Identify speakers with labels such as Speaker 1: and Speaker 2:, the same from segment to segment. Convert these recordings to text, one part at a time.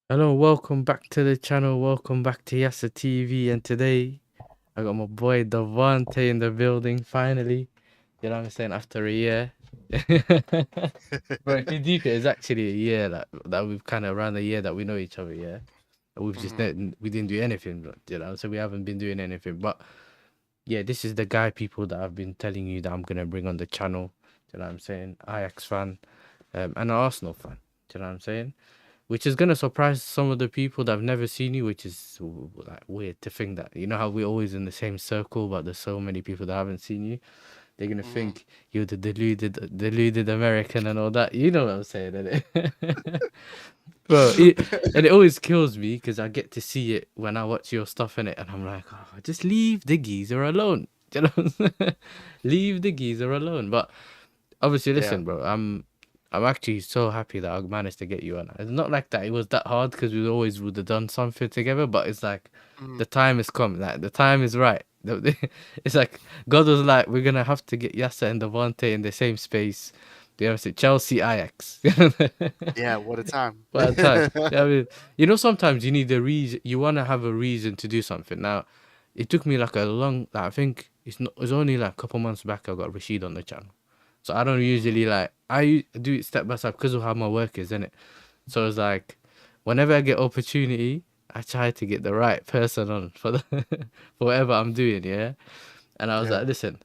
Speaker 1: Hello, welcome back to the channel. Welcome back to YASSERTV. And today I got my boy Davante in the building. Finally, you know what I'm saying? After a year, bro. If you deep it, it's actually a year that we've kind of around a year that we know each other. Yeah, and we've just
Speaker 2: Mhm.
Speaker 1: we didn't do anything, so we haven't been doing anything. But yeah, this is the guy people that I've been telling you that I'm gonna bring on the channel. You know what I'm saying? Ajax fan, and an Arsenal fan. You know what I'm saying? Which is gonna surprise some of the people that have never seen you, which is like weird to think that. You know how we're always in the same circle, but there's so many people that haven't seen you. They're gonna
Speaker 2: Mhm.
Speaker 1: think you're the deluded American and all that. You know what I'm saying, innit? Bro, and it always kills me because I get to see it when I watch your stuff in it, and I'm like, oh, just leave the geezer alone. You know, leave the geezer alone. But obviously,
Speaker 2: Yeah.
Speaker 1: listen, bro. I'm actually so happy that I managed to get you on. It's not like that it was that hard because we always would have done something together, but it's like
Speaker 2: Mhm.
Speaker 1: the time has come. Like the time is right. It's like God was like, we're gonna have to get Yasser and Devontae in the same space. You know what I'm saying? Chelsea Ajax.
Speaker 2: Yeah, what a time.
Speaker 1: But time. Yeah, I mean, sometimes you need a reason. You want to have a reason to do something. Now, it took me like a long. Like, I think it's only like a couple months back I got Rashid on the channel. So I don't
Speaker 2: Mhm.
Speaker 1: usually like do it step by step because of how my work is, innit? So it's like whenever I get opportunity, I try to get the right person on for the for whatever I'm doing, yeah. And I was
Speaker 2: Yeah.
Speaker 1: like, listen,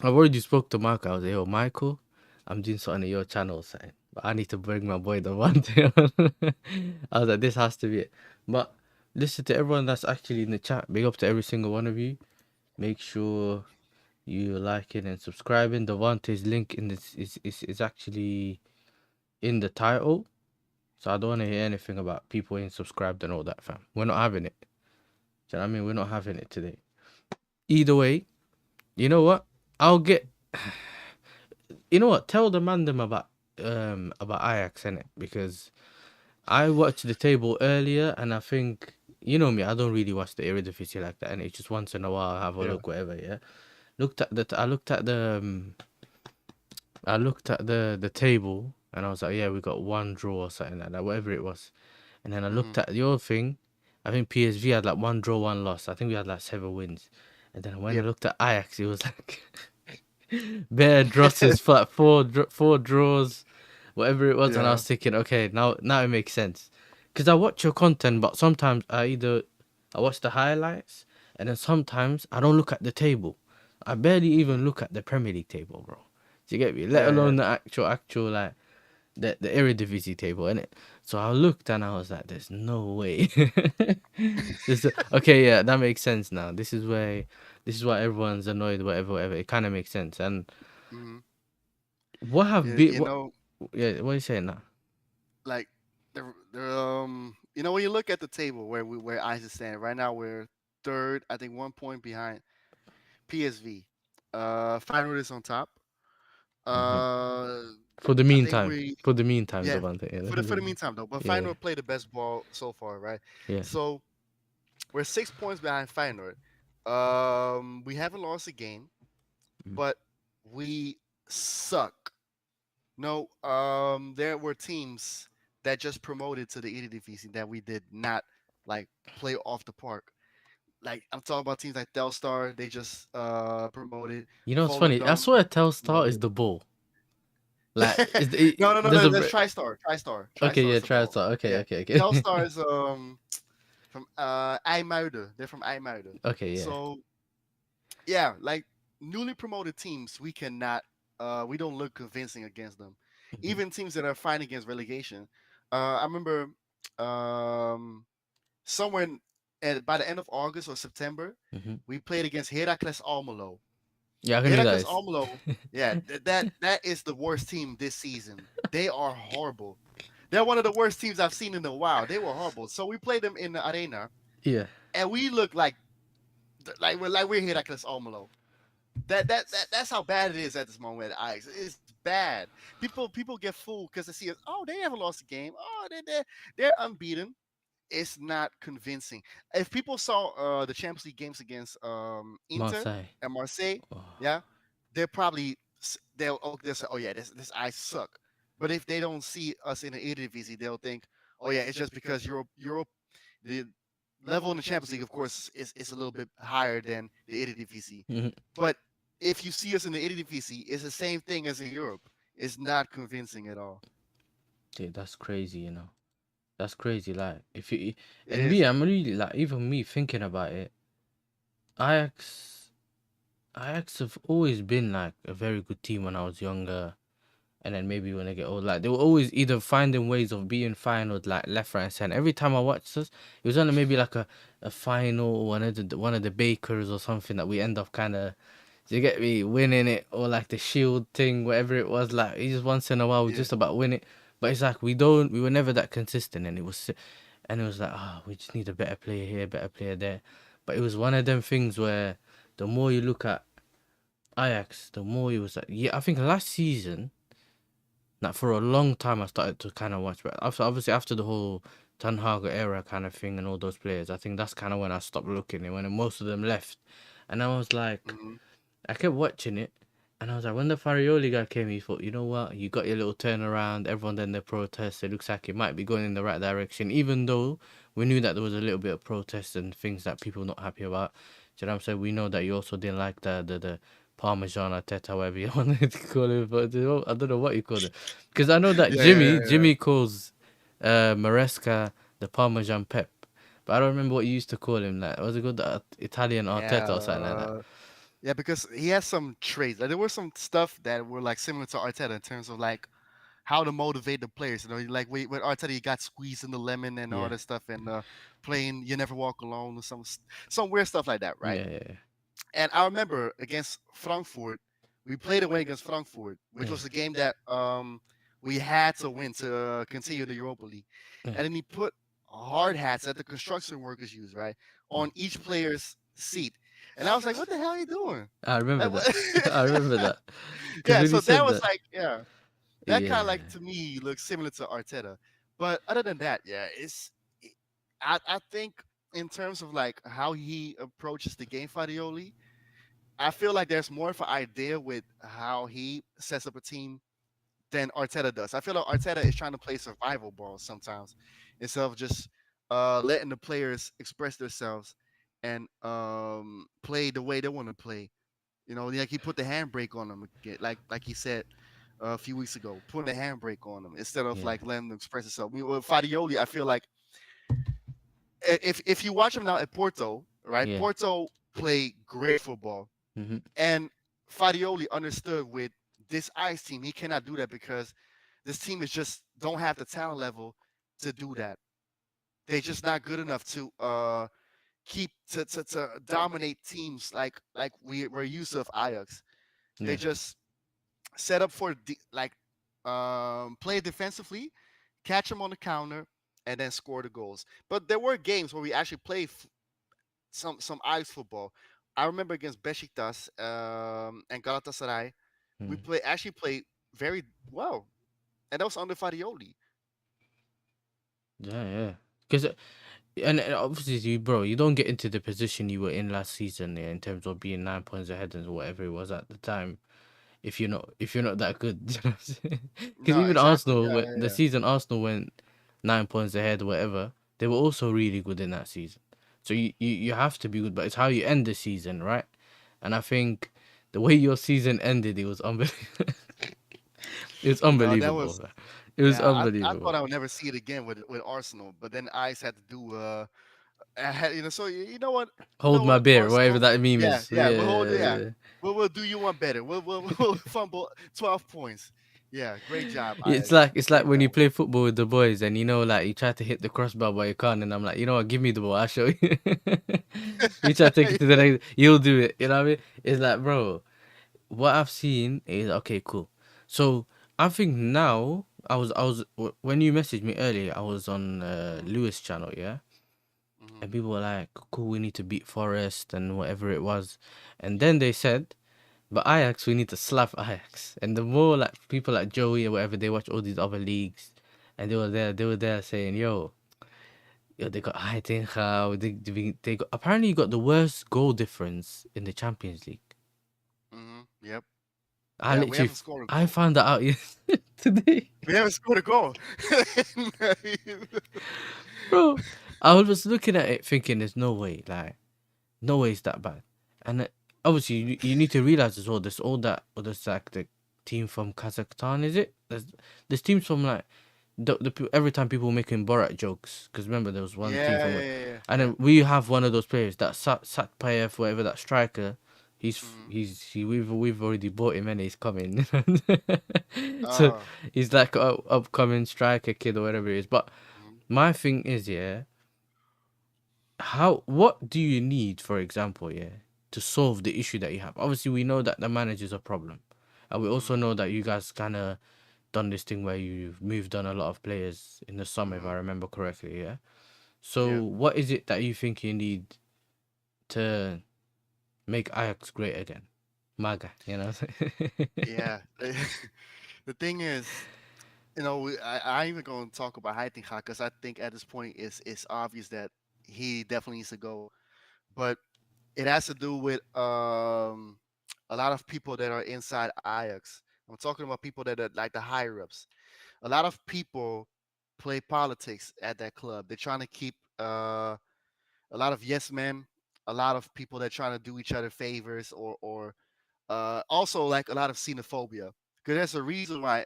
Speaker 1: I've already spoke to Michael. I was like, yo, Michael, I'm doing something on your channel, saying, but I need to bring my boy the one day on. I was like, this has to be it. But listen to everyone that's actually in the chat. Big up to every single one of you. Make sure you liking and subscribing. Davante's link in this is actually in the title. So I don't want to hear anything about people ain't subscribed and all that, fam. We're not having it. Do you know what I mean? We're not having it today. Either way, you know what? I'll get. You know what? Tell the man them about Ajax in it because I watched the table earlier and I think you know me. I don't really watch the Eredivisie like that, and it's just once in a while I have a
Speaker 2: Yeah.
Speaker 1: look, whatever. Yeah. Looked at the. I looked at the table and I was like, yeah, we got one draw or something like that, whatever it was. And then I looked
Speaker 2: Mhm.
Speaker 1: at your thing. I think PSV had like one draw, one loss. I think we had like 7 wins. And then when I
Speaker 2: Yep.
Speaker 1: looked at Ajax, it was like bare drosses for like four draws, whatever it was. And I
Speaker 2: Yeah.
Speaker 1: was thinking, okay, now it makes sense. Because I watch your content, but sometimes I watch the highlights and then sometimes I don't look at the table. I barely
Speaker 2: Mhm.
Speaker 1: even look at the Premier League table, bro. Do you get me? Let
Speaker 2: Yeah, yeah.
Speaker 1: alone the actual like the Eredivisie table, innit? So I looked and I was like, "There's no way." Okay, yeah, that makes sense now. This is why everyone's annoyed, whatever, whatever. It kind of makes sense. And
Speaker 2: Mhm.
Speaker 1: what have
Speaker 2: Yeah,
Speaker 1: been what? Yeah, what are you saying now?
Speaker 2: like when you look at the table where Ice is standing right now, we're third. I think 1 point behind PSV. Feyenoord is on top.
Speaker 1: Hmm.
Speaker 2: Uh,
Speaker 1: For the
Speaker 2: I think
Speaker 1: meantime,
Speaker 2: we
Speaker 1: for the meantime, the
Speaker 2: yeah
Speaker 1: one thing.
Speaker 2: for the meantime though. But
Speaker 1: Yeah,
Speaker 2: Feyenoord played the best ball so far, right?
Speaker 1: yeah,
Speaker 2: So we're 6 points behind Feyenoord. We haven't lost a game,
Speaker 1: yeah.
Speaker 2: but we suck. No, there were teams that just promoted to the Eredivisie that we did not like play off the park. Like I'm talking about teams like Telstar, they just promoted.
Speaker 1: You know, it's funny. I
Speaker 2: Volendam
Speaker 1: swear, Telstar is
Speaker 2: promoted.
Speaker 1: the ball. Like,
Speaker 2: No,
Speaker 1: there's a
Speaker 2: that's TriStar. TriStar.
Speaker 1: okay,
Speaker 2: TriStar
Speaker 1: yeah,
Speaker 2: is the
Speaker 1: try
Speaker 2: ball.
Speaker 1: Star. Okay,
Speaker 2: Yeah.
Speaker 1: okay, okay,
Speaker 2: Telstar is from IJmuiden. They're from IJmuiden.
Speaker 1: okay, yeah.
Speaker 2: So yeah, like newly promoted teams, we don't look convincing against them.
Speaker 1: Hmm.
Speaker 2: Even teams that are fighting against relegation. I remember um somewhere by the end of August or September,
Speaker 1: Hmm.
Speaker 2: we played against Heracles Almelo.
Speaker 1: Yeah, I can do that.
Speaker 2: Heracles Almelo, yeah, that is the worst team this season. They are horrible. They're one of the worst teams I've seen in a while. They were horrible. So we played them in the arena,
Speaker 1: Yeah.
Speaker 2: and we look like we're Heracles Almelo. That's how bad it is at this moment. It's bad. People get fooled because they see us. Oh, they haven't lost a game. Oh, they're unbeaten. It's not convincing. If people saw the Champions League games against Inter
Speaker 1: Marseille.
Speaker 2: and Marseille,
Speaker 1: Oh.
Speaker 2: yeah, they'll say, oh yeah, this I suck. But if they don't see us in the Eredivisie, they'll think, oh yeah, it's just because Europe, the level in the Champions League, of course, is a little bit higher than the Eredivisie.
Speaker 1: Mhm.
Speaker 2: But if you see us in the Eredivisie, it's the same thing as in Europe. It's not convincing at all.
Speaker 1: Dude, that's crazy, you know. That's crazy. Like, if you
Speaker 2: It
Speaker 1: and me,
Speaker 2: is.
Speaker 1: I'm really like, even me thinking about it, Ajax, Ajax have always been like a very good team when I was younger. And then maybe when I get old, like they were always either finding ways of being final, like left, right, and center. Every time I watched this, it was only maybe like a final or one of the Bakers or something that we end up kind of, you get me, winning it, or like the Shield thing, whatever it was. Like it's just once in a while we
Speaker 2: Yeah.
Speaker 1: just about win it, but it's like we were never that consistent, and it was like, we just need a better player here, better player there. But it was one of them things where the more you look at Ajax, the more it was like, yeah, I think last season, like for a long time, I started to kind of watch, but obviously after the whole Ten Hag era kind of thing and all those players, I think that's kind of when I stopped looking and when most of them left, and I was like,
Speaker 2: Hmm.
Speaker 1: I kept watching it, and I was like, when the Farioli guy came, he thought, you know what, you got your little turnaround. Everyone then they protest. It looks like it might be going in the right direction, even though we knew that there was a little bit of protest and things that people were not happy about. Do you know what I'm saying? We know that you also didn't like the Parmesan Arteta, whatever you wanted to call it, but I don't know what you called it, because I know that
Speaker 2: Yeah, yeah,
Speaker 1: Jimmy
Speaker 2: yeah, yeah.
Speaker 1: Jimmy calls Maresca the Parmesan Pep, but I don't remember what you used to call him. Like, was it called the Italian
Speaker 2: Yeah,
Speaker 1: Arteta or something like that?
Speaker 2: yeah, because he has some traits. Like, there were some stuff that were like similar to Arteta in terms of like how to motivate the players. You know, like with Arteta, he got squeezed in the lemon and all
Speaker 1: Yeah,
Speaker 2: that stuff, and playing "You Never Walk Alone" or some weird stuff like that, right?
Speaker 1: yeah, yeah,
Speaker 2: And I remember against Frankfurt, we played away against Frankfurt, which
Speaker 1: yeah.
Speaker 2: was a game that we had to win to continue the Europa League.
Speaker 1: Yeah.
Speaker 2: And then he put hard hats that the construction workers use, right, on each player's seat. And I was like, what the hell are you doing?
Speaker 1: I remember
Speaker 2: Like,
Speaker 1: that.
Speaker 2: what?
Speaker 1: I remember that. Because
Speaker 2: Yeah,
Speaker 1: when he
Speaker 2: so that
Speaker 1: said
Speaker 2: was
Speaker 1: that,
Speaker 2: like, yeah, that kind of like
Speaker 1: yeah,
Speaker 2: to me looks similar to Arteta. But other than that, yeah, I think in terms of like how he approaches the game, Fadioli, I feel like there's more of an idea with how he sets up a team than Arteta does. I feel like Arteta is trying to play survival ball sometimes instead of just letting the players express themselves and play the way they want to play. You know, like he put the handbrake on them again, like he said a few weeks ago, putting the handbrake on them instead of
Speaker 1: yeah,
Speaker 2: like letting them express themselves. I mean, with Fadioli, I feel like if you watch him now at Porto, right?
Speaker 1: yeah.
Speaker 2: Porto play great football.
Speaker 1: Hmm.
Speaker 2: And Fadioli understood with this ice team, he cannot do that because this team is just don't have the talent level to do that. They're just not good enough to keep to dominate teams like we're used to of Ajax. They
Speaker 1: Yeah,
Speaker 2: just set up for play defensively, catch them on the counter, and then score the goals. But there were games where we actually played some ice football. I remember against Besiktas and Galatasaray, we
Speaker 1: mm.
Speaker 2: actually played very well, and that was under Fadioli.
Speaker 1: Yeah, yeah. Because and obviously, bro, you don't get into the position you were in last season, yeah, in terms of being 9 points ahead and whatever it was at the time. If you're not that good, you know what I'm saying? Because
Speaker 2: No,
Speaker 1: even
Speaker 2: exactly.
Speaker 1: Arsenal,
Speaker 2: Yeah, yeah,
Speaker 1: the
Speaker 2: yeah.
Speaker 1: season Arsenal went 9 points ahead, whatever, they were also really good in that season. So you have to be good, but it's how you end the season, right? And I think the way your season ended, it was unbelievable. It was
Speaker 2: No, that
Speaker 1: unbelievable,
Speaker 2: was
Speaker 1: man. It was
Speaker 2: yeah. I thought
Speaker 1: unbelievable.
Speaker 2: I would never see it again with Arsenal, but then Ice had to do. I had, so you know what,
Speaker 1: Hold my beer, whatever
Speaker 2: Arsenal.
Speaker 1: that meme
Speaker 2: Yeah,
Speaker 1: is.
Speaker 2: yeah. We'll hold it. Yeah,
Speaker 1: Yeah.
Speaker 2: we'll do you one better. We'll fumble 12 points. Yeah, great job,
Speaker 1: It's
Speaker 2: Ice.
Speaker 1: like it's like
Speaker 2: Great
Speaker 1: when you
Speaker 2: job.
Speaker 1: play football with the boys and like you try to hit the crossbar but you can't, and I'm like, you know what, give me the ball, I'll show you. You try to take it to the next, you'll do it. You know what I mean? It's like, bro, what I've seen is okay, cool. So I think now when you messaged me earlier, I was on
Speaker 2: Mhm,
Speaker 1: Lewis channel, yeah,
Speaker 2: mhm.
Speaker 1: and people were like, cool, we need to beat Forest and whatever it was, and then they said, but Ajax, we need to slap Ajax. And the more like people like Joey or whatever, they watch all these other leagues, and they were there saying, yo, they got Heitinga, they got, apparently you got the worst goal difference in the Champions League.
Speaker 2: Mhm. Yep.
Speaker 1: I
Speaker 2: Yeah, we
Speaker 1: literally,
Speaker 2: haven't scored a
Speaker 1: I
Speaker 2: goal.
Speaker 1: found that out today,
Speaker 2: We haven't scored a goal.
Speaker 1: bro. I was looking at it thinking, there's no way, like, no way it's that bad. And obviously, you need to realize as well, there's all that, there's like the team from Kazakhstan, is it? There's teams from like, every time people making Borat jokes, because remember there was one team
Speaker 2: Yeah,
Speaker 1: from,
Speaker 2: yeah, yeah, yeah.
Speaker 1: and
Speaker 2: Yeah.
Speaker 1: then we have one of those players that Satpayev, whatever, that striker.
Speaker 2: Mhm.
Speaker 1: We've already bought him and he's coming. So
Speaker 2: Uh,
Speaker 1: he's like a upcoming striker kid or whatever it is. But
Speaker 2: mhm,
Speaker 1: my thing is, yeah, what do you need, for example, yeah, to solve the issue that you have? Obviously, we know that the manager's a problem, and we also
Speaker 2: mhm,
Speaker 1: know that you guys kind of done this thing where you've moved on a lot of players in the summer, if
Speaker 2: mhm.
Speaker 1: I remember correctly, yeah. So
Speaker 2: Yeah,
Speaker 1: what is it that you think you need to make Ajax great again? Maga, you know.
Speaker 2: yeah. The thing is, I ain't even gonna talk about Heitinga because I think at this point it's obvious that he definitely needs to go. But it has to do with a lot of people that are inside Ajax. I'm talking about people that are like the higher ups. A lot of people play politics at that club. They're trying to keep a lot of yes men, a lot of people that trying to do each other favors, or also like a lot of xenophobia. Because there's a reason why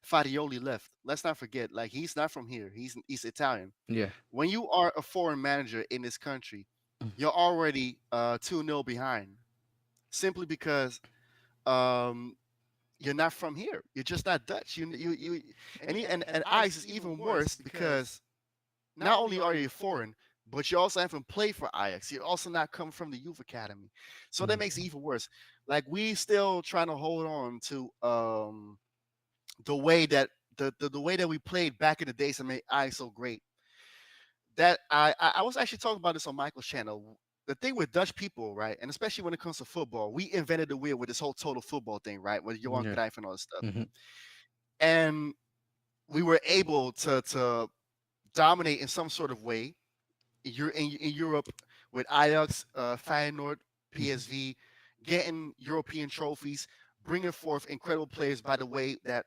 Speaker 2: Farioli left. Let's not forget, like he's not from here. He's Italian.
Speaker 1: Yeah.
Speaker 2: When you are a foreign manager in this country, you're already 2-0 behind, simply because um, you're not from here. You're just not Dutch. And Ice is even worse because not only are you foreign, but you also haven't played for Ajax. You're also not coming from the youth academy, so that
Speaker 1: Mm.
Speaker 2: makes it even worse. Like we still trying to hold on to the way that the way that we played back in the days that made Ajax so great. That I was actually talking about this on Michael's channel. The thing with Dutch people, right, and especially when it comes to football, we invented the wheel with this whole total football thing, right, with Johan
Speaker 1: Yeah.
Speaker 2: Cruyff and all this stuff,
Speaker 1: Hmm.
Speaker 2: and we were able to dominate in some sort of way. You're in Europe with Ajax, Feyenoord, PSV, getting European trophies, bringing forth incredible players by the way that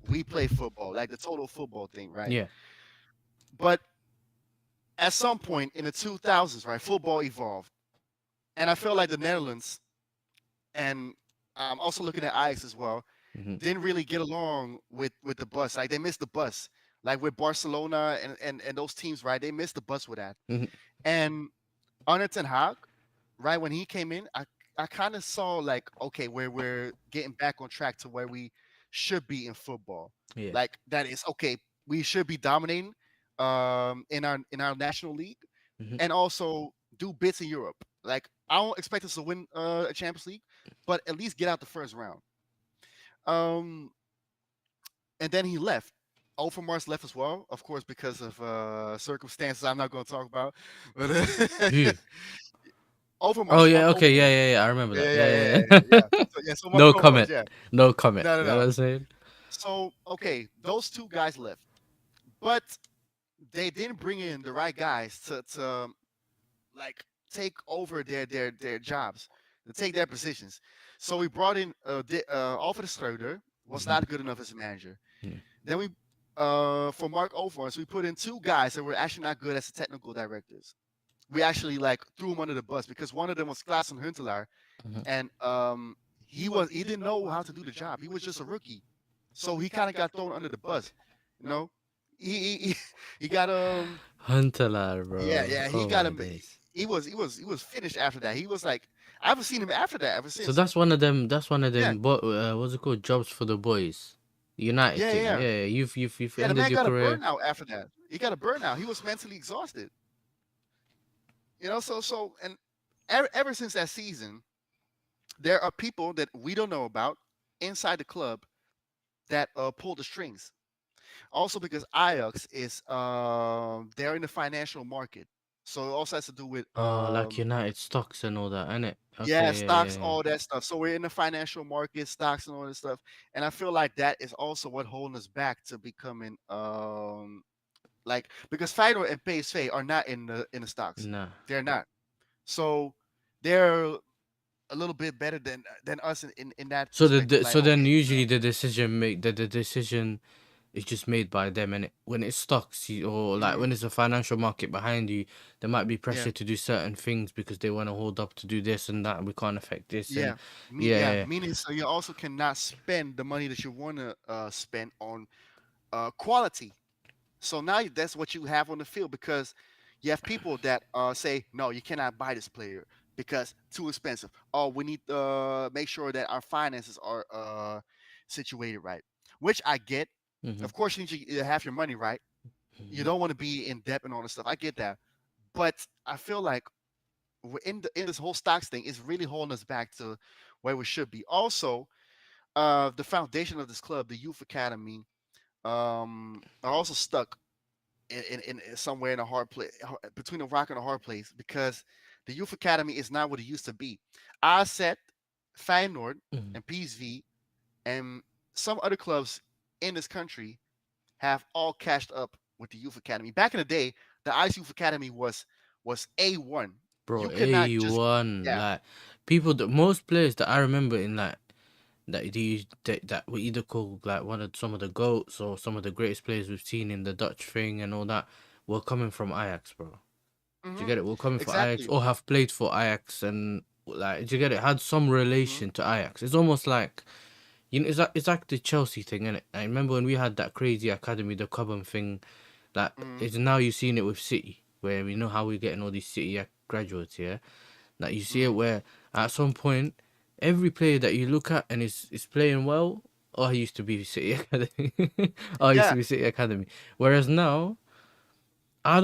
Speaker 2: we play football, like the total football thing, right?
Speaker 1: Yeah.
Speaker 2: But at some point in the 2000s, right, football evolved, and I felt like the Netherlands, and I'm also looking at Ajax as well,
Speaker 1: Hmm.
Speaker 2: didn't really get along with the bus. Like they missed the bus, like with Barcelona and those teams, right? They missed the bus with that.
Speaker 1: Hmm.
Speaker 2: And under Ten Hag, right when he came in, I kind of saw like, okay, we're getting back on track to where we should be in football.
Speaker 1: Yeah.
Speaker 2: Like that is okay. We should be dominating in our national league,
Speaker 1: Hmm.
Speaker 2: and also do bits in Europe. Like I don't expect us to win a Champions League, but at least get out the first round. Um, and then he left. Overmars left as well, of course, because of circumstances I'm not going to talk about. But
Speaker 1: Who? Oh
Speaker 2: Overmars,
Speaker 1: yeah.
Speaker 2: Mark
Speaker 1: Okay. Yeah.
Speaker 2: Overmars.
Speaker 1: Yeah. Yeah. I remember
Speaker 2: Yeah,
Speaker 1: that.
Speaker 2: yeah,
Speaker 1: Yeah.
Speaker 2: yeah,
Speaker 1: Yeah.
Speaker 2: yeah,
Speaker 1: Yeah.
Speaker 2: yeah. So Mark
Speaker 1: No
Speaker 2: Overmars,
Speaker 1: comment.
Speaker 2: yeah.
Speaker 1: No comment.
Speaker 2: No, no,
Speaker 1: You know what
Speaker 2: no.
Speaker 1: I'm saying?
Speaker 2: So okay, those two guys left, but they didn't bring in the right guys to like take over their jobs, to take their positions. So we brought in Alfred Schreuder, was not good enough as a manager.
Speaker 1: Yeah.
Speaker 2: Then we for Mark Overmars, we put in two guys that were actually not good as the technical directors. We actually like threw them under the bus because one of them was Klaas Huntelaar,
Speaker 1: Mhm.
Speaker 2: and he didn't know how to do the job. He was just a rookie, so he kind of got thrown under the bus. You know, he he got
Speaker 1: Hunterlar,
Speaker 2: yeah,
Speaker 1: bro.
Speaker 2: yeah, he
Speaker 1: Oh
Speaker 2: got
Speaker 1: my
Speaker 2: him.
Speaker 1: days.
Speaker 2: He was finished after that. He was like, I haven't seen him after that ever
Speaker 1: So
Speaker 2: since.
Speaker 1: that's one of them. That's one of
Speaker 2: Yeah,
Speaker 1: them. What's it called? Jobs for the boys. United
Speaker 2: yeah,
Speaker 1: team.
Speaker 2: yeah.
Speaker 1: Yeah. You've
Speaker 2: Yeah, the
Speaker 1: ended
Speaker 2: man
Speaker 1: your
Speaker 2: got a
Speaker 1: career.
Speaker 2: burnout after that. He got a burnout. He was mentally exhausted. And ever since that season, there are people that we don't know about inside the club that pull the strings. Also because Ajax is they're in the financial market, so it also has to do with
Speaker 1: Oh, like United stocks and all that, innit?
Speaker 2: yeah,
Speaker 1: Okay. Yeah.
Speaker 2: stocks,
Speaker 1: Yeah.
Speaker 2: all that stuff. So we're in the financial market, stocks and all this stuff, and I feel like that is also what holding us back to becoming like because Feyenoord and PSV are not in the stocks,
Speaker 1: Nah.
Speaker 2: they're not. So they're a little bit better than us in that
Speaker 1: So
Speaker 2: perspective. Like,
Speaker 1: so then
Speaker 2: okay,
Speaker 1: usually the decision is just made by them, and when it's stocks or like
Speaker 2: mm,
Speaker 1: when there's a financial market behind you, there might be
Speaker 2: yeah,
Speaker 1: pressure to do certain things because they want to hold up to do this and that, and we can't affect this, and
Speaker 2: yeah,
Speaker 1: yeah,
Speaker 2: yeah.
Speaker 1: yeah,
Speaker 2: Meaning, so you also cannot spend the money that you want to spend on quality. So now that's what you have on the field because you have people that say, no, you cannot buy this player because too expensive. Oh, we need to make sure that our finances are situated right, which I get.
Speaker 1: mm-hmm,
Speaker 2: Of course, you need to have your money right. You
Speaker 1: mm-hmm,
Speaker 2: don't want to be in debt and all this stuff. I get that, but I feel like we're in this whole stocks thing is really holding us back to where we should be. Also, the foundation of this club, the youth academy, are also stuck in somewhere in a hard place between a rock and a hard place because the youth academy is not what it used to be. I said Feyenoord
Speaker 1: mm-hmm.
Speaker 2: and PSV and some other clubs in this country have all cashed up with the youth academy. Back in the day, the Ice Youth Academy was A1.
Speaker 1: Bro,
Speaker 2: You could not just
Speaker 1: A1,
Speaker 2: yeah.
Speaker 1: like people, that most players that I remember in like that were either called like one of some of the goats or some of the greatest players we've seen in the Dutch thing and all that were coming from Ajax, bro. Do you
Speaker 2: Hmm.
Speaker 1: get it? We're coming for Ajax
Speaker 2: Exactly.
Speaker 1: or have played for Ajax and like, do you get it? Had some
Speaker 2: Hmm.
Speaker 1: relation to Ajax. It's almost like it's like the Chelsea thing, innit? I remember when we had that crazy academy, the Cobham thing. Like,
Speaker 2: Hmm.
Speaker 1: it's now you've seen it with City, where we know how we're getting all these City graduates, yeah. Like you see it
Speaker 2: Hmm.
Speaker 1: where at some point, every player that you look at and is playing well, oh, he used to be City Academy, oh, he used to
Speaker 2: Yeah.
Speaker 1: be City Academy. Whereas now, I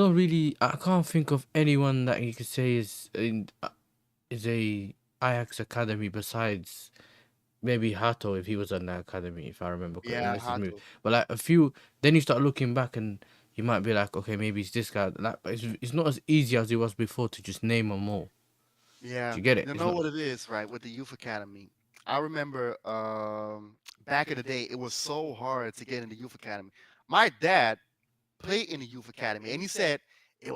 Speaker 1: can't think of anyone that you could say is a Ajax academy besides maybe Hato if he was on the academy, if I remember correctly,
Speaker 2: Yeah.
Speaker 1: unless he's
Speaker 2: Had
Speaker 1: moved.
Speaker 2: to.
Speaker 1: But like a few, then you start looking back and you might be like, okay, maybe it's this guy. Like, but it's not as easy as it was before to just name them all.
Speaker 2: Yeah.
Speaker 1: Do you get it?
Speaker 2: You
Speaker 1: It's
Speaker 2: know
Speaker 1: not.
Speaker 2: what it is, right? With the youth academy. I remember back in the day it was so hard to get in the youth academy. My dad played in the youth academy and he said it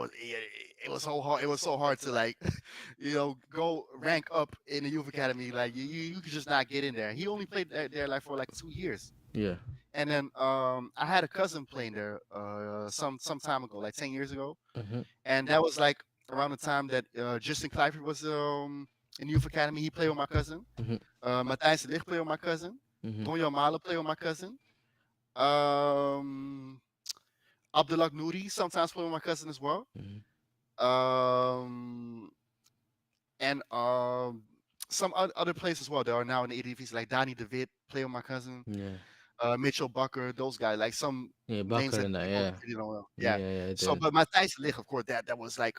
Speaker 2: was so hard, it was so hard to like go rank up in the youth academy, like you could just not get in there. He only played there like for like 2 years.
Speaker 1: Yeah.
Speaker 2: And then I had a cousin playing there some time ago, like 10 years ago,
Speaker 1: Mhm.
Speaker 2: and that was like around the time that Justin Clifford was in youth academy. He played with my cousin.
Speaker 1: Mhm.
Speaker 2: Matthijs de Ligt played with my cousin.
Speaker 1: Mhm.
Speaker 2: Donjo Mala played with my cousin. Um, Abdullah Nouri sometimes played with my cousin as well.
Speaker 1: Mhm.
Speaker 2: Um, and some other players as well that are now in the ADVs, like Donnie David played with my cousin.
Speaker 1: Yeah.
Speaker 2: Mitchell Bucker, those guys, like some
Speaker 1: Yeah.
Speaker 2: names
Speaker 1: Barker
Speaker 2: that
Speaker 1: and that.
Speaker 2: people
Speaker 1: Yeah.
Speaker 2: really don't know. Yeah.
Speaker 1: Yeah. Yeah.
Speaker 2: So,
Speaker 1: The
Speaker 2: but Matthijs de Ligt, of course, that was like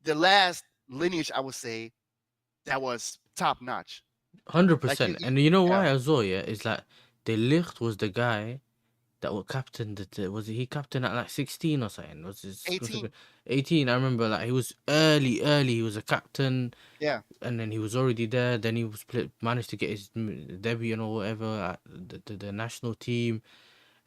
Speaker 2: the last lineage I would say that was top notch.
Speaker 1: hundred
Speaker 2: Like
Speaker 1: percent. And you know
Speaker 2: yeah,
Speaker 1: why as well? Yeah, it's like the Licht was the guy that was captain. That was he captain at like 16 or something? Was it
Speaker 2: 18.
Speaker 1: 18? I remember like he was early. Early. He was a captain,
Speaker 2: Yeah,
Speaker 1: and then he was already there. Then he managed to get his debut or whatever at the national team.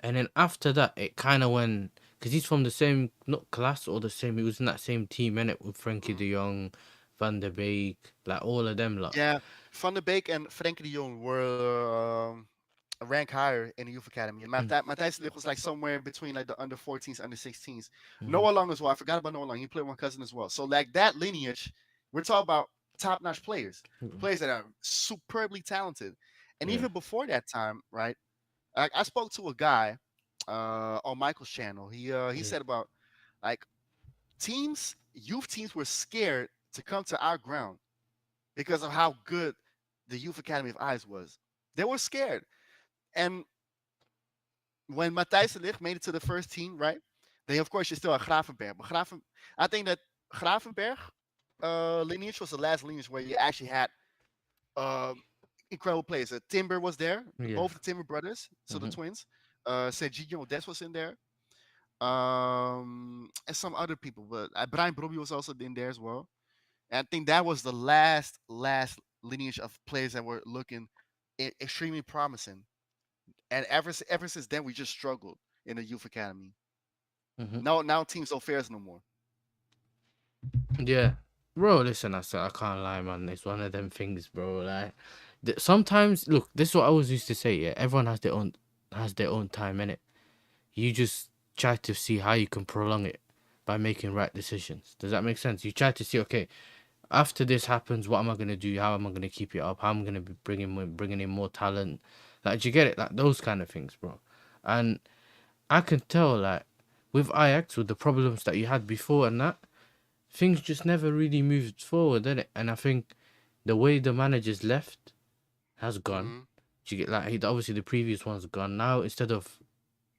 Speaker 1: And then after that, it kind of went because he's from the same not class or the same. He was in that same team in it with Frankie
Speaker 2: mhm,
Speaker 1: De Jong, Van der Beek, like all of them lot.
Speaker 2: yeah. Van der Beek and Frenkie de Jong were a rank higher in the youth academy, and
Speaker 1: Mm,
Speaker 2: Matthijs de Ligt was like somewhere between like the under 14s, under 16s.
Speaker 1: mhm.
Speaker 2: Noah Long as well. I forgot about Noah Long. He played with my cousin as well. So like that lineage, we're talking about top notch
Speaker 1: Mm,
Speaker 2: players that are superbly talented, and
Speaker 1: yeah,
Speaker 2: even before that time, right? I spoke to a guy on Michael's channel. He
Speaker 1: yeah.
Speaker 2: said about like youth teams were scared to come to our ground because of how good the youth academy of Eyes was. They were scared, and when Matthijs de Ligt made it to the first team, right? Then of course you still have Gravenberg, but I think that Gravenberg lineage was the last lineage where you actually had um, incredible players. Timber was there,
Speaker 1: Yeah.
Speaker 2: both the Timber brothers, so the
Speaker 1: Mhm.
Speaker 2: twins. Sergio Des was in there. And some other people, but Brian Brobby was also in there as well. And I think that was the last lineage of players that were looking extremely promising. And ever since then, we just struggled in the youth academy.
Speaker 1: Mhm.
Speaker 2: Now teams don't fare us no more.
Speaker 1: Yeah. Bro, listen, I can't lie, man. It's one of them things, bro. Like, sometimes, look, this is what I always used to say. Yeah, everyone has their own time in it. You just try to see how you can prolong it by making right decisions. Does that make sense? You try to see, okay, after this happens, what am I gonna do? How am I gonna keep it up? How am I gonna be bringing in more talent? Like, do you get it? Like those kind of things, bro. And I can tell, like, with Ajax, with the problems that you had before and that, things just never really moved forward, did it? And I think the way the managers left has gone.
Speaker 2: Hmm.
Speaker 1: Do you get like obviously the previous one's gone now? Instead of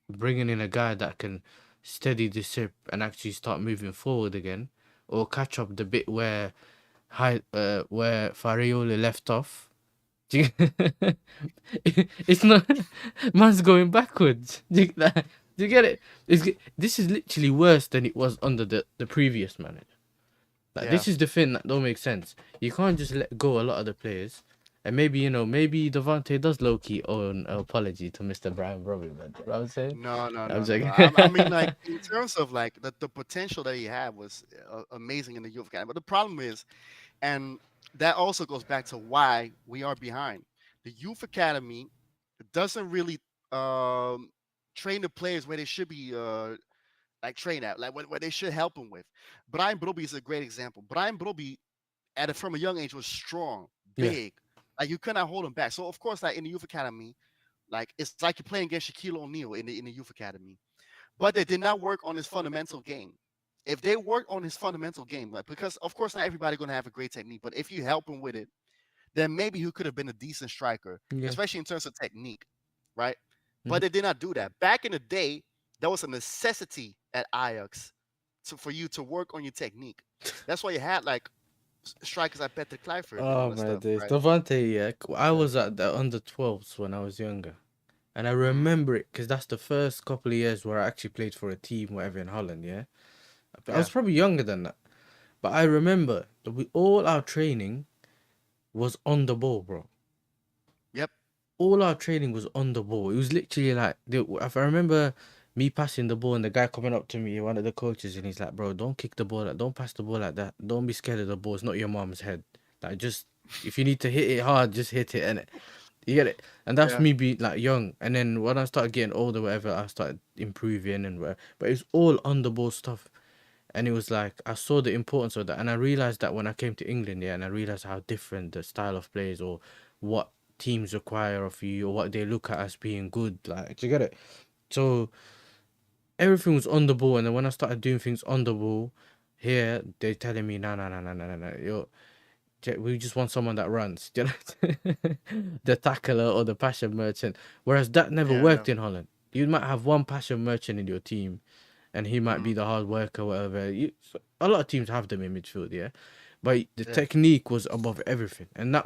Speaker 1: bringing in a guy that can steady the ship and actually start moving forward again, or catch up the bit where Farioli left off. It's not man's going backwards. Do you get it? This is literally worse than it was under the previous manager. Like
Speaker 2: Yeah.
Speaker 1: this is the thing that don't make sense. You can't just let go a lot of the players. And maybe, maybe Devante does low key owe an apology to Mr. Brian Robbie, man. You know what I'm saying?
Speaker 2: No, no,
Speaker 1: I'm
Speaker 2: no, no, no.
Speaker 1: saying
Speaker 2: I mean, like in terms of like the potential that he had was amazing in the youth academy. But the problem is, and that also goes back to why we are behind. The youth academy doesn't really um, train the players where they should be like trained at, like what they should help them with. Brian Broby is a great example. Brian Broby, from a young age, was strong,
Speaker 1: yeah,
Speaker 2: big. Like you could not hold him back. So of course, like in the youth academy, like it's like you're playing against Shaquille O'Neal in the youth academy. But they did not work on his fundamental game. If they worked on his fundamental game, like because of course not everybody gonna have a great technique, but if you help him with it, then maybe he could have been a decent striker,
Speaker 1: yeah.
Speaker 2: especially in terms of technique, right?
Speaker 1: Mhm.
Speaker 2: But they did not do that. Back in the day, that was a necessity at Ajax for you to work on your technique. That's why you had like strikers like Peter Kluivert and all
Speaker 1: Oh
Speaker 2: that
Speaker 1: my
Speaker 2: stuff,
Speaker 1: days,
Speaker 2: right?
Speaker 1: Devante. Yeah, I
Speaker 2: Yeah.
Speaker 1: was at the under 12s when I was younger, and I
Speaker 2: Hmm.
Speaker 1: remember it because that's the first couple of years where I actually played for a team, whatever in Holland. Yeah, I
Speaker 2: Yeah.
Speaker 1: was probably younger than that, but I remember that all our training was on the ball, bro.
Speaker 2: Yep.
Speaker 1: All our training was on the ball. It was literally like, if I remember me passing the ball and the guy coming up to me, one of the coaches, and he's like, "Bro, don't kick the ball, don't pass the ball like that. Don't be scared of the ball. It's not your mom's head. Like, just if you need to hit it hard, just hit it." And you get it. And that's
Speaker 2: Yeah.
Speaker 1: me being like young. And then when I started getting older, whatever, I started improving and whatever. But it's all on the ball stuff. And it was like I saw the importance of that, and I realized that when I came to England, yeah, and I realized how different the style of plays or what teams require of you or what they look at as being good. Like, do you get it? So everything was on the ball, and then when I started doing things on the ball, here they're telling me, no, no, no, no, no, no, no, we just want someone that runs, you know? The tackler or the passion merchant. Whereas that never
Speaker 2: Yeah. Yeah.
Speaker 1: worked in Holland. You might have one passion merchant in your team, and he might
Speaker 2: Hmm.
Speaker 1: be the hard worker, whatever. A lot of teams have them in midfield, yeah. But the
Speaker 2: Yeah.
Speaker 1: technique was above everything, and that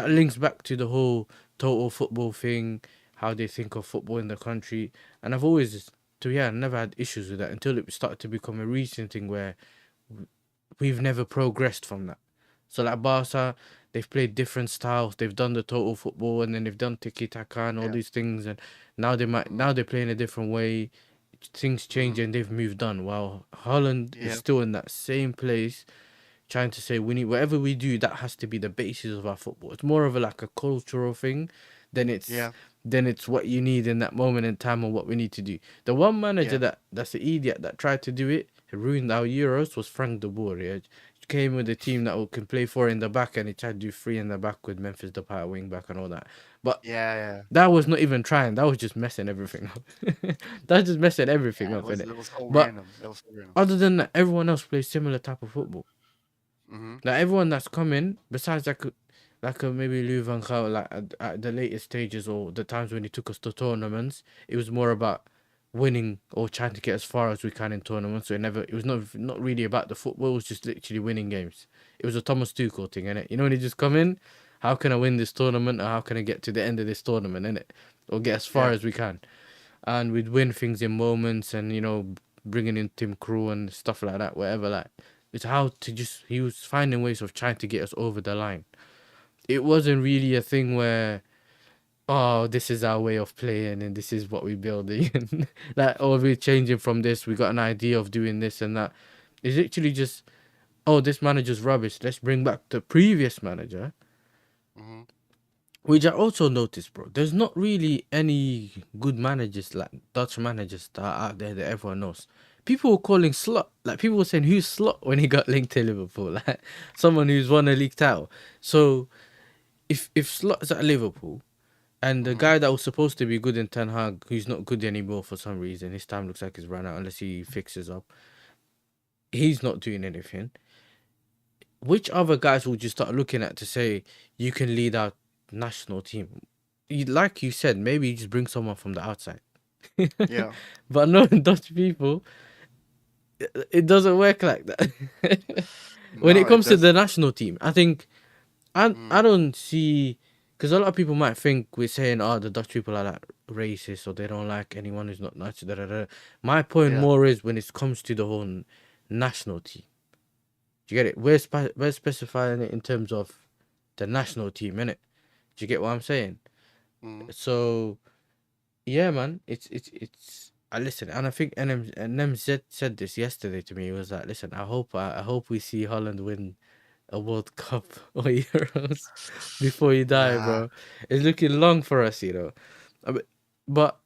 Speaker 1: links back to the whole total football thing, how they think of football in the country. And I've always, never had issues with that until it started to become a recent thing where we've never progressed from that. So like Barca, they've played different styles. They've done the total football, and then they've done tiki taka and all
Speaker 2: Yeah.
Speaker 1: these things. And now they're playing a different way. Things change
Speaker 2: Hmm.
Speaker 1: and they've moved on. While Holland is
Speaker 2: Yeah.
Speaker 1: still in that same place, trying to say we need whatever we do, that has to be the basis of our football. It's more of like a cultural thing than it's
Speaker 2: Yeah.
Speaker 1: what you need in that moment in time or what we need to do. The one manager
Speaker 2: Yeah.
Speaker 1: that's the idiot that tried to do it, he ruined our Euros, was Frank de Boer. Yeah? He came with a team that can play four in the back, and he tried to do three in the back with Memphis Depay at wing back and all that. But
Speaker 2: Yeah. Yeah.
Speaker 1: that was not even trying. That was just messing everything up. That's just messing everything
Speaker 2: Yeah.
Speaker 1: up, innit?
Speaker 2: It was so
Speaker 1: But
Speaker 2: random. It was so random.
Speaker 1: other than that, everyone else plays similar type of football.
Speaker 2: Hmm.
Speaker 1: Like everyone that's coming, besides like a maybe Louis van Gaal, like at the latest stages or the times when he took us to tournaments, it was more about winning or trying to get as far as we can in tournaments. So it was not really about the football. It was just literally winning games. It was a Thomas Tuchel thing, innit? You know when he just come in, how can I win this tournament or how can I get to the end of this tournament, innit? Or get as far
Speaker 2: Yeah.
Speaker 1: as we can, and we'd win things in moments, and bringing in Tim Krul and stuff like that, whatever. Like it's how to just he was finding ways of trying to get us over the line. It wasn't really a thing where, oh, this is our way of playing and this is what we're building, and like, oh, we're changing from this. We got an idea of doing this and that. It's literally just oh, this manager's rubbish. Let's bring back the previous manager.
Speaker 2: Hmm.
Speaker 1: Which I also noticed, bro. There's not really any good managers like Dutch managers that are out there that everyone knows. People were calling Slot, like people were saying who's Slot when he got linked to Liverpool, like someone who's won a league title. So if Slot's at Liverpool and the
Speaker 2: Hmm.
Speaker 1: guy that was supposed to be good in Ten Hag, who's not good anymore for some reason, his time looks like he's run out unless he fixes up. He's not doing anything. Which other guys would you start looking at to say you can lead our national team? Like you said, maybe you just bring someone from the outside.
Speaker 2: Yeah.
Speaker 1: But no, Dutch people, it doesn't work like that. When it
Speaker 2: No, it
Speaker 1: comes to the
Speaker 2: doesn't.
Speaker 1: national team, I think I
Speaker 2: Mm.
Speaker 1: don't see, because a lot of people might think we're saying, oh, the Dutch people are like racist or they don't like anyone who's not Dutch. Da, da, da. My point
Speaker 2: Yeah.
Speaker 1: more is when it comes to the whole national team. Do you get it? We're specifying it in terms of the national team, innit? Do you get what I'm saying?
Speaker 2: Mm.
Speaker 1: So yeah, man, it's. I listen, and I think NMZ said this yesterday to me. He was like, "Listen, I hope we see Holland win a World Cup or Euros before you die,
Speaker 2: Nah.
Speaker 1: bro. It's looking long for us, you know." Uh, But, but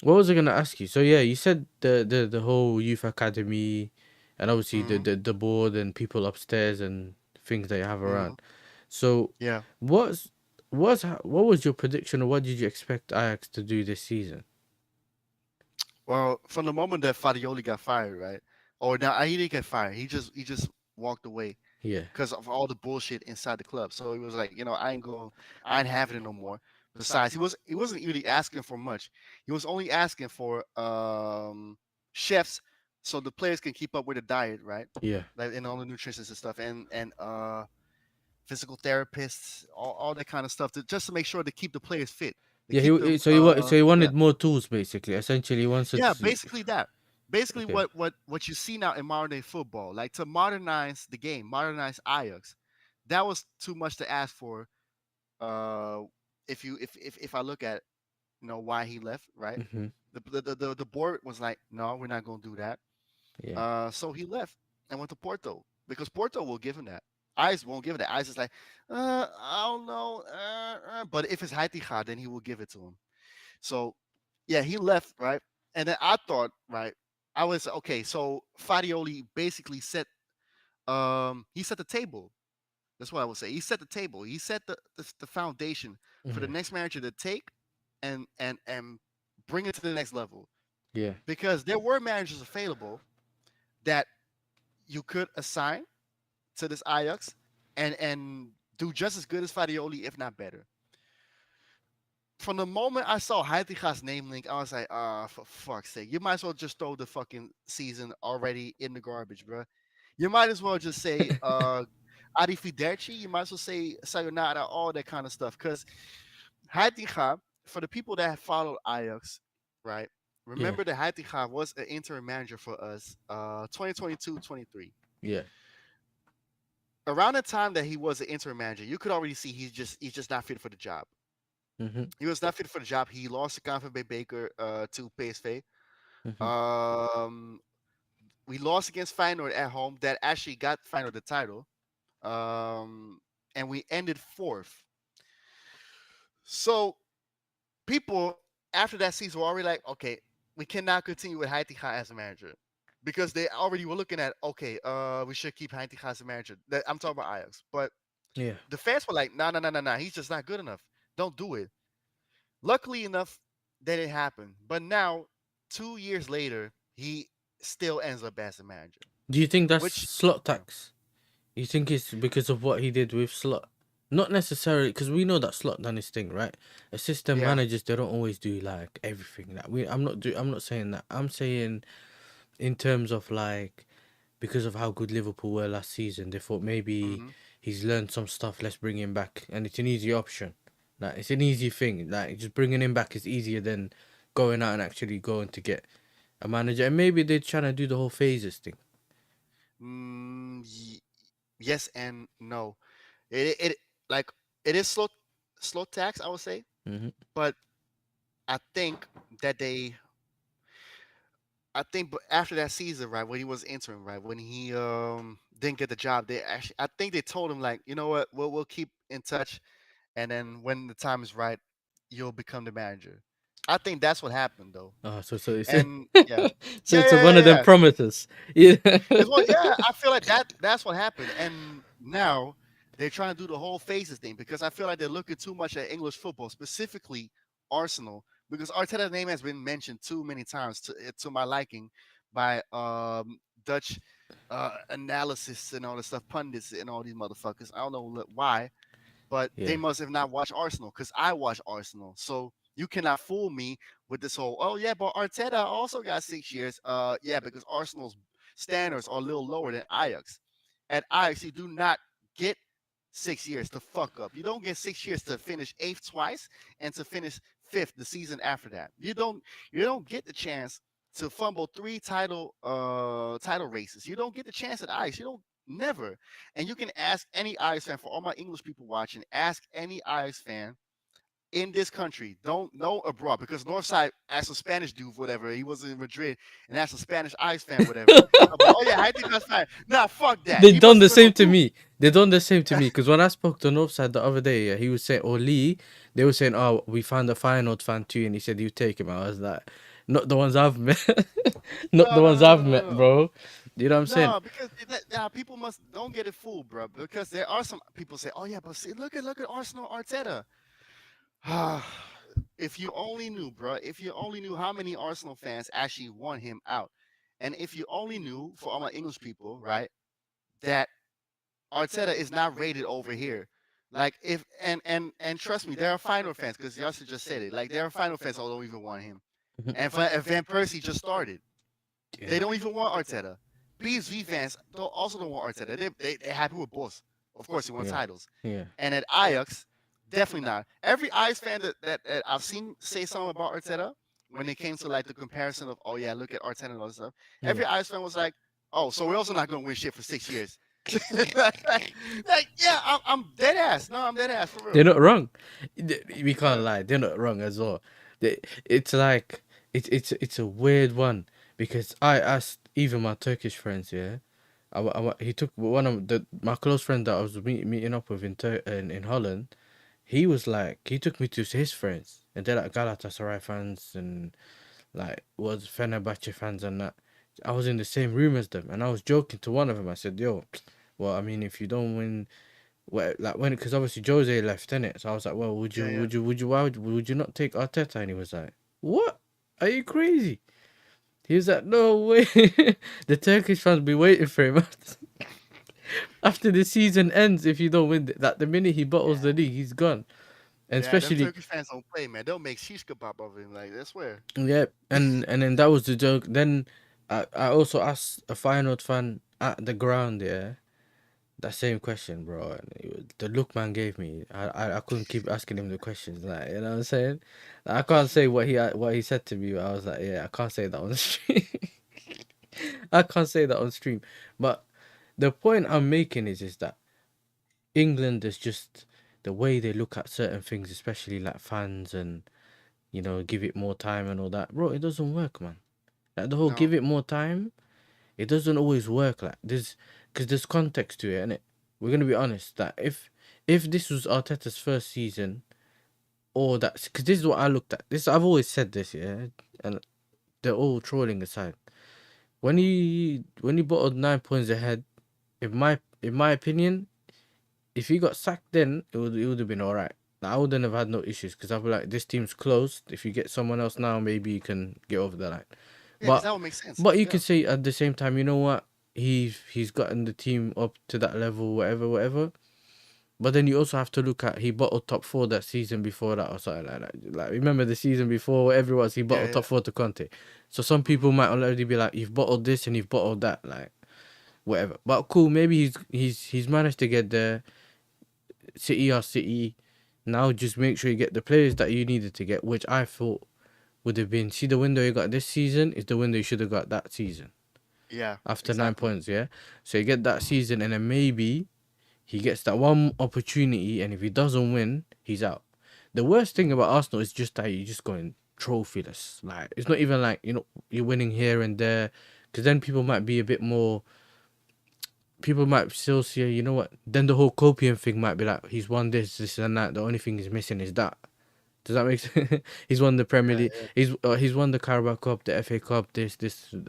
Speaker 1: what was I gonna ask you? So yeah, you said the whole youth academy, and obviously
Speaker 2: Hmm.
Speaker 1: the board and people upstairs and things that you have
Speaker 2: Hmm.
Speaker 1: around. So
Speaker 2: Yeah.
Speaker 1: what's what was your prediction, or what did you expect Ajax to do this season?
Speaker 2: Well, from the moment that Fadioli got fired, right? Or now he didn't get fired. He just walked away
Speaker 1: Yeah,
Speaker 2: because of all the bullshit inside the club. So he was like, I ain't having it no more. Besides, he wasn't really asking for much. He was only asking for chefs so the players can keep up with the diet, right?
Speaker 1: yeah,
Speaker 2: Like and all the nutrition and stuff, and physical therapists, all that kind of stuff, just to make sure to keep the players fit, to
Speaker 1: yeah.
Speaker 2: keep them.
Speaker 1: So he
Speaker 2: Yeah,
Speaker 1: wanted more tools, basically. Essentially, he wants
Speaker 2: yeah,
Speaker 1: to.
Speaker 2: basically that. Basically,
Speaker 1: Okay.
Speaker 2: what you see now in modern day football, like to modernize the game, modernize Ajax, that was too much to ask for. Uh, if I look at why he left, right?
Speaker 1: Mm-hmm.
Speaker 2: The board was like, no, we're not gonna do that.
Speaker 1: Yeah.
Speaker 2: So he left and went to Porto because Porto will give him that. Eyes won't give it that. Eyes is like, I don't know, but if it's Haitiga, then he will give it to him. So yeah, he left, right? And then I thought, right, I was okay. So Fadioli basically he set the table. That's what I would say. He set the table. He set the foundation for the
Speaker 1: Mm-hmm.
Speaker 2: next manager to take and bring it to the next level.
Speaker 1: Yeah.
Speaker 2: Because there were managers available that you could assign to this Ajax and do just as good as Fadioli, if not better. From the moment I saw Heitiga's name link, I was like, for fuck's sake, you might as well just throw the fucking season already in the garbage, bro. You might as well just say, Arrivederci. You might as well say sayonara, all that kind of stuff. Because Heitinga, for the people that have followed Ajax, right?
Speaker 1: Yeah.
Speaker 2: Remember that Heitinga was an interim manager for us, 2022-23.
Speaker 1: Yeah.
Speaker 2: Around the time that he was an interim manager, you could already see he's just not fit for the job.
Speaker 1: Mm-hmm.
Speaker 2: He was not fit for the job. He lost the confidence by Baker to PSV.
Speaker 1: Mm-hmm.
Speaker 2: Um, we lost against Feyenoord at home. That actually got Feyenoord the title. And we ended fourth. So people after that season were already like, okay, we cannot continue with Heitinga as a manager because they already were looking at, okay, we should keep Heitinga as a manager. I'm talking about Ajax, but
Speaker 1: Yeah.
Speaker 2: the fans were like, no, no, no, no, no, he's just not good enough. Don't do it. Luckily enough, that it happened. But now, 2 years later, he still ends up as a manager.
Speaker 1: Do you think that's
Speaker 2: Which,
Speaker 1: slot
Speaker 2: yeah,
Speaker 1: tax? You think it's because of what he did with Slot? Not necessarily, because we know that Slot done his thing, right? Assistant
Speaker 2: yeah,
Speaker 1: managers, they don't always do like everything. That we, I'm not saying that. I'm saying in terms of like because of how good Liverpool were last season, they thought maybe
Speaker 2: hmm
Speaker 1: he's learned some stuff. Let's bring him back, and it's an easy option. Like it's an easy thing. Like just bringing him back is easier than going out and actually going to get a manager. And maybe they're trying to do the whole phases thing.
Speaker 2: mm, yes and no. It like it is slow tax, I would say,
Speaker 1: Hmm.
Speaker 2: but I think that I think after that season, right, when he was interim, right, when he didn't get the job. They actually, I think they told him like, you know what, we'll keep in touch, and then when the time is right, you'll become the manager. I think that's what happened though.
Speaker 1: Oh, so it's
Speaker 2: And yeah,
Speaker 1: so
Speaker 2: yeah,
Speaker 1: it's
Speaker 2: yeah,
Speaker 1: one
Speaker 2: yeah,
Speaker 1: of them
Speaker 2: yeah.
Speaker 1: promises. Yeah.
Speaker 2: It's what, yeah, I feel like that's what happened. And now they're trying to do the whole phases thing because I feel like they're looking too much at English football, specifically Arsenal, because Arteta's name has been mentioned too many times to my liking by Dutch analysis and all this stuff, pundits and all these motherfuckers. I don't know why, but they
Speaker 1: Yeah.
Speaker 2: must have not watched Arsenal because I watch Arsenal. So you cannot fool me with this whole, oh yeah, but Arteta also got 6 years. Yeah, because Arsenal's standards are a little lower than Ajax. At Ajax, you do not get 6 years to fuck up. You don't get 6 years to finish eighth twice and to finish fifth the season after that. You don't get the chance to fumble three title races. You don't get the chance at Ajax. You don't never. And you can ask any Ajax fan, for all my English people watching, ask any Ajax fan in this country, don't know abroad, because Northside asked a Spanish dude, whatever. He was in Madrid and asked a Spanish Ajax fan, whatever. About, oh yeah, I think that's fine. Nah, fuck that.
Speaker 1: They
Speaker 2: He
Speaker 1: done
Speaker 2: must
Speaker 1: the
Speaker 2: have been on
Speaker 1: same to
Speaker 2: two.
Speaker 1: me. They done the same to me because when I spoke to Northside the other day, he was saying, "Oh Lee," they were saying, "Oh, we found a Feyenoord fan too," and he said, "You take him." I was like, "Not the ones I've met, not
Speaker 2: No,
Speaker 1: the
Speaker 2: no,
Speaker 1: ones
Speaker 2: no, no,
Speaker 1: I've
Speaker 2: no,
Speaker 1: met,
Speaker 2: no.
Speaker 1: bro." You know what I'm saying?
Speaker 2: No, because people must don't get it fooled, bro. Because there are some people say, "Oh yeah, but see, look at Arsenal Arteta." If you only knew, bro, if you only knew how many Arsenal fans actually want him out, and if you only knew, for all my English people, right, that Arteta is not rated over here. Like if and trust me, there are final fans because Yasser just said it. Like there are final fans who don't even want him, and if Van Persie just started, they
Speaker 1: Yeah,
Speaker 2: don't even want Arteta. PSV fans also don't want Arteta. They're happy with Boss. Of course, he won
Speaker 1: yeah,
Speaker 2: titles.
Speaker 1: yeah,
Speaker 2: And at Ajax, definitely not. Every Ajax fan that I've seen say something about Arteta, when it came to like the comparison of, oh yeah, look at Arteta and all this stuff,
Speaker 1: yeah.
Speaker 2: every Ajax fan was like, oh, so we're also not going to win shit for 6 years. like, yeah, I'm dead ass. No, I'm dead ass for
Speaker 1: They're
Speaker 2: real.
Speaker 1: not wrong. We can't
Speaker 2: Yeah,
Speaker 1: lie. They're not wrong as well. It's like it's a weird one because I asked even my Turkish friends. Yeah, he took one of my close friend that I was meeting up with in Holland. He was like he took me to his friends and they're like Galatasaray fans and like was Fenerbahce fans and that. I was in the same room as them and I was joking to one of them. I said, "Yo, well, I mean, if you don't win." Well, like when, because obviously Jose left in it, so I was like, well,
Speaker 2: yeah, yeah.
Speaker 1: why would you not take Arteta? And he was like, what? Are you crazy? He was like, no way. The Turkish fans be waiting for him after the season ends. If you don't win, that the minute he bottles the
Speaker 2: Yeah.
Speaker 1: league, he's gone. And
Speaker 2: Yeah, them
Speaker 1: especially,
Speaker 2: Turkish fans don't play, man. They'll make shish kebab of him. Like, I swear.
Speaker 1: yeah, and then that was the joke. Then I also asked a Feyenoord fan at the ground, yeah, that same question, bro. And the look man gave me, I couldn't keep asking him the questions. Like, you know what I'm saying? Like, I can't say what he said to me. But I was like, yeah, I can't say that on the stream. I can't say that on stream. But the point I'm making is that England is just the way they look at certain things, especially like fans and give it more time and all that. Bro, it doesn't work, man. Like the whole
Speaker 2: No,
Speaker 1: give it more time, it doesn't always work like this because there's context to it, innit? We're gonna be honest that if this was Arteta's first season, or that because this is what I looked at. This I've always said this, yeah, and they're all trolling aside. When he bottled 9 points ahead, in my opinion, if he got sacked then it would have been alright. Like, I wouldn't have had no issues because I'd be like, this team's closed. If you get someone else now, maybe you can get over the line.
Speaker 2: yeah, because
Speaker 1: But
Speaker 2: that would make sense.
Speaker 1: But you
Speaker 2: Yeah,
Speaker 1: could say at the same time, you know what? He's gotten the team up to that level, whatever, whatever. But then you also have to look at he bottled top four that season before that or something like that. Like remember the season before, whatever it was, he
Speaker 2: yeah,
Speaker 1: bottled
Speaker 2: yeah.
Speaker 1: top four to Conte. So some
Speaker 2: Hmm.
Speaker 1: people might already be like, you've bottled this and you've bottled that, like whatever. But cool, maybe he's managed to get there. City or City. Now just make sure you get the players that you needed to get, which I thought would have been. See the window you got this season is the window you should have got that season.
Speaker 2: Yeah,
Speaker 1: After nine
Speaker 2: exactly.
Speaker 1: points, yeah. So you get that
Speaker 2: Hmm.
Speaker 1: season, and then maybe he gets that one opportunity, and if he doesn't win, he's out. The worst thing about Arsenal is just that you're just going trophyless. Like it's not even like you're winning here and there, because then people might be a bit more people might still say, you know what? Then the whole Copian thing might be like, he's won this, and that. The only thing he's missing is that. Does that make sense? He's won the Premier
Speaker 2: Yeah,
Speaker 1: League.
Speaker 2: yeah.
Speaker 1: He's won the Carabao Cup, the FA Cup, this,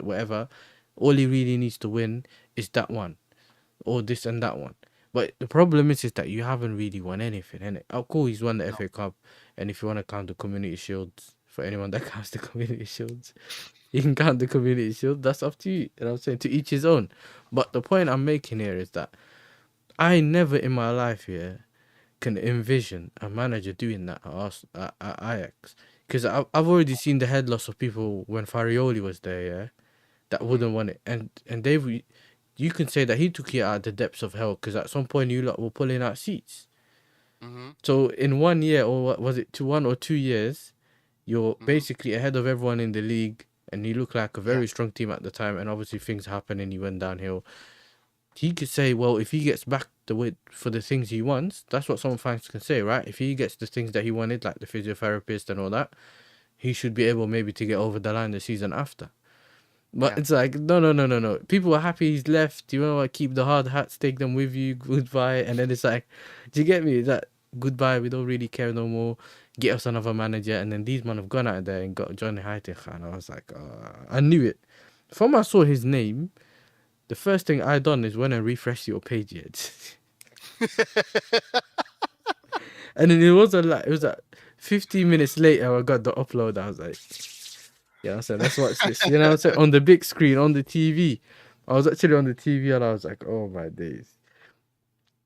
Speaker 1: whatever. All he really needs to win is that one, or this and that one. But the problem is that you haven't really won anything, innit? Oh, cool, he's won the
Speaker 2: No.
Speaker 1: FA Cup, and if you want to count the Community Shields, for anyone that counts the Community Shields, you can count the Community Shield. That's up to you. You know what I'm saying? To each his own. But the point I'm making here is that I never in my life, yeah, can envision a manager doing that at Ajax. Because I've already seen the head loss of people when Farioli was there, yeah, that
Speaker 2: Mm-hmm.
Speaker 1: wouldn't want it. And they've, you can say that he took it out of the depths of hell because at some point you lot were pulling out seats.
Speaker 2: Mm-hmm.
Speaker 1: So in 1 year, or what was it, 1 or 2 years, you're
Speaker 2: Mm-hmm.
Speaker 1: basically ahead of everyone in the league, and you look like a
Speaker 2: Yeah.
Speaker 1: very strong team at the time. And obviously things happen, and he went downhill. He could say, well, if he gets back the way for the things he wants, that's what some fans can say, right? If he gets the things that he wanted, like the physiotherapist and all that, he should be able maybe to get over the line the season after. But
Speaker 2: Yeah.
Speaker 1: it's like, no. People are happy he's left. You know what? Keep the hard hats, take them with you. Goodbye. And then it's like, do you get me? That goodbye. We don't really care no more. Get us another manager. And then these men have gone out there and got Johnny Heitinga. And I was like, I knew it. From I saw his name, the first thing I done is went and refreshed your page yet. And then it was like 15 minutes later I got the upload. I was like, yeah, so let's watch this. You know what I'm saying? On the big screen, on the TV. I was actually on the TV and I was like, oh my days.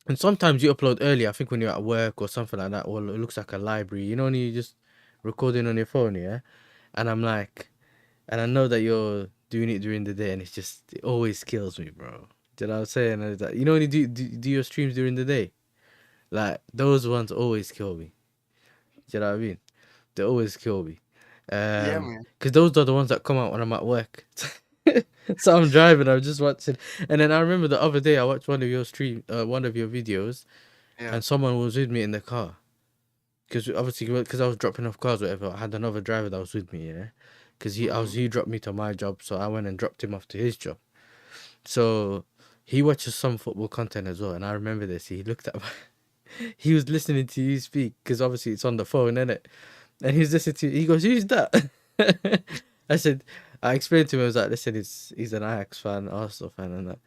Speaker 1: And sometimes you upload early, I think when you're at work or something like that, or it looks like a library, you know, when you just recording on your phone, yeah? And I'm like, and I know that you're doing it during the day and it's just, it always kills me, bro. Do you know what I'm saying? And it's like, you know when you do your streams during the day? Like, those ones always kill me. Do you know what I mean? They always kill me.
Speaker 2: Yeah, man.
Speaker 1: Because those are the ones that come out when I'm at work. So I'm driving, I'm just watching. And then I remember the other day I watched one of your one of your videos,
Speaker 2: Yeah.
Speaker 1: and someone was with me in the car. Because obviously, because I was dropping off cars, or whatever, I had another driver that was with me, yeah? Because
Speaker 2: Mm-hmm.
Speaker 1: he dropped me to my job, so I went and dropped him off to his job. So he watches some football content as well, and I remember this. He looked at he was listening to you speak, because obviously it's on the phone, innit? And he's listening to, he goes, who's that? I said, I explained to him, I was like, listen, he's an Ajax fan, Arsenal fan, and that.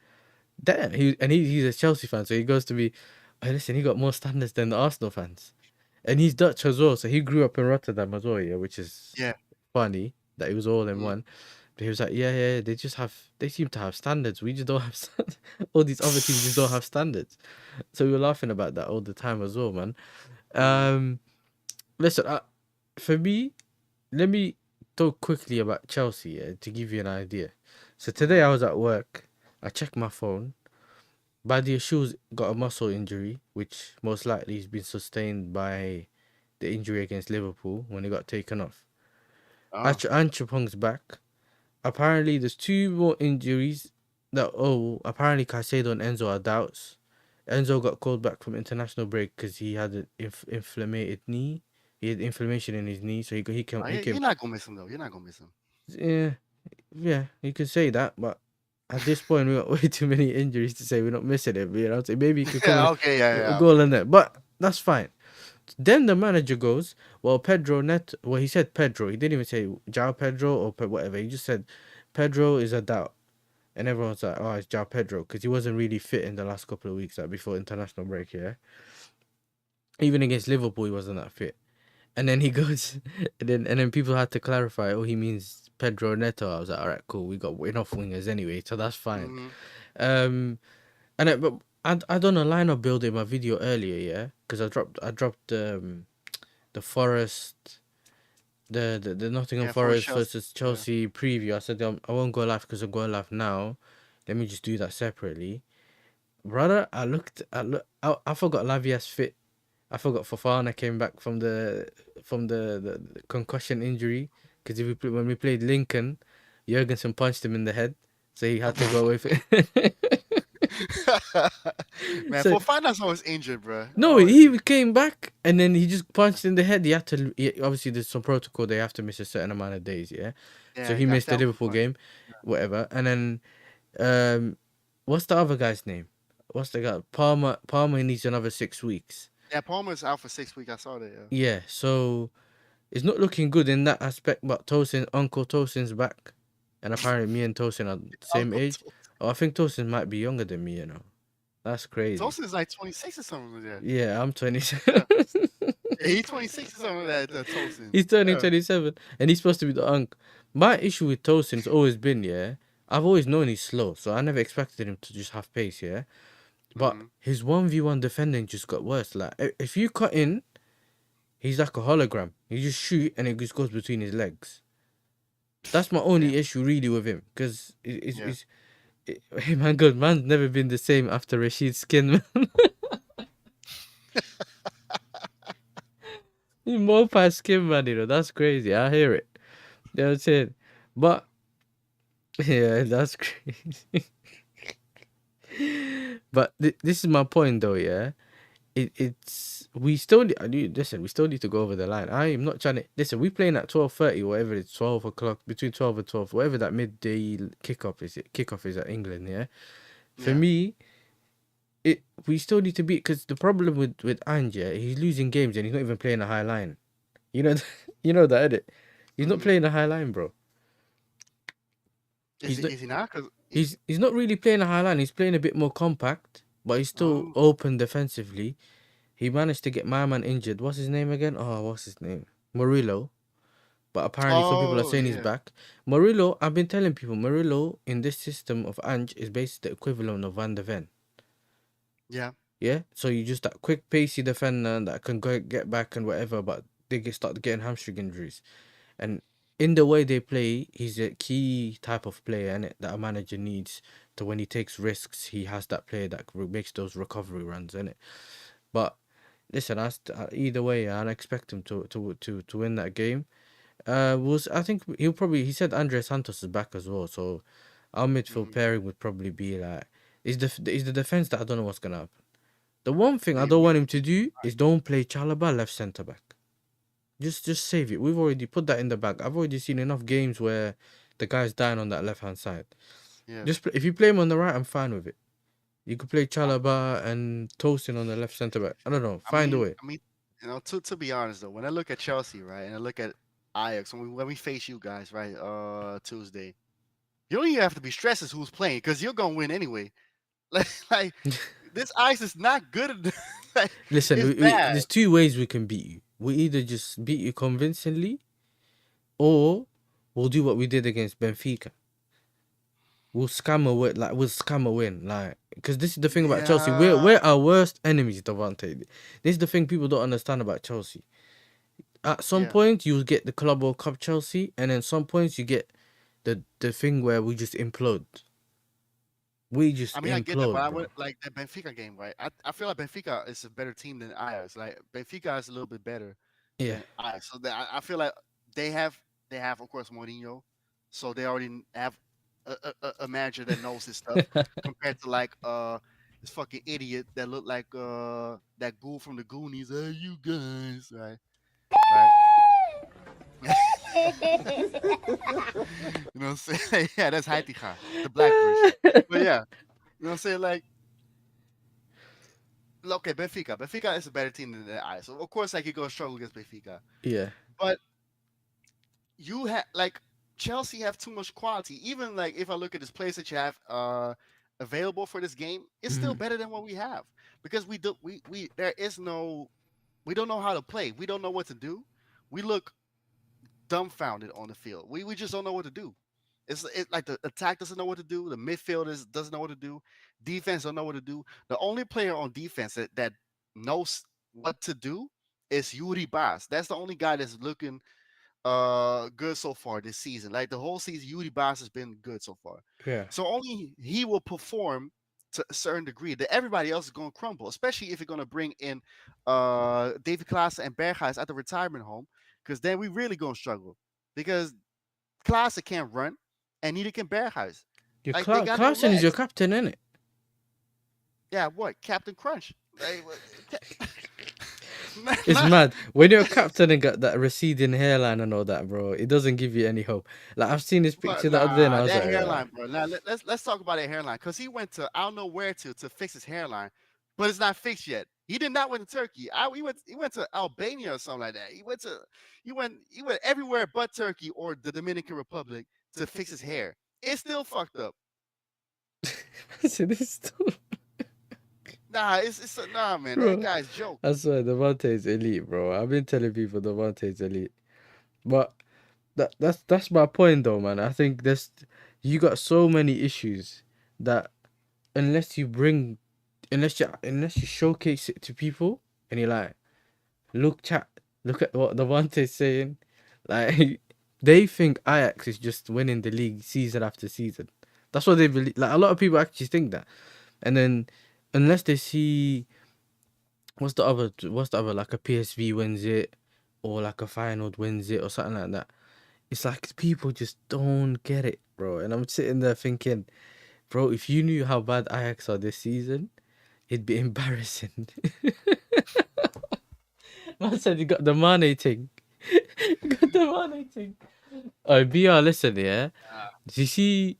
Speaker 1: Damn, he's a Chelsea fan, so he goes to me, oh, listen, he got more standards than the Arsenal fans. And he's Dutch as well, so he grew up in Rotterdam as well, yeah, which is
Speaker 2: Yeah.
Speaker 1: funny that it was all in
Speaker 2: Mm-hmm.
Speaker 1: one. But he was like, yeah, they seem to have standards. We just don't have standards. All these other teams just don't have standards. So we were laughing about that all the time as well, man.
Speaker 2: Mm-hmm.
Speaker 1: Listen, for me, let me talk quickly about Chelsea, yeah, to give you an idea. So today
Speaker 2: Mm-hmm.
Speaker 1: I was at work. I checked my phone. Badia Shoes got a muscle injury, which most likely has been sustained by the injury against Liverpool when he got taken off.
Speaker 2: Oh.
Speaker 1: Anchopong's back. Apparently, there's two more injuries that, apparently Caicedo and Enzo are doubts. Enzo got called back from international break because he had an inflamed knee. He had inflammation in his knee, so
Speaker 2: Oh,
Speaker 1: he
Speaker 2: you're
Speaker 1: came.
Speaker 2: not gonna miss him though. You're not gonna miss him.
Speaker 1: Yeah, yeah, you can say that, but at this point we got way too many injuries to say we're not missing it. You know, so maybe he could come
Speaker 2: Yeah.
Speaker 1: and
Speaker 2: Okay. Yeah.
Speaker 1: a
Speaker 2: Yeah.
Speaker 1: goal in there, but that's fine. Then the manager goes, well, Well, he said Pedro. He didn't even say Jao Pedro or whatever. He just said Pedro is a doubt, and everyone's like, oh, it's Jao Pedro because he wasn't really fit in the last couple of weeks, like before international break. Yeah, even against Liverpool, he wasn't that fit. And then he goes, and then people had to clarify. Oh, he means Pedro Neto. I was like, all right, cool. We got enough wingers anyway, so that's fine.
Speaker 2: Mm-hmm.
Speaker 1: Um, but I done a lineup build in my video earlier, yeah, because I dropped the Forest, the Nottingham
Speaker 2: Yeah. For
Speaker 1: Forest
Speaker 2: Chelsea.
Speaker 1: versus
Speaker 2: Yeah.
Speaker 1: Chelsea preview. I said I won't go live because I'm going live now. Let me just do that separately, brother. I forgot Lavia's fit. I forgot Fofana came back from the concussion injury because when we played Lincoln, Jurgensen punched him in the head, so he had to go with it.
Speaker 2: Man,
Speaker 1: So
Speaker 2: for finance, I was injured, bro.
Speaker 1: no,
Speaker 2: Oh,
Speaker 1: he came back and then he just punched in the head. He had to. Obviously, there's some protocol. They have to miss a certain amount of days. Yeah, so
Speaker 2: yeah,
Speaker 1: he
Speaker 2: you got
Speaker 1: missed the
Speaker 2: stay out for
Speaker 1: Liverpool
Speaker 2: fun.
Speaker 1: game, whatever. And then, what's the other guy's name? what's the guy? Palmer needs another 6 weeks.
Speaker 2: Yeah, Palmer's out for 6 weeks. I saw that. Yeah.
Speaker 1: Yeah, so it's not looking good in that aspect. But Uncle Tosin's back, and apparently me and Tosin are the same
Speaker 2: Uncle
Speaker 1: age. Oh, I think Tosin might be younger than me. That's crazy.
Speaker 2: Tosin is like 26 or something. Yeah.
Speaker 1: Yeah, I'm
Speaker 2: Yeah.
Speaker 1: 27.
Speaker 2: Yeah, he's 26 or something like that. Tosin.
Speaker 1: He's turning
Speaker 2: Yeah.
Speaker 1: 27, and he's supposed to be the unk. My issue with Tosin's always been, yeah, I've always known he's slow, so I never expected him to just have pace, yeah. But
Speaker 2: Hmm.
Speaker 1: his 1v1 defending just got worse. Like, if you cut in, he's like a hologram. You just shoot, and it just goes between his legs. That's my only
Speaker 2: Damn.
Speaker 1: issue, really, with him. Because
Speaker 2: Yeah.
Speaker 1: hey, man, God, man's never been the same after Rashid's skin, man. He's more past skin, man, That's crazy. I hear it. You know what I'm saying? But, yeah, that's crazy. But this is my point, though. Yeah, it's we still listen. We still need to go over the line. I am not trying to listen. We playing at 12:30, whatever it's 12 o'clock, between 12 and 12, whatever that midday kickoff is. Kickoff is at England. Yeah, for
Speaker 2: Yeah.
Speaker 1: me, we still need to beat because the problem with Ange, yeah, he's losing games and he's not even playing a high line. You know, you know that, edit. He's not
Speaker 2: Hmm.
Speaker 1: playing a high line, bro.
Speaker 2: Is
Speaker 1: He's
Speaker 2: he?
Speaker 1: not.
Speaker 2: Is he not? Cause
Speaker 1: He's not really playing a high line. He's playing a bit more compact, but he's still
Speaker 2: oh,
Speaker 1: open defensively. He managed to get my man injured. What's his name again? Oh, what's his name? Murillo. But apparently some people are
Speaker 2: oh
Speaker 1: saying he's
Speaker 2: yeah,
Speaker 1: back. Murillo, I've been telling people, Murillo in this system of Ange is basically the equivalent of Van de Ven.
Speaker 2: yeah.
Speaker 1: Yeah? So you just that quick, pacey defender that can go get back and whatever, but start getting hamstring injuries. And in the way they play, he's a key type of player innit, that a manager needs to when he takes risks, he has that player that makes those recovery runs, innit? But listen, either way, I expect him to win that game. I think he said Andre Santos is back as well, so our midfield
Speaker 2: Hmm.
Speaker 1: pairing would probably be like is the defense that I don't know what's gonna happen. The one thing I
Speaker 2: The
Speaker 1: don't
Speaker 2: we,
Speaker 1: want him to do is don't play Chalaba left centre back. Just save it. We've already put that in the bag. I've already seen enough games where the guy's dying on that left hand side.
Speaker 2: yeah.
Speaker 1: If you play him on the right, I'm fine with it. You could play
Speaker 2: I,
Speaker 1: Chalaba and Tosin on the left centre back. I don't know.
Speaker 2: I
Speaker 1: Find a
Speaker 2: mean,
Speaker 1: way.
Speaker 2: I mean, to be honest though, when I look at Chelsea, right, and I look at Ajax, when we face you guys, right, Tuesday, you don't even have to be stressed as who's playing because you're gonna win anyway. Like this Ajax is not good. Like,
Speaker 1: Listen,
Speaker 2: it's bad.
Speaker 1: there's two ways we can beat you. We either just beat you convincingly, or we'll do what we did against Benfica. We'll scam a win, because this is the thing about Chelsea.
Speaker 2: Yeah.
Speaker 1: We're our worst enemies, Devante. This is the thing people don't understand about Chelsea. At some
Speaker 2: Yeah.
Speaker 1: point, you get the Club World Cup Chelsea, and then some points you get the thing where we just implode. We just
Speaker 2: I mean, I get that, but
Speaker 1: implode,
Speaker 2: I
Speaker 1: bro.
Speaker 2: would like the Benfica game, right? I feel like Benfica is a better team than Ajax. Like Benfica is a little bit better
Speaker 1: Yeah.
Speaker 2: than Ajax, so that I feel like they have of course Mourinho, so they already have a manager that knows his stuff compared to like this fucking idiot that looked like that ghoul from the Goonies. Hey, you guys, right. You know what I'm saying? Yeah, that's Haitiha, the black version. But yeah, you know what I'm saying? Like, okay, Benfica. Benfica is a better team than the Ajax. So of course, like you're gonna struggle against Benfica.
Speaker 1: Yeah.
Speaker 2: But you have like Chelsea have too much quality. Even like if I look at this players that you have available for this game, it's still
Speaker 1: Mhm.
Speaker 2: better than what we have because we there is no we don't know how to play. We don't know what to do. We look dumbfounded on the field. We just don't know what to do. It's like the attack doesn't know what to do. The midfielders doesn't know what to do. Defense don't know what to do. The only player on defense that knows what to do is Yuri Bas. That's the only guy that's looking good so far this season. Like the whole season, Yuri Bas has been good so far.
Speaker 1: Yeah.
Speaker 2: So only he will perform to a certain degree. That everybody else is going to crumble, especially if you're going to bring in David Klaas and Berghuis at the retirement home, because then we really going to struggle. Because Klaas can't run, and neither can Berghuis. Like they got no
Speaker 1: Clarkson is your
Speaker 2: legs.
Speaker 1: captain, isn't it?
Speaker 2: Yeah, what Captain Crunch? Like,
Speaker 1: It's mad. When you're a captain and got that receding hairline and all that, bro, it doesn't give you any hope. Like I've seen this
Speaker 2: But
Speaker 1: picture the other day and I
Speaker 2: nah,
Speaker 1: was
Speaker 2: that
Speaker 1: like,
Speaker 2: hairline, bro. Now let's talk about that hairline because he went to I don't know where to fix his hairline, but it's not fixed yet. He did not went to Turkey. He went to Albania or something like that. He went everywhere but Turkey or the Dominican Republic to fix his hair. It's still fucked up.
Speaker 1: see this stuff,
Speaker 2: Nah, nah, man. That
Speaker 1: bro.
Speaker 2: guy's joke.
Speaker 1: I swear, Devontae is elite, bro. I've been telling people Devontae is elite, but that's my point, though, man. I think you got so many issues that unless you bring, unless you showcase it to people, and you're like, look, chat, look at what Devontae's saying, like they think Ajax is just winning the league season after season. That's what they believe. Like a lot of people actually think that, and then unless they see what's the other like a PSV wins it or like a Feyenoord wins it or something like that. It's like people just don't get it, bro. And I'm sitting there thinking, bro, if you knew how bad Ajax are this season, it'd be embarrassing. Man said you got the Mane thing. You got the Mane thing. Oh, BR, listen, yeah.
Speaker 2: Uh,
Speaker 1: Do you see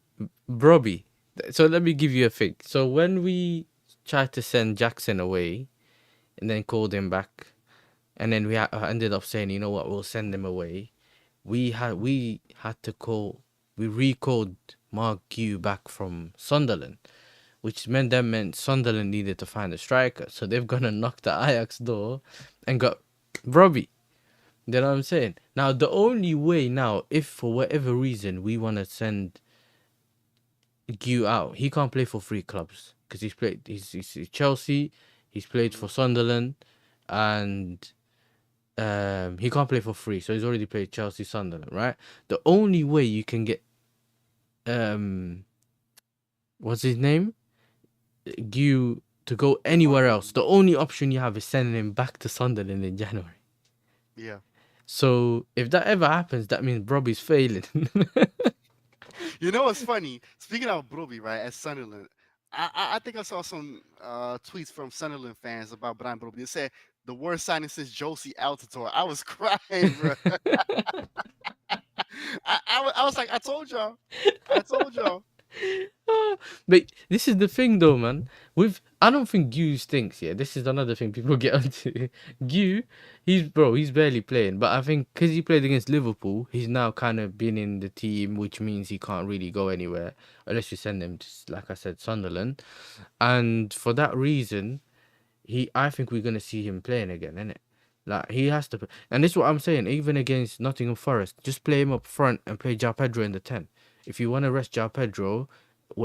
Speaker 1: Brobbey? So let me give you a thing. So when we tried to send Jackson away and then called him back, and then we ended up saying, you know what, we'll send him away. We had to call. We recalled Mark Q back from Sunderland, which meant Sunderland needed to find a striker. So they've gone and knocked the Ajax door and got Robbie. You know what I'm saying? Now the only way now, if for whatever reason we want to send Q out, he can't play for three clubs because he's Chelsea, he's played for
Speaker 2: mhm.
Speaker 1: Sunderland, and he can't play for free, so he's already played Chelsea, Sunderland, right? The only way you can get um what's his name? Gu to go anywhere
Speaker 2: Marco.
Speaker 1: else. The only option you have is sending him back to Sunderland in January.
Speaker 2: Yeah.
Speaker 1: So if that ever happens, that means Robbie's failing.
Speaker 2: You know what's funny? Speaking of Broby, right, at Sunderland, I think I saw some tweets from Sunderland fans about Brian Broby. They said the worst signing since Josie Altidore. I was crying, bro. I was like, I told y'all. I told y'all.
Speaker 1: But this is the thing though, man. I don't think Gu stinks, yeah. This is another thing people get onto. Gu, he's barely playing. But I think because he played against Liverpool, he's now kind of been in the team, which means he can't really go anywhere unless you send him to, like I said, Sunderland. And for that reason, I think we're gonna see him playing again, innit? Like he has to, and this is what I'm saying. Even against Nottingham Forest, just play him up front and play João Pedro in the 10. If you want to rest João Pedro,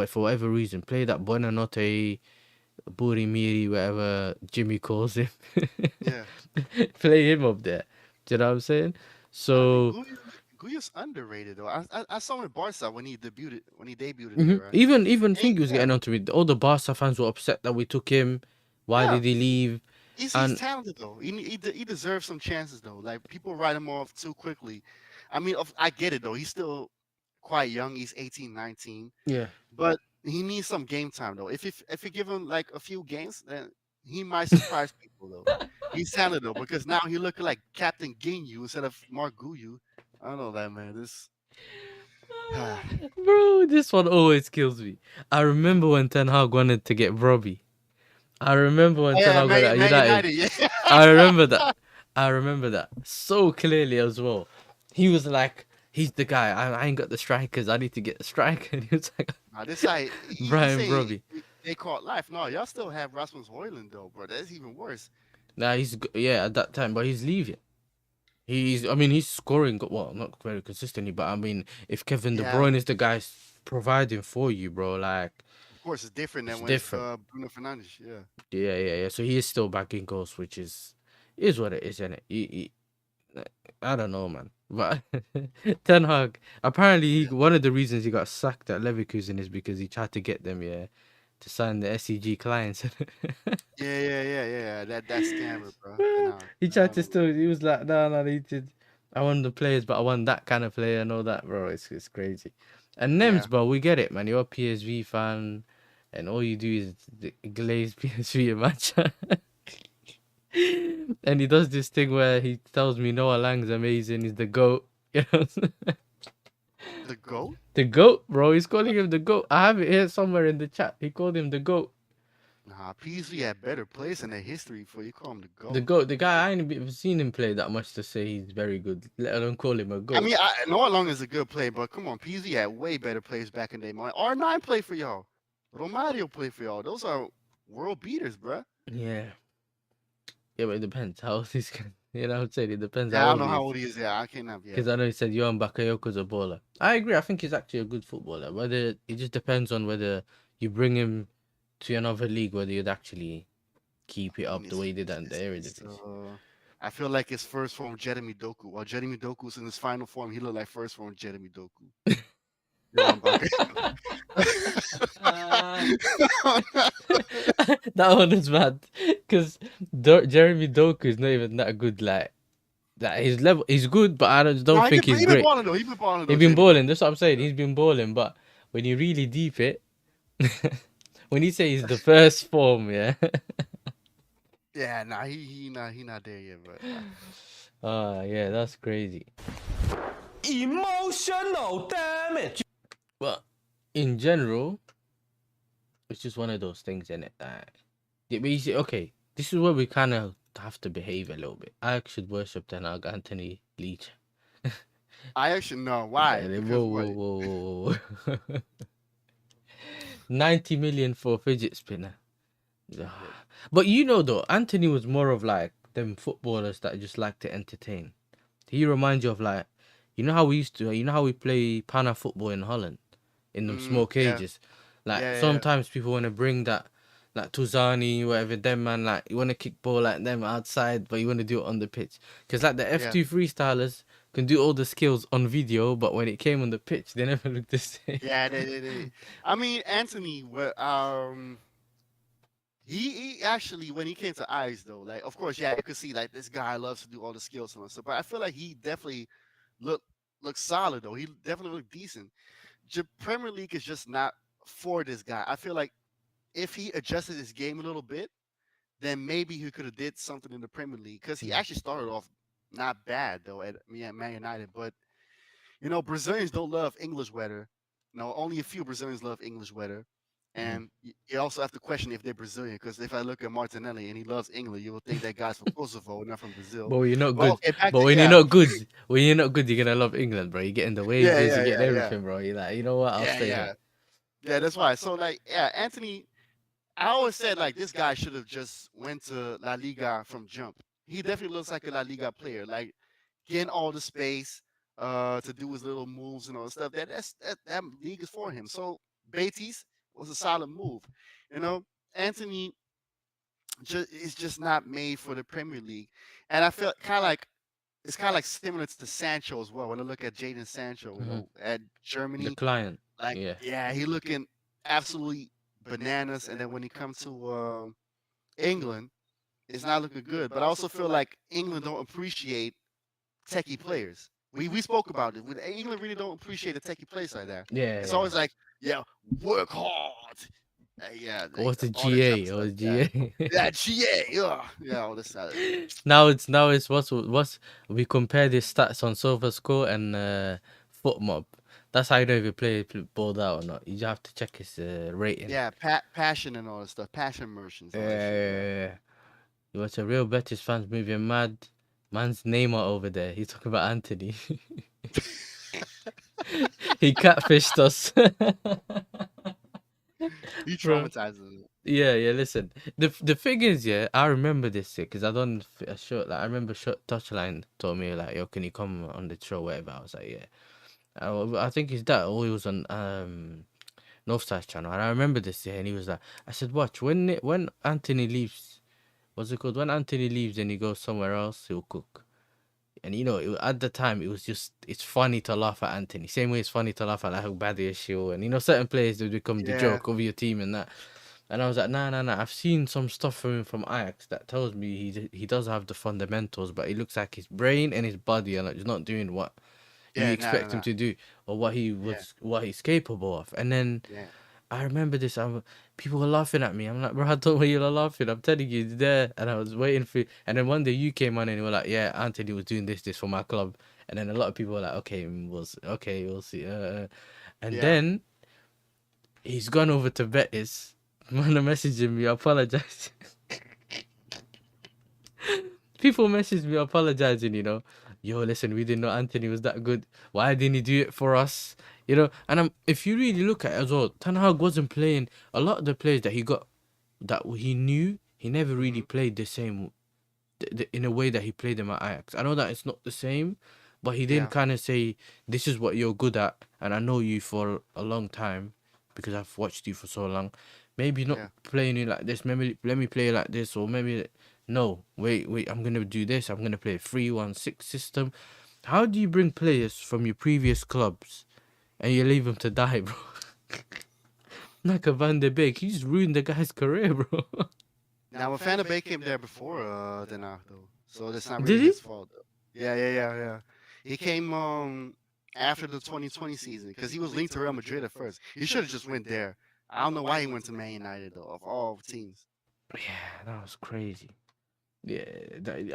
Speaker 1: for whatever reason, play that Buonanotte, Buri Miri, whatever Jimmy calls him.
Speaker 2: Yeah.
Speaker 1: Play him up there. Do you know what I'm saying?
Speaker 2: I think
Speaker 1: So
Speaker 2: Guya's underrated though. I saw him in Barca when he debuted there, right?
Speaker 1: even think he was
Speaker 2: Yeah.
Speaker 1: getting onto me. All the Barca fans were upset that we took him. Why
Speaker 2: Yeah.
Speaker 1: did he leave?
Speaker 2: He's
Speaker 1: And
Speaker 2: talented though. He deserves some chances though. Like people write him off too quickly. I mean, I get it though. He's still quite young. He's 18, 19.
Speaker 1: yeah.
Speaker 2: But he needs some game time though. If you give him like a few games, then he might surprise people though. He's talented though because now he looking like Captain Ginyu instead of Mark Guyu. I don't know that man. This
Speaker 1: Bro, this one always kills me. I remember when Ten Hag wanted to get Robbie. I remember when
Speaker 2: Oh,
Speaker 1: Ten
Speaker 2: yeah,
Speaker 1: Hag got at
Speaker 2: Man
Speaker 1: United.
Speaker 2: United.
Speaker 1: I
Speaker 2: Yeah.
Speaker 1: remember that. I remember that so clearly as well. He was like, he's the guy. I ain't got the strikers. I need to get a striker. And he was like,
Speaker 2: Now this side, he
Speaker 1: Brian
Speaker 2: say
Speaker 1: Robbie.
Speaker 2: they caught life. No, y'all still have Rasmus Hoyland though, bro. That's even worse.
Speaker 1: Nah, yeah, at that time, but he's leaving. I mean, he's scoring, well, not very consistently, but I mean, if Kevin De
Speaker 2: Yeah,
Speaker 1: Bruyne is the guy providing for you, bro, like,
Speaker 2: of course it's different
Speaker 1: it's
Speaker 2: than when it's
Speaker 1: different.
Speaker 2: Bruno Fernandes. Yeah,
Speaker 1: Yeah. So he is still backing goals, which is what it is, isn't it? I don't know, man. But Ten Hag, apparently,
Speaker 2: yeah,
Speaker 1: one of the reasons he got sacked at Leverkusen is because he tried to get them, yeah, to sign the SEG clients.
Speaker 2: yeah. That scammer, bro. Then
Speaker 1: He
Speaker 2: I
Speaker 1: tried to
Speaker 2: don't know.
Speaker 1: still. He was like, no, he did. I want the players, but I want that kind of player and all that, bro. It's crazy. And
Speaker 2: Yeah,
Speaker 1: Nems, bro, we get it, man. You're a PSV fan, and all you do is glaze PSV a match. And he does this thing where he tells me Noah Lang's amazing, he's the GOAT. You know?
Speaker 2: The GOAT?
Speaker 1: The GOAT, bro. He's calling him the GOAT. I have it here somewhere in the chat. He called him the GOAT.
Speaker 2: Nah, Peasley had better plays in the history for you call him the
Speaker 1: The
Speaker 2: GOAT.
Speaker 1: GOAT. The guy, I ain't even seen him play that much to say he's very good, let alone call him a
Speaker 2: I
Speaker 1: GOAT.
Speaker 2: mean, Noah Long is a good player, but come on, Peasley had way better plays back in the day. Man. R9 played for y'all. Romario played for y'all. Those are world beaters, bruh.
Speaker 1: Yeah. Yeah, but it depends how old he's going. You know what I'm saying? It depends
Speaker 2: Yeah,
Speaker 1: how
Speaker 2: I don't
Speaker 1: old
Speaker 2: know
Speaker 1: he
Speaker 2: how
Speaker 1: is.
Speaker 2: old he is. Yeah, I can't have. Yeah,
Speaker 1: Because I know he said Johan Bakayoko's a baller. I agree. I think he's actually a good footballer. Whether it just depends on whether you bring him to another league, whether you'd actually keep it
Speaker 2: I mean,
Speaker 1: up the way he did at the Eredivisie.
Speaker 2: I feel like his first form Jeremy Doku. While Jeremy Doku's in his final form, he looked like first form Jeremy Doku. Johan Bakayoko.
Speaker 1: That one is mad. Because Jeremy Doku is not even that good. Like, that his level, he's good, but I don't
Speaker 2: No,
Speaker 1: think he's
Speaker 2: he been
Speaker 1: great.
Speaker 2: balling though. He been balling
Speaker 1: He's
Speaker 2: though,
Speaker 1: been
Speaker 2: Jeremy
Speaker 1: balling.
Speaker 2: Doku.
Speaker 1: That's what I'm saying.
Speaker 2: Yeah.
Speaker 1: He's been balling, but when you really deep it, when you say he's the first form, yeah.
Speaker 2: Yeah, nah, he not there yet, but
Speaker 1: Yeah, that's crazy.
Speaker 3: Emotional damage.
Speaker 1: But in general, it's just one of those things, innit? Yeah, but you see, okay, this is where we kind of have to behave a little bit. I should worship Ten Hag Anthony Leach.
Speaker 2: I actually know why.
Speaker 1: Whoa,
Speaker 2: Because what?
Speaker 1: whoa, whoa, whoa, whoa. 90 million for a fidget spinner. But you know, though, Anthony was more of like them footballers that just like to entertain. He reminds you of like, you know how we used to, you know how we play pana football in Holland, in them small
Speaker 2: Yeah,
Speaker 1: cages. Like
Speaker 2: yeah.
Speaker 1: sometimes people want to bring that, like Tuzani, whatever them man, like you want to kick ball like them outside, but you want to do it on the pitch. Cause like the
Speaker 2: Yeah.
Speaker 1: F2 freestylers can do all the skills on video, but when it came on the pitch, they never looked the same.
Speaker 2: Yeah, they. I mean, Anthony, he actually when he came to Ajax though, like of course, yeah, you could see like this guy loves to do all the skills and stuff, but I feel like he definitely looked looked solid though. He definitely looked decent. Premier League is just not for this guy. I feel like if he adjusted his game a little bit, then maybe he could have did something in the Premier League because he actually started off not bad though at Man United, but Brazilians don't love English weather. No, only a few Brazilians love English weather.
Speaker 1: Mhm.
Speaker 2: And you also have to question if they're Brazilian, because if I look at Martinelli and he loves England, you will think that guy's from Kosovo, not from Brazil.
Speaker 1: But when you're not
Speaker 2: But
Speaker 1: good,
Speaker 2: okay, back
Speaker 1: but
Speaker 2: to
Speaker 1: when you're
Speaker 2: yeah,
Speaker 1: not good, you're gonna love England, bro. You're getting the
Speaker 2: yeah,
Speaker 1: wages,
Speaker 2: yeah,
Speaker 1: you're getting
Speaker 2: yeah, yeah,
Speaker 1: everything, bro. You're like, you know what? I'll
Speaker 2: yeah,
Speaker 1: stay
Speaker 2: yeah,
Speaker 1: here.
Speaker 2: yeah. That's why. So like, yeah, Anthony. I always said like this guy should have just went to La Liga from jump. He definitely looks like a La Liga player, like getting all the space to do his little moves and all that stuff. That league is for him. So Beatties was a solid move. You know, Anthony is just not made for the Premier League, and I feel kind of like it's kind of like similar to Sancho as well. When I look at Jadon Sancho,
Speaker 1: Hmm.
Speaker 2: at
Speaker 1: The
Speaker 2: Germany,
Speaker 1: client,
Speaker 2: like
Speaker 1: yeah.
Speaker 2: yeah, he looking absolutely bananas, and then when he comes to England, it's not looking good. But I also feel like England don't appreciate techie players. We spoke about it. England really don't appreciate the techie players like that.
Speaker 1: Yeah,
Speaker 2: It's
Speaker 1: yeah.
Speaker 2: always like, yeah, work hard. Yeah, like,
Speaker 1: What's the
Speaker 2: all this type of
Speaker 1: GA?
Speaker 2: stuff.
Speaker 1: What's
Speaker 2: Yeah,
Speaker 1: GA?
Speaker 2: yeah, GA. Yeah, all this.
Speaker 1: Now it's what's we compare the stats on SofaScore and Foot Mob. That's how you know if you balled out or not. You just have to check his rating.
Speaker 2: Yeah, passion and all this stuff. Passion immersions, all that shit. Yeah.
Speaker 1: Yeah. You watch a real Betis fans moving mad. Man's Neymar over there. He's talking about Anthony. He catfished us.
Speaker 2: He
Speaker 1: Bro.
Speaker 2: traumatizes.
Speaker 1: Yeah, yeah. Listen, the thing is, yeah, I remember this shit because I done a show. Like I remember Touchline told me like, "Yo, can you come on the show?" Whatever. I was like, "Yeah." I think his dad. Or he was on Northside channel, and I remember this. Yeah, and he was like, "I said, watch when Anthony leaves. What's it called? When Anthony leaves and he goes somewhere else, he'll cook." And at the time, it's funny to laugh at Anthony. Same way it's funny to laugh at like Badiashile and certain players that become the
Speaker 2: Yeah,
Speaker 1: joke of your team and that. And I was like, nah, nah, nah. I've seen some stuff from him from Ajax that tells me he does have the fundamentals, but it looks like his brain and his body are like just not doing what you
Speaker 2: yeah, nah, nah,
Speaker 1: expect him
Speaker 2: nah.
Speaker 1: to do or what
Speaker 2: Yeah,
Speaker 1: he's capable of. And then
Speaker 2: yeah.
Speaker 1: I remember this. People were laughing at me. I'm like, bro, I don't know why you're laughing. I'm telling you, it's there. And I was waiting for you. And then one day you came on and you were like, yeah, Anthony was doing this for my club. And then a lot of people were like, okay, we'll see. And
Speaker 2: Yeah.
Speaker 1: then he's gone over to Betis. Man, messaging me, apologize. People message me apologizing, Yo, listen, we didn't know Anthony was that good. Why didn't he do it for us? And if you really look at it as well, Ten Hag wasn't playing a lot of the players that he got that he knew. He never really
Speaker 2: Hmm.
Speaker 1: played the same in a way that he played them at Ajax. I know that it's not the same, but he didn't
Speaker 2: Yeah.
Speaker 1: kind of say, "This is what you're good at," and I know you for a long time because I've watched you for so long. Maybe not
Speaker 2: Yeah.
Speaker 1: playing you like this. Maybe let me play like this, or maybe no. Wait. I'm gonna do this. I'm gonna play a 3-1-6 system. How do you bring players from your previous clubs and you leave them to die, bro? Like a Van de Beek, he just ruined the guy's career, bro.
Speaker 2: Now, Van Beek came there before Den Haag, though, so that's not
Speaker 1: Did
Speaker 2: really
Speaker 1: he?
Speaker 2: his fault. Though. Yeah. He came after the 2020 season because he was linked to Real Madrid at first. He should have just went there. I don't know why he went to Man United though, of all teams.
Speaker 1: Yeah, that was crazy. Yeah,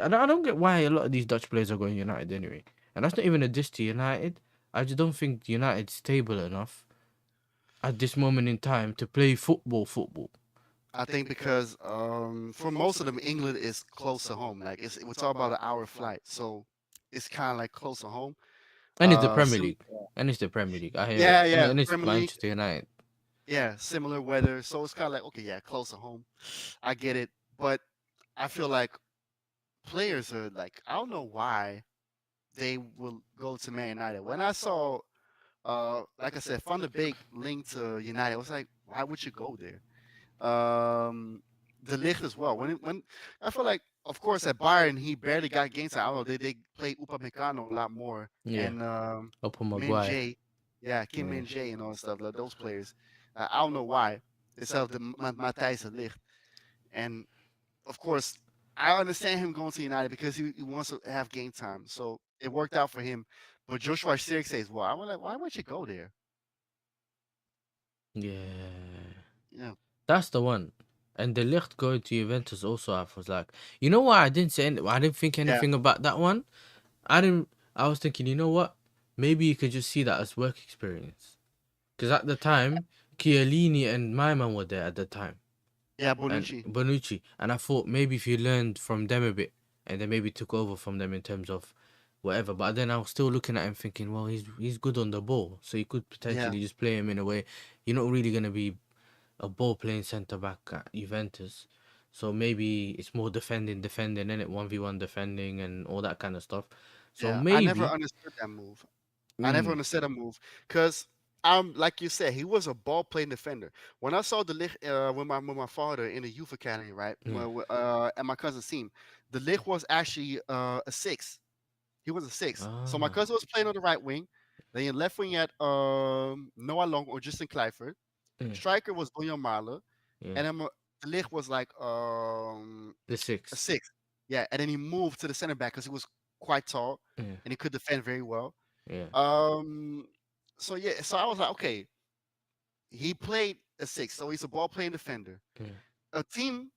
Speaker 1: I don't get why a lot of these Dutch players are going United anyway. And that's not even a diss to United. I just don't think United's stable enough at this moment in time to play football. Football.
Speaker 2: I think because for most of them, England is close to home. Like we're talking about an hour flight, so it's kind of like close to home.
Speaker 1: And it's the Premier
Speaker 2: Sim-
Speaker 1: League. And it's the Premier League. I hear it. And,
Speaker 2: yeah,
Speaker 1: and it's
Speaker 2: Premier League.
Speaker 1: Manchester United.
Speaker 2: Yeah, similar weather, so it's kind of like okay, yeah, close to home. I get it, but I feel like players are like I don't know why they will go to Man United. When I saw, like I said, Van de Beek linked to United, I was like, why would you go there? The Ligt as well. When I feel like, of course, at Bayern he barely got games. I don't know. They play Upamecano a lot more
Speaker 1: Yeah.
Speaker 2: and
Speaker 1: Upper
Speaker 2: Min
Speaker 1: Maguire.
Speaker 2: Jae, yeah, Kim
Speaker 1: Yeah.
Speaker 2: Min Jae and all that stuff. Like, those players. I don't know why. Instead of the Matthijs de Ligt, and of course, I understand him going to United because he wants to have game time. So it worked out for him. But Joshua Sirk says, well, I'm like, why would you go there?
Speaker 1: Yeah.
Speaker 2: Yeah.
Speaker 1: That's the one. And the Ligt going to Juventus also, I was like, you know what? I didn't think
Speaker 2: Yeah.
Speaker 1: anything about that one. I didn't. I was thinking, you know what? Maybe you could just see that as work experience. Because at the time, Chiellini and my man were there at the time,
Speaker 2: Yeah,
Speaker 1: and
Speaker 2: Bonucci.
Speaker 1: Bonucci. And I thought maybe if you learned from them a bit, and then maybe took over from them in terms of whatever. But then I was still looking at him thinking, well, he's good on the ball, so you could
Speaker 2: Yeah.
Speaker 1: potentially just play him in a way. You're not really gonna be a ball playing centre back at Juventus. So maybe it's more defending, and it 1v1 defending and all that kind of stuff. So
Speaker 2: Yeah. I never
Speaker 1: maybe,
Speaker 2: understood that move. I never
Speaker 1: mm,
Speaker 2: understood that move because like you said, he was a ball playing defender. When I saw the Ligt with my father in the youth academy, right,
Speaker 1: yeah,
Speaker 2: at my cousin's team, the Ligt was actually a six. He was a six. So my
Speaker 1: ah,
Speaker 2: cousin was playing on the right wing. Then in left wing at Noah Long or Justin Clifford.
Speaker 1: yeah,
Speaker 2: Striker was William Marler,
Speaker 1: yeah,
Speaker 2: and then the Ligt was like
Speaker 1: the
Speaker 2: a
Speaker 1: six,
Speaker 2: six. Yeah, and then he moved to the center back because he was quite tall
Speaker 1: yeah,
Speaker 2: and he could defend very well.
Speaker 1: yeah,
Speaker 2: Um, so yeah, so I was like, okay, he played a six, so he's a ball playing defender.
Speaker 1: yeah,
Speaker 2: A team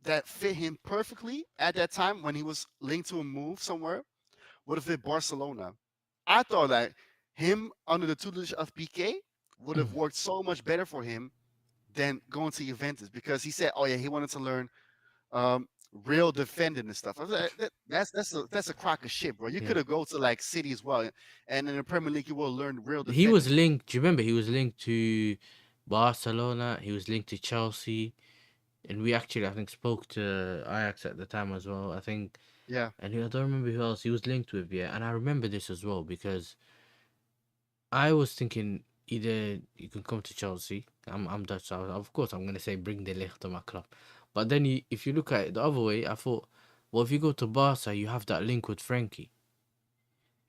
Speaker 2: that fit him perfectly at that time when he was linked to a move somewhere would have been Barcelona. I thought that him under the tutelage of PK would have worked so much better for him than going to Juventus because he said, oh yeah, he wanted to learn real defending and stuff. I was like, that's a crock of shit, bro. You
Speaker 1: yeah.
Speaker 2: could have go to like City as well, and in the Premier League you will learn real
Speaker 1: He was
Speaker 2: defending.
Speaker 1: linked. Do you remember? He was linked to Barcelona. He was linked to Chelsea, and we actually, I think, spoke to Ajax at the time as well. I think,
Speaker 2: Yeah,
Speaker 1: and I don't remember who else he was linked with. Yeah, and I remember this as well because I was thinking either you can come to Chelsea. I'm Dutch, so of course I'm gonna say bring the Ligt to my club. But then if you look at it the other way, I thought, well, if you go to Barca, you have that link with Frankie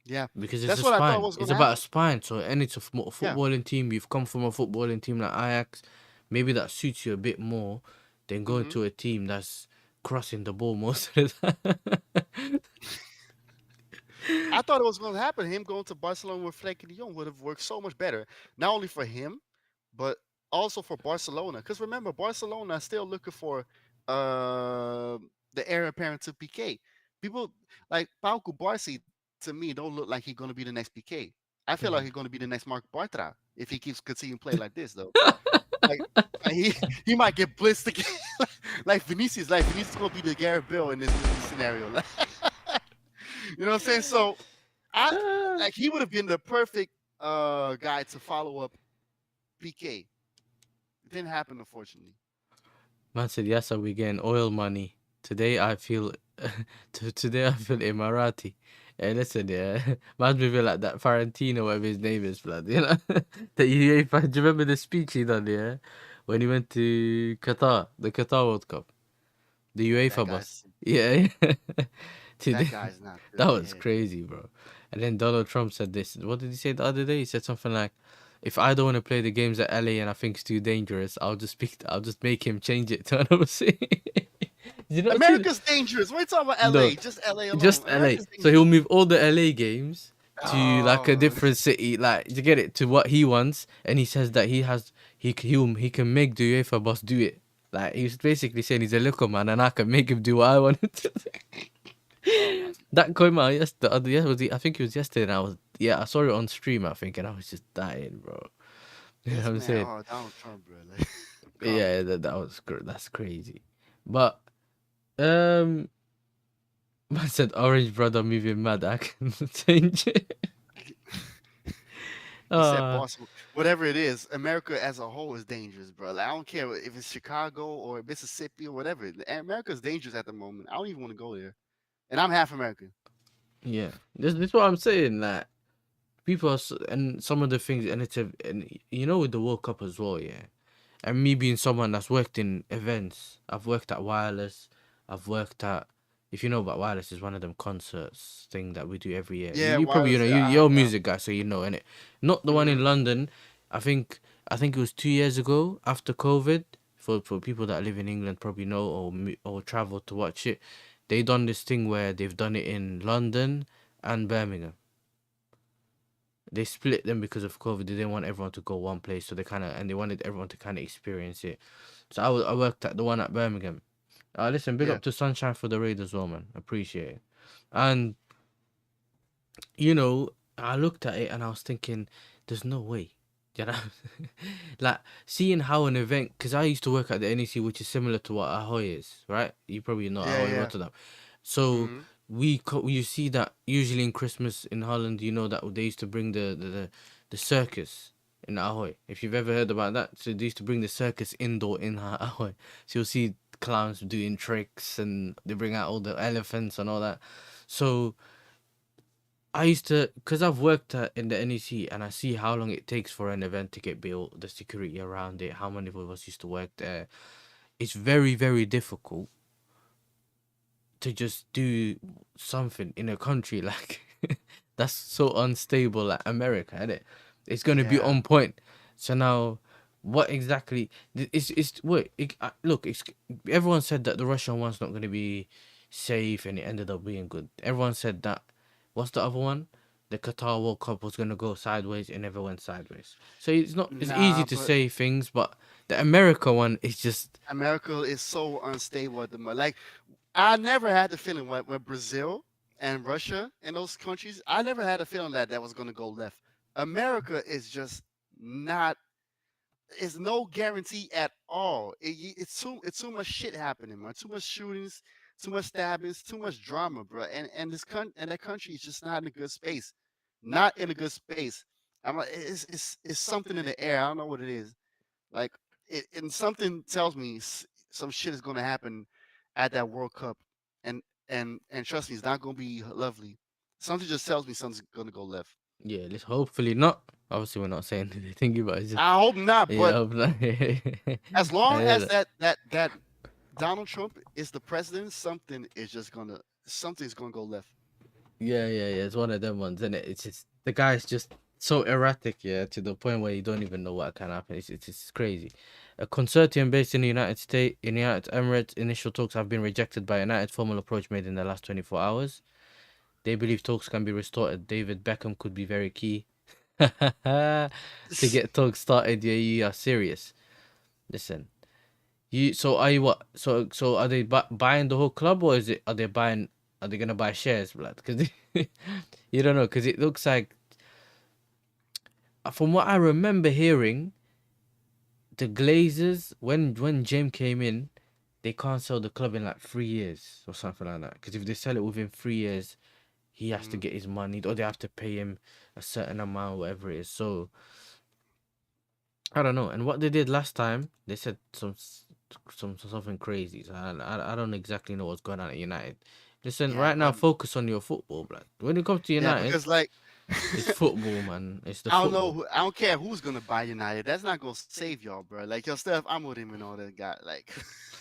Speaker 2: yeah.
Speaker 1: because it's
Speaker 2: That's
Speaker 1: a
Speaker 2: what I thought
Speaker 1: spine.
Speaker 2: was
Speaker 1: It's
Speaker 2: gonna
Speaker 1: about a
Speaker 2: happen.
Speaker 1: spine. So and it's a
Speaker 2: Yeah.
Speaker 1: footballing team. You've come from a footballing team like Ajax. Maybe that suits you a bit more than going
Speaker 2: Hmm.
Speaker 1: to a team that's crossing the ball most of the time.
Speaker 2: I thought it was gonna happen. Him going to Barcelona with Frenkie de Jong would have worked so much better, not only for him, but also for Barcelona, because remember Barcelona is still looking for uh, the heir apparent to PK. People like Pau Cubarsí to me don't look like he's gonna be the next PK. I feel like
Speaker 1: Mm.
Speaker 2: he's gonna be the next Mark Bartra if he keeps continuing playing like this though. Like, like he might get blitzed again, like Vinicius. Like Vinicius gonna be the Gareth Bale in this scenario. Like, you know what I'm saying? So I like he would have been the perfect guy to follow up PK. It didn't happen, unfortunately.
Speaker 1: Man said, yes, are we getting oil money? Today I feel, today I feel Emirati. Hey, listen, yeah, man's moving like that Farantino, whatever his name is, blood. You know, the UEFA. Do you remember the speech he done? Yeah, when he went to Qatar, the Qatar World Cup, the
Speaker 2: That
Speaker 1: UEFA
Speaker 2: guy's
Speaker 1: bus. Yeah, yeah.
Speaker 2: that
Speaker 1: Today,
Speaker 2: guy's not good
Speaker 1: that
Speaker 2: in the
Speaker 1: was
Speaker 2: head.
Speaker 1: crazy, bro. And then Donald Trump said this. What did he say the other day? He said something like, "If I don't want to play the games at LA and I think it's too dangerous, I'll just make him change it to another city." Did you not see?
Speaker 2: America's dangerous. What are you talking about?
Speaker 1: No,
Speaker 2: LA, just LA alone.
Speaker 1: just LA.
Speaker 2: America's
Speaker 1: So he'll
Speaker 2: dangerous.
Speaker 1: move all the LA games to like a
Speaker 2: Oh,
Speaker 1: different city, like to get it to what he wants. And he says that he can make the UEFA boss do it. Like he's basically saying he's a local man, and I can make him do what I want him to do.
Speaker 2: oh my
Speaker 1: That came out the other I think it was yesterday, and I saw it on stream, I think, and I was just dying, bro. You know what
Speaker 2: this
Speaker 1: I'm
Speaker 2: man.
Speaker 1: saying?
Speaker 2: Oh, Donald Trump, bro. Like, calm
Speaker 1: Yeah,
Speaker 2: down.
Speaker 1: that's crazy. But um, I said Orange Brother moving mad. I can change it.
Speaker 2: He said
Speaker 1: Uh
Speaker 2: Boston, whatever it is, America as a whole is dangerous, bro. Like, I don't care if it's Chicago or Mississippi or whatever. America's dangerous at the moment. I don't even want to go there. And I'm half American.
Speaker 1: yeah. This is what I'm saying. Like people and some of the things, and and you know with the World Cup as well, yeah. And me being someone that's worked in events, I've worked at Wireless, I've worked at, if you know about Wireless, is one of them concerts thing that we do every year.
Speaker 2: Yeah,
Speaker 1: You probably
Speaker 2: wireless.
Speaker 1: you're a
Speaker 2: Yeah.
Speaker 1: music guy, so you know, innit? Not the one
Speaker 2: Hmm.
Speaker 1: in London. I think it was 2 years ago after COVID. For people that live in England, probably know or travel to watch it. They done this thing where they've done it in London and Birmingham. They split them because of COVID. They didn't want everyone to go one place, so they wanted everyone to kind of experience it. So I worked at the one at Birmingham. Listen, big
Speaker 2: Yeah.
Speaker 1: up to Sunshine for the raid as well, man. Appreciate it. And you know, I looked at it and I was thinking, there's no way. You know, like seeing how an event, because I used to work at the NEC, which is similar to what Ahoy is, right? You probably know
Speaker 2: Yeah.
Speaker 1: Ahoy
Speaker 2: Yeah.
Speaker 1: Rotterdam. So
Speaker 2: Hmm.
Speaker 1: you see that usually in Christmas in Holland, you know that they used to bring the circus in Ahoy. If you've ever heard about that, so they used to bring the circus indoor in Ahoy. So you'll see clowns doing tricks and they bring out all the elephants and all that. So I used to, because I've worked in the NEC and I see how long it takes for an event to get built, the security around it, how many of us used to work there. It's very, very difficult to just do something in a country like that's so unstable like America, isn't it? It's going to be
Speaker 2: Yeah.
Speaker 1: on point. So now, what exactly? It's wait. Look, everyone said that the Russian one's not going to be safe, and it ended up being good. Everyone said that. What's the other one? The Qatar World Cup was going to go sideways. It never went sideways. So it's not. It's easy
Speaker 2: Nah,
Speaker 1: to
Speaker 2: but
Speaker 1: say things, but the America one is just.
Speaker 2: America is so unstable at the moment. Like, I never had the feeling when Brazil and Russia and those countries, I never had a feeling that that was going to go left. America is just not. It's no guarantee at all. It's too much shit happening, man. Too much shootings, too much stabbings, too much drama, bro. And that country is just not in a good space. Not in a good space. I'm like, it's something in the air. I don't know what it is. Like, and something tells me some shit is going to happen at that World Cup, and and trust me, it's not going to be lovely. Something just tells me something's going to go left.
Speaker 1: Yeah, let's hopefully not. Obviously, we're not saying anything, but it's just
Speaker 2: I hope not,
Speaker 1: yeah,
Speaker 2: but
Speaker 1: hope not.
Speaker 2: as
Speaker 1: I
Speaker 2: long
Speaker 1: hear
Speaker 2: as
Speaker 1: that.
Speaker 2: that Donald Trump is the president, something's gonna go left.
Speaker 1: Yeah. It's one of them ones, isn't it? It's just the guy's just so erratic, yeah, to the point where you don't even know what can happen. It's crazy. A consortium based in the United States, in the United Emirates, initial talks have been rejected by United. Formal approach made in the last 24 hours. They believe talks can be restored. David Beckham could be very key to get talks started. Yeah, you are serious. Listen, so are you what? So are they buying the whole club, or is it are they gonna buy shares, blood? Because you don't know, because it looks like, from what I remember hearing, the Glazers, when Jim came in, they can't sell the club in like 3 years or something like that. Because if they sell it within 3 years, he has to get his money, or they have to pay him a certain amount, whatever it is. So I don't know. And what they did last time, they said something crazy. So I don't exactly know what's going on at United. Listen,
Speaker 2: Yeah,
Speaker 1: right now,
Speaker 2: but
Speaker 1: focus on your football, blood. When it comes to
Speaker 2: yeah,
Speaker 1: United,
Speaker 2: because like
Speaker 1: it's football, man. It's the
Speaker 2: I don't know.
Speaker 1: football.
Speaker 2: I don't care who's gonna buy United. That's not gonna save y'all, bro. Like your stuff, I'm with him and all that guy. Like,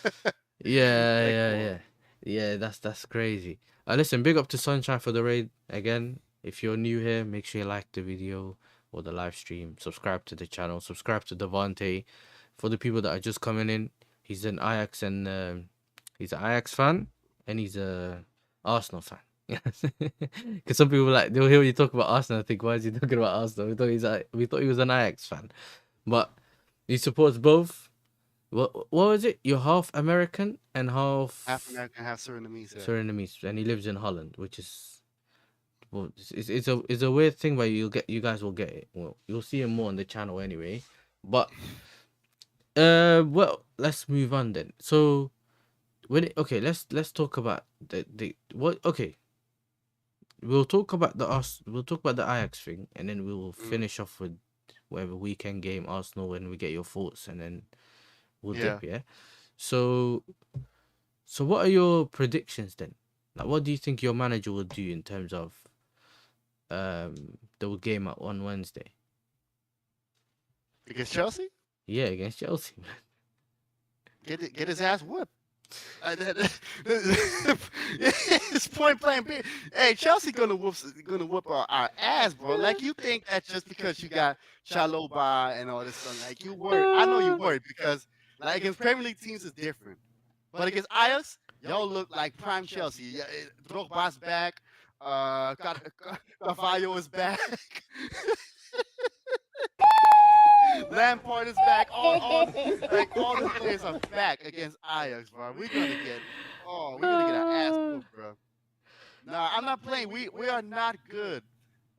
Speaker 1: Yeah,
Speaker 2: like
Speaker 1: yeah,
Speaker 2: come on.
Speaker 1: yeah, yeah. That's crazy. Listen, big up to Sunshine for the raid again. If you're new here, make sure you like the video or the live stream. Subscribe to the channel. Subscribe to Devante. For the people that are just coming in, he's an Ajax he's an Ajax fan, and he's a Arsenal fan. Because some people they'll hear you talk about Arsenal and think, why is he talking about Arsenal? We thought he was an Ajax fan, but he supports both. What was it? You're half American and
Speaker 2: Half
Speaker 1: half
Speaker 2: American, half Surinamese.
Speaker 1: Surinamese, and he lives in Holland, which is, well, it's a weird thing, but you guys will get it. Well, you'll see it more on the channel anyway. But well, let's move on then. So okay, let's talk about the what. Okay, we'll talk about the Ajax thing, and then we will
Speaker 2: Mm,
Speaker 1: finish off with whatever weekend game Arsenal, when we get your thoughts, and then we'll
Speaker 2: yeah,
Speaker 1: dip. Yeah. So what are your predictions then? Like, what do you think your manager will do in terms of the game on Wednesday?
Speaker 2: against Chelsea,
Speaker 1: Yeah, against Chelsea.
Speaker 2: get his ass whooped. It's point blank. Hey, Chelsea gonna whoop our ass, bro. Like you think that just because you got Chaloba and all this stuff, like you worried. I know you worried because like against Premier League teams is different, but against Ajax, y'all look like prime Chelsea. Yeah, Drogba's back. Carvalho is back. Lampard is back. All the players are back against Ajax, bro. We're gonna get our ass whooped, bro. Nah, I'm not playing. We are not good.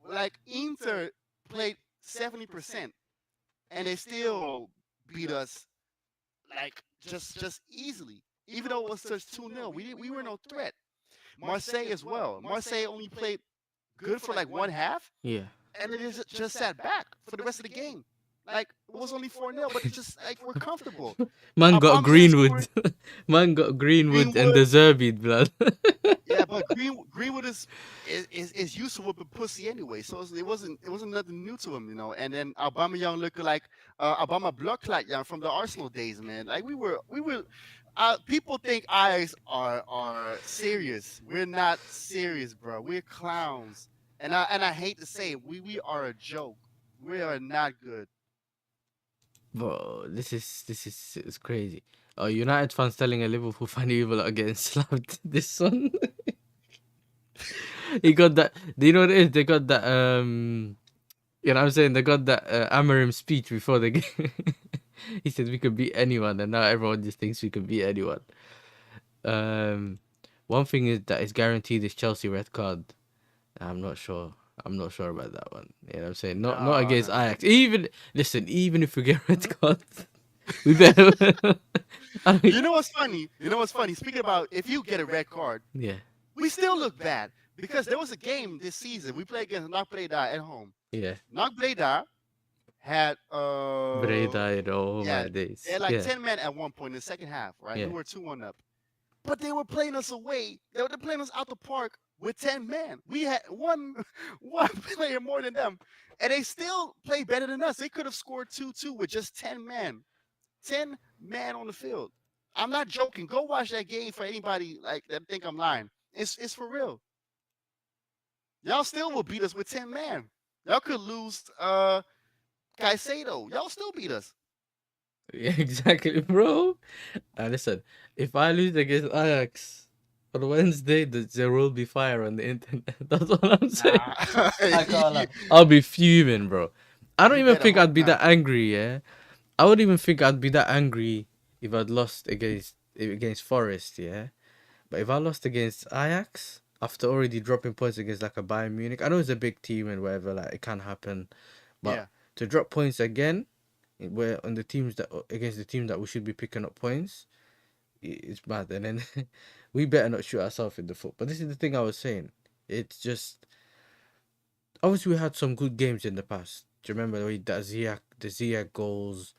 Speaker 2: Like Inter played 70% and they still beat us like just easily. Even though it was just 2-0, we were no threat. Marseille as well. Marseille only played good for like one half,
Speaker 1: Yeah.
Speaker 2: and it is just sat back for the rest of the game. Like it was only 4-0, but it's just like we're comfortable.
Speaker 1: Man got
Speaker 2: Aubameyang scoring.
Speaker 1: Greenwood. Man got Greenwood and
Speaker 2: Greenwood,
Speaker 1: the Zerbeed, blood.
Speaker 2: yeah, but Greenwood is used to whooping pussy anyway, so it wasn't nothing new to him, you know. And then Aubameyang looked like Obama blood clot young from the Arsenal days, man. Like we were. People think eyes are serious. We're not serious, bro. We're clowns, and I hate to say it, we are a joke. We are not good.
Speaker 1: Bro, it's crazy. Oh, United fans telling a Liverpool fan you are getting slapped this one. He got that. Do you know what it is? They got that. You know what I'm saying? They got that Amarim speech before the game. He said we could beat anyone, and now everyone just thinks we could beat anyone. Um, One thing is that it's guaranteed is Chelsea red card. I'm not sure. I'm not sure about that one. You know what I'm saying? Not
Speaker 2: No,
Speaker 1: against
Speaker 2: no, no.
Speaker 1: Ajax. Even if we get red card, we better. I mean,
Speaker 2: You know what's funny? You know what's funny? Speaking about if you get a red card,
Speaker 1: yeah,
Speaker 2: we still look bad because there was a game this season we played against Knock Breda at home.
Speaker 1: yeah.
Speaker 2: Knock Breda had
Speaker 1: Breda, you know,
Speaker 2: yeah,
Speaker 1: my
Speaker 2: they
Speaker 1: days.
Speaker 2: had like
Speaker 1: Yeah,
Speaker 2: 10 men at one point in the second half, right? We
Speaker 1: yeah.
Speaker 2: were 2-1 up. But they were playing us away. They were playing us out the park with 10 men. We had one one player more than them. And they still played better than us. They could have scored 2-2 with just 10 men. 10 men on the field. I'm not joking. Go watch that game for anybody like that think I'm lying. It's for real. Y'all still will beat us with 10 men. Y'all could lose Caicedo. Y'all still beat us.
Speaker 1: Yeah, exactly, bro. Listen, if I lose against Ajax on Wednesday, there will be fire on the internet. That's all I'm saying.
Speaker 2: Nah.
Speaker 1: I can't lie. I'll be fuming, bro. I don't
Speaker 2: You
Speaker 1: even
Speaker 2: better
Speaker 1: think
Speaker 2: hope
Speaker 1: I'd be
Speaker 2: not.
Speaker 1: that angry, yeah. I wouldn't even think I'd be that angry if I'd lost against Forest, yeah. But if I lost against Ajax after already dropping points against like a Bayern Munich, I know it's a big team and whatever, like it can happen, but
Speaker 2: Yeah,
Speaker 1: to drop points again, where on the teams that against the team that we should be picking up points, it's bad. And then we better not shoot ourselves in the foot. But this is the thing I was saying. It's just obviously we had some good games in the past. Do you remember the Ziyech goals?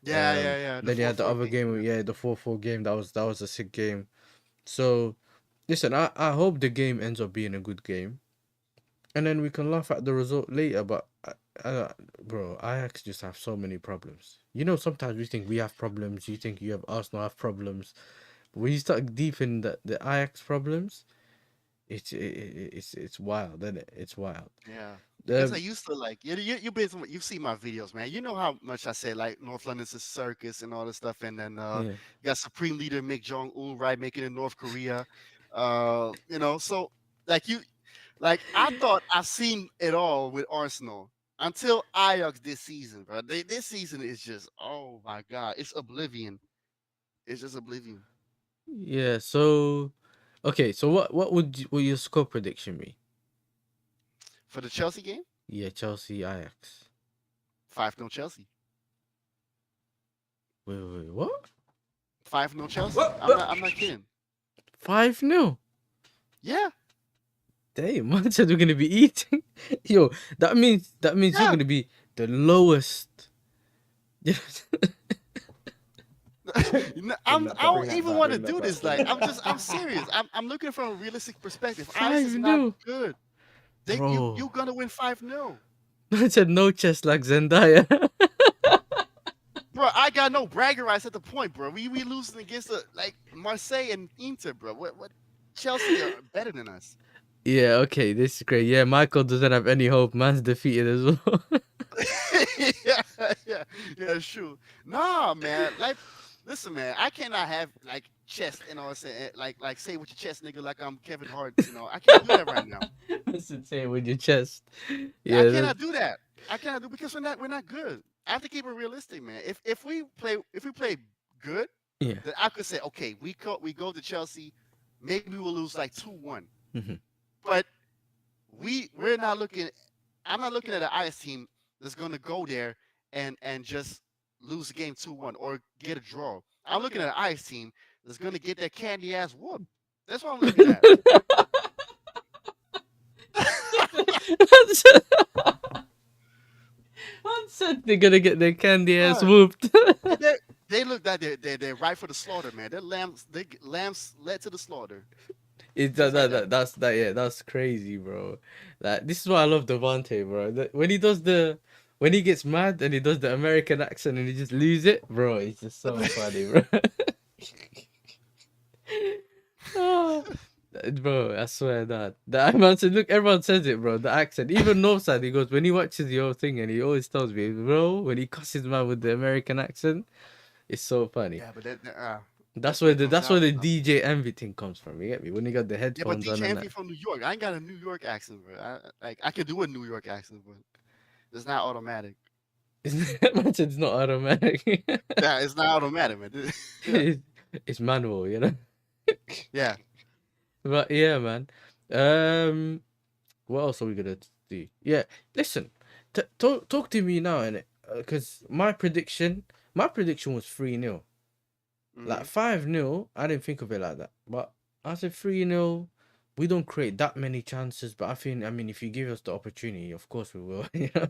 Speaker 2: yeah. The
Speaker 1: Then you
Speaker 2: four
Speaker 1: had the
Speaker 2: four
Speaker 1: other
Speaker 2: game.
Speaker 1: game,
Speaker 2: Yeah.
Speaker 1: yeah, the 4-4 game. That was a sick game. So listen, I hope the game ends up being a good game, and then we can laugh at the result later. But bro, Ajax just have so many problems. You know, sometimes we think we have problems. You think you have Arsenal have problems. But when you start deep in the Ajax problems, it's wild, isn't it? It's wild.
Speaker 2: Yeah. Because I
Speaker 1: Um,
Speaker 2: used to like you been you've seen my videos, man. You know how much I say like North London's a circus and all this stuff, and then
Speaker 1: yeah.
Speaker 2: you got Supreme Leader Mick Jong Un right making it in North Korea. So like you like I thought I've seen it all with Arsenal until Ajax this season, bro. This season is just oh my god, it's oblivion. It's just oblivion.
Speaker 1: Yeah. So, okay. So what would your score prediction be?
Speaker 2: For the Chelsea game,
Speaker 1: Yeah, Chelsea Ajax.
Speaker 2: 5-0 Chelsea.
Speaker 1: Wait. What?
Speaker 2: 5-0 Chelsea. I'm not kidding.
Speaker 1: 5-0.
Speaker 2: Yeah.
Speaker 1: Damn, man said we're gonna be eating. Yo, that means you're
Speaker 2: Yeah.
Speaker 1: gonna be the lowest.
Speaker 2: I don't even want to do this. Like, I'm serious. I'm looking from a realistic perspective. Ice is
Speaker 1: Five
Speaker 2: not
Speaker 1: 0
Speaker 2: good. You
Speaker 1: bro.
Speaker 2: gonna win 5-0.
Speaker 1: Man said no chest like Zendaya.
Speaker 2: Bro, I got no bragging rights at the point, bro. We losing against like Marseille and Inter, bro. What Chelsea are better than us.
Speaker 1: Yeah, okay, this is great. Yeah, Michael doesn't have any hope. Man's defeated as well.
Speaker 2: yeah, yeah, sure. Nah, man. Like, listen, man. I cannot have like chest, like say with your chest, nigga, like I'm Kevin Hart. I can't do that right now.
Speaker 1: Listen, say it with your chest.
Speaker 2: I
Speaker 1: Yeah,
Speaker 2: cannot do that. I cannot do because we're not good. I have to keep it realistic, man. If we play good,
Speaker 1: yeah.
Speaker 2: then I could say, okay, we go to Chelsea, maybe we will lose like 2-1.
Speaker 1: Mhm.
Speaker 2: But we're not looking. I'm not looking at an IS team that's gonna go there and just lose the game 2-1 or get a draw. I'm looking at an IS team that's gonna get that candy ass whoop. That's what I'm looking at.
Speaker 1: Man said they're gonna get their candy ass
Speaker 2: Bruh,
Speaker 1: whooped.
Speaker 2: they look like they're right for the slaughter, man. They're lambs. Lambs led to the slaughter,
Speaker 1: It's
Speaker 2: just like that.
Speaker 1: that's crazy, bro. Like this is why I love Devontae, bro. When he gets mad and he does the American accent and he just lose it, bro. It's just so funny, bro. Ah, bro, I swear that man said, look, everyone says it, bro. The accent, even Northside, he goes when he watches your thing and he always tells me, bro, when he cusses man with the American accent, it's so funny.
Speaker 2: Yeah, but
Speaker 1: That's
Speaker 2: that's when
Speaker 1: where
Speaker 2: it
Speaker 1: the
Speaker 2: comes
Speaker 1: that's where
Speaker 2: out.
Speaker 1: the DJ envy thing comes from. You get me? When he got the
Speaker 2: Yeah, but
Speaker 1: headphones on
Speaker 2: DJ
Speaker 1: and
Speaker 2: Envy
Speaker 1: that.
Speaker 2: from New York. I ain't got a New York accent, bro. I can do a New York accent, but it's not automatic.
Speaker 1: Imagine it's not automatic.
Speaker 2: Yeah, it's not automatic, man. Yeah,
Speaker 1: it's, it's manual, you know.
Speaker 2: yeah.
Speaker 1: But yeah, man. Um, what else are we gonna do? Yeah, listen. Talk to me now, innit? Because my prediction was 3-0. Like
Speaker 2: Hmm.
Speaker 1: 5-0, I didn't think of it like that. But I said 3-0. We don't create that many chances, but I mean, if you give us the opportunity, of course we will. You know?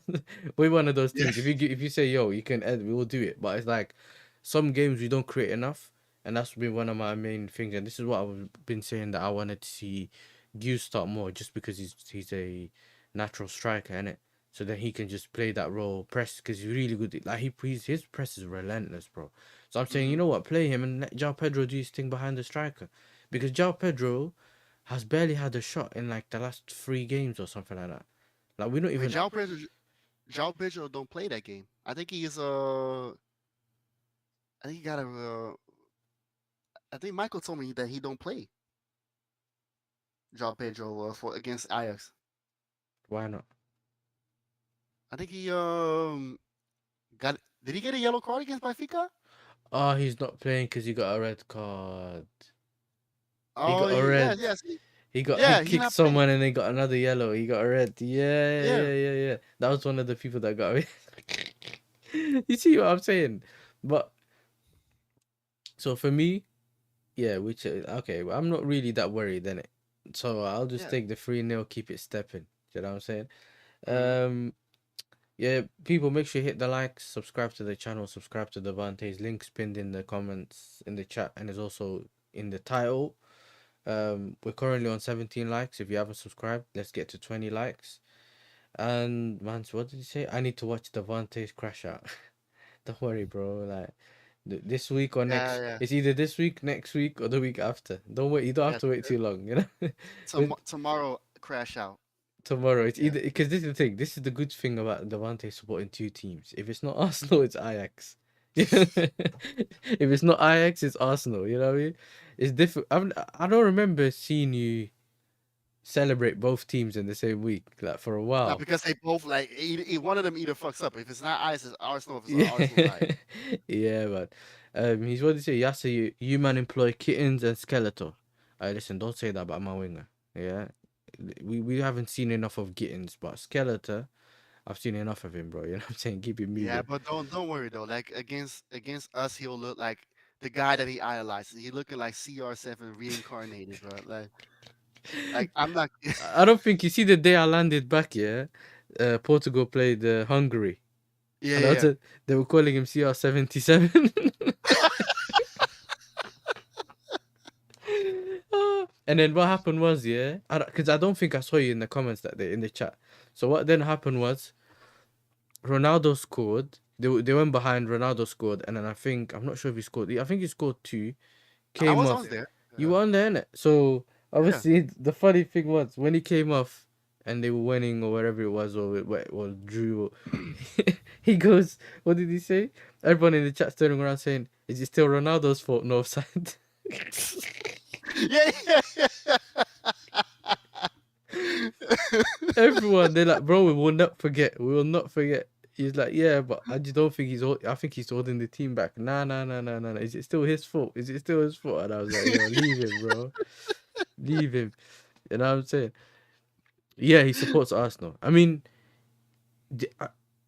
Speaker 1: We're one of those
Speaker 2: Yeah.
Speaker 1: teams. If you say, yo, you can end, we will do it. But it's like some games we don't create enough, and that's been one of my main things. And this is what I've been saying that I wanted to see Gu start more, just because he's a natural striker, innit? So then he can just play that role, press, because he's really good. Like his press is relentless, bro. So I'm saying, you
Speaker 2: Hmm.
Speaker 1: know what, play him and let João Pedro do his thing behind the striker, because João Pedro has barely had a shot in like the last 3 games or something like that. Like we're not
Speaker 2: I mean,
Speaker 1: even.
Speaker 2: João Pedro don't play that game. I think he is I think he got a. I think Michael told me that he don't play João Pedro for against Ajax.
Speaker 1: Why not?
Speaker 2: I think he got. Did he get a yellow card against Benfica?
Speaker 1: Oh, he's not playing because he got a red card. He
Speaker 2: Oh,
Speaker 1: got a
Speaker 2: yeah,
Speaker 1: red.
Speaker 2: yeah, see?
Speaker 1: He
Speaker 2: Yeah, he's
Speaker 1: kicked
Speaker 2: not playing.
Speaker 1: someone and he got another yellow. He got a red. Yeah,
Speaker 2: Yeah,
Speaker 1: yeah, yeah, yeah. That was one of the people that got You see what I'm saying? But so for me, yeah, which okay, well, I'm not really that worried then. So I'll just
Speaker 2: yeah.
Speaker 1: take the 3-0, keep it stepping. You know what I'm saying?
Speaker 2: Mhm.
Speaker 1: Um, yeah, people, make sure you hit the likes, subscribe to the channel, subscribe to the Vantage. Links pinned in the comments in the chat, and is also in the title. We're currently on 17 likes. If you haven't subscribed, let's get to 20 likes. And man, what did you say? I need to watch the Vantage crash out. Don't worry, bro. Like this week or
Speaker 2: Yeah,
Speaker 1: next.
Speaker 2: yeah,
Speaker 1: It's either this week, next week, or the week after. Don't wait. You don't have
Speaker 2: yeah.
Speaker 1: to wait too long. You know. With
Speaker 2: Tomorrow crash out.
Speaker 1: tomorrow, it's
Speaker 2: Yeah,
Speaker 1: either because this is the thing. This is the good thing about Devante supporting two teams. If it's not Arsenal, it's Ajax. If it's not Ajax, it's Arsenal. You know what I mean? It's different. I don't remember seeing you celebrate both teams in the same week, like for a
Speaker 2: not
Speaker 1: while.
Speaker 2: because they both like one of them either fucks up. If it's not Ice, it's Arsenal. If it's
Speaker 1: Yeah,
Speaker 2: Arsenal, it's Ice.
Speaker 1: yeah, man. He's what did he say? Yasser, you man employ kittens and Skeletor. Listen, don't say that about my winger. Yeah, we haven't seen enough of kittens, but Skeletor, I've seen enough of him, bro. You know what I'm saying? Keep it
Speaker 2: Yeah,
Speaker 1: moving.
Speaker 2: but don't worry though. Like against us, he'll look like the guy that he idolizes. He looking like CR7 reincarnated, bro. Like I'm not.
Speaker 1: I don't think you see the day I landed back. Yeah, Portugal played Hungary,
Speaker 2: Yeah,
Speaker 1: and
Speaker 2: yeah, yeah.
Speaker 1: they were calling him CR77. And then what happened was, yeah, because I don't think I saw you in the comments that day in the chat. So what then happened was Ronaldo scored. They went behind. Ronaldo scored, and then I'm not sure if he scored. I think he scored two.
Speaker 2: I
Speaker 1: Came
Speaker 2: was
Speaker 1: off.
Speaker 2: on there.
Speaker 1: You
Speaker 2: Yeah,
Speaker 1: were on there, innit? So
Speaker 2: yeah.
Speaker 1: obviously the funny thing was when he came off and they were winning or whatever it was or drew. He goes, what did he say? Everyone in the chat turning around saying, "Is it still Ronaldo's fault? No offside."
Speaker 2: Yeah, yeah,
Speaker 1: Everyone, they're like, bro, we will not forget. We will not forget. He's like, yeah, but I just don't think I think he's holding the team back. Nah, nah, nah, nah, nah. Nah. Is it still his fault? Is it still his fault? And I was like, yo, leave him, bro. Leave him. You know what I'm saying? Yeah, he supports Arsenal. I mean,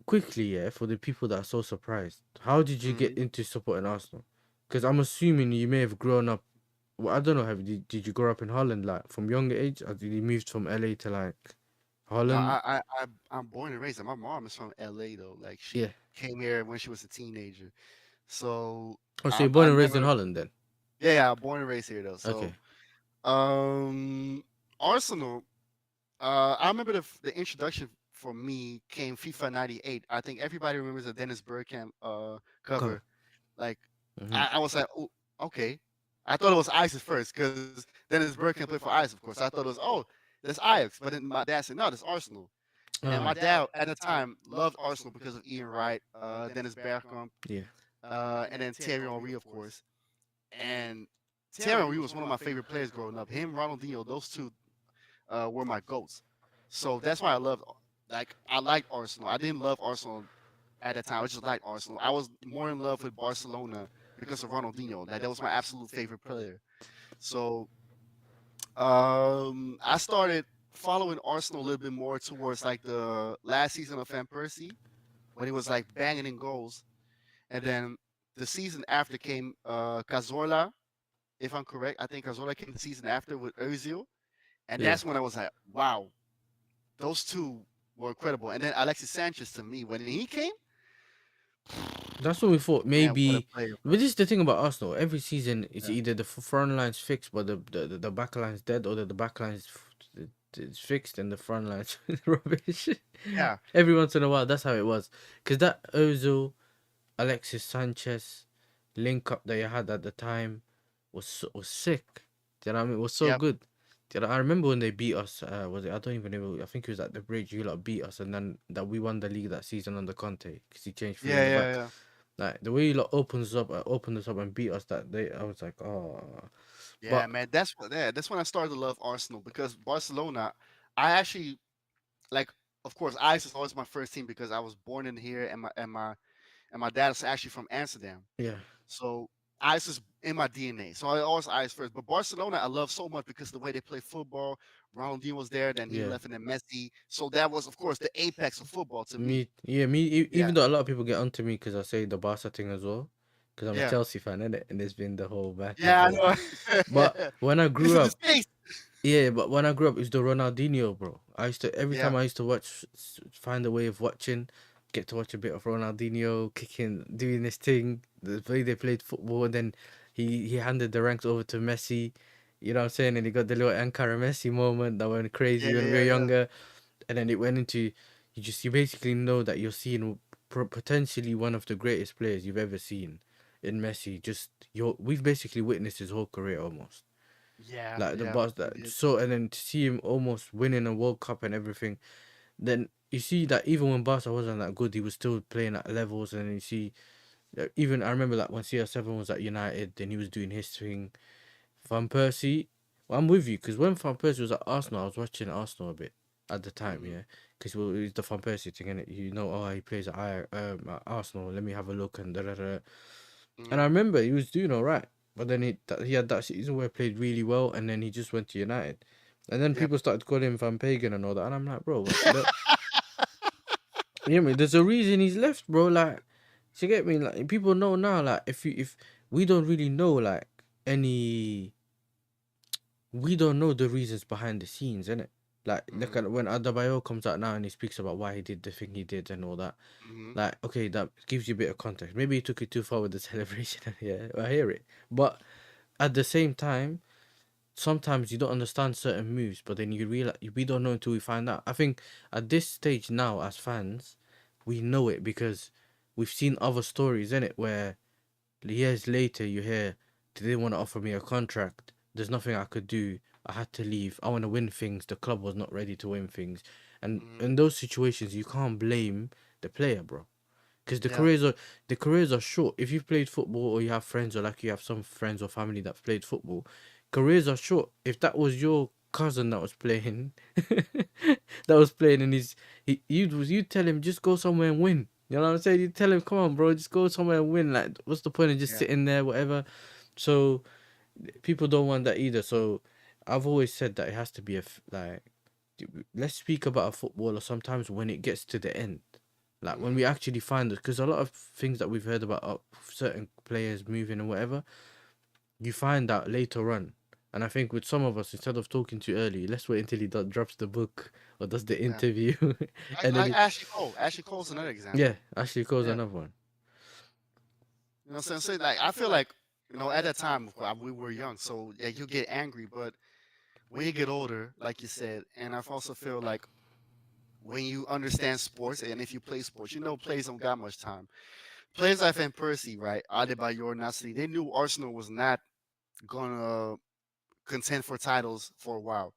Speaker 1: quickly, yeah, for the people that are so surprised, how did you get
Speaker 2: Mhm.
Speaker 1: into supporting Arsenal? Because I'm assuming you may have grown up. Well, I don't know. Did you grow up in Holland like from younger age, or did you move from LA to like
Speaker 2: No,
Speaker 1: Holland?
Speaker 2: I'm born and raised. My mom is from LA though. Like
Speaker 1: Yeah.
Speaker 2: she came here when she was a teenager. So
Speaker 1: Oh, so you're
Speaker 2: I
Speaker 1: born and raised in
Speaker 2: never.
Speaker 1: Holland then?
Speaker 2: Yeah, yeah, I'm born and raised here though. So
Speaker 1: Okay.
Speaker 2: um, Arsenal. I remember the introduction for me came FIFA '98. I think everybody remembers the Dennis Bergkamp
Speaker 1: Cover.
Speaker 2: cover. Like
Speaker 1: Mm-hmm.
Speaker 2: I was like, oh, okay. I thought it was Ajax at first because Dennis Bergkamp played for Ajax, of course. I thought it was that's Ajax, but then my dad said no, that's Arsenal. And my
Speaker 1: Ah,
Speaker 2: dad at the time loved Arsenal because of Ian Wright, Dennis Bergkamp,
Speaker 1: yeah.
Speaker 2: and then Thierry Henry, of course. And Thierry Henry was one of my favorite players growing up. Him, Ronaldinho, those two were my goats. So that's why I loved. Like I liked Arsenal. I didn't love Arsenal at that time. I just liked Arsenal. I was more in love with Barcelona because of Ronaldinho. That was my absolute favorite player. So I started following Arsenal a little bit more towards like the last season of Van Persie when he was like banging in goals, and then the season after came Cazorla, if I'm correct. I think Cazorla came the season after with Özil, and
Speaker 1: Yeah.
Speaker 2: that's when I was like, wow, those two were incredible. And then Alexis Sanchez to me when he came,
Speaker 1: That's what we thought.
Speaker 2: man, what a
Speaker 1: Maybe,
Speaker 2: player, bro.
Speaker 1: but this is the thing about Arsenal. Every season, it's
Speaker 2: Yeah,
Speaker 1: either the front line's fixed, but the back line's dead, or the back line's it's fixed and the front line's rubbish.
Speaker 2: yeah,
Speaker 1: Every once in a while, that's how it was. Because that Ozil, Alexis Sanchez link up that you had at the time was sick. Do you know what I mean? It was so
Speaker 2: yeah,
Speaker 1: good. Do you know, I remember when they beat us. Was it? I don't even know. I think it was at the bridge. You lot beat us, and then that we won the league that season under Conte because he changed three in
Speaker 2: yeah,
Speaker 1: the
Speaker 2: yeah,
Speaker 1: back.
Speaker 2: yeah.
Speaker 1: Like the way you lot opened us up and beat us that day. I was like, oh,
Speaker 2: Yeah,
Speaker 1: but
Speaker 2: man, that's when I started to love Arsenal because Barcelona, I actually like. Of course, Ajax is always my first team because I was born in here, and and my dad is actually from Amsterdam.
Speaker 1: Yeah.
Speaker 2: So ice is in my DNA. So I always ice first. But Barcelona, I love so much because the way they play football. Ronaldinho was there, then he
Speaker 1: Yeah.
Speaker 2: left, and then Messi. So that was, of course, the apex of football to me. Yeah,
Speaker 1: Even though a lot of people get onto me because I say the Barca thing as well, because I'm a
Speaker 2: yeah,
Speaker 1: Chelsea fan, innit? And there's been the whole back and
Speaker 2: yeah. I
Speaker 1: forth.
Speaker 2: know.
Speaker 1: But when I
Speaker 2: It's
Speaker 1: grew
Speaker 2: a
Speaker 1: up,
Speaker 2: disgrace.
Speaker 1: yeah, but when I grew up, it was the Ronaldinho, bro. I used to every
Speaker 2: Yeah,
Speaker 1: time I used to watch, find a way of watching, get to watch a bit of Ronaldinho kicking, doing this thing, the way they played football, and then he handed the ranks over to Messi. You know what I'm saying? And he got the little Ankara Messi moment that went
Speaker 2: yeah,
Speaker 1: crazy when we were
Speaker 2: yeah, yeah,
Speaker 1: younger, and then it went into you basically know that you're seeing potentially one of the greatest players you've ever seen in Messi. Just we've basically witnessed his whole career almost.
Speaker 2: yeah,
Speaker 1: Like the
Speaker 2: yeah.
Speaker 1: boss
Speaker 2: We
Speaker 1: that
Speaker 2: did.
Speaker 1: so and then to see him almost winning a World Cup and everything, then you see that even when Barca wasn't that good, he was still playing at levels. And then you see, even I remember like when CR7 was at United, then he was doing his thing. Van Persie, well, I'm with you because when Van Persie was at Arsenal, I was watching Arsenal a bit at the time,
Speaker 2: Hmm.
Speaker 1: yeah, because well, it's the Van Persie thing, and you know, oh, he plays at Arsenal. Let me have a look and da da da. And I
Speaker 2: Hmm.
Speaker 1: remember he was doing all right, but then he had that season where he played really well, and then he just went to United, and then
Speaker 2: Yep.
Speaker 1: people started calling him Van Pagan and all that, and I'm like, bro, you know me? There's a reason he's left, bro. Like, you get me? Like, people know now. Like, if we don't really know like any, we don't know the reasons behind the scenes, innit? Like, look
Speaker 2: Hmm.
Speaker 1: at when Adebayo comes out now and he speaks about why he did the thing he did and all that.
Speaker 2: Hmm.
Speaker 1: Like, okay, that gives you a bit of context. Maybe he took it too far with the celebration. Yeah, I hear it, but at the same time, sometimes you don't understand certain moves, but then you realize we don't know until we find out. I think at this stage now, as fans, we know it because we've seen other stories in it where years later you hear they didn't want to offer me a contract. There's nothing I could do. I had to leave. I want to win things. The club was not ready to win things, and
Speaker 2: Hmm.
Speaker 1: in those situations, you can't blame the player, bro, because
Speaker 2: Yeah.
Speaker 1: the careers are short. If you've played football or you have friends or like you have some friends or family that's played football, careers are short. If that was your cousin that was playing, that was playing, and you tell him just go somewhere and win. You know what I'm saying? You tell him, come on, bro, just go somewhere and win. Like, what's the point of just
Speaker 2: Yeah.
Speaker 1: sitting there, whatever? So people don't want that either. So I've always said that it has to be like, let's speak about a footballer sometimes when it gets to the end, like when
Speaker 2: Hmm.
Speaker 1: we actually find it, because a lot of things that we've heard about certain players moving and whatever, you find out later on. And I think with some of us, instead of talking too early, let's wait until he drops the book or does the
Speaker 2: Yeah.
Speaker 1: interview, and then
Speaker 2: I Ashley Cole. Ashley Cole's another
Speaker 1: yeah,
Speaker 2: example.
Speaker 1: actually calls
Speaker 2: Yeah.
Speaker 1: another one.
Speaker 2: You know what I'm saying? So, like, I feel like, at that time, of course, we were young, so yeah, you get angry. But when you get older, like you said, and I also feel like when you understand sports and if you play sports, players don't got much time. Players like Van Persie, right? Adebayor, Nasri, they knew Arsenal was not gonna contend for titles for a while.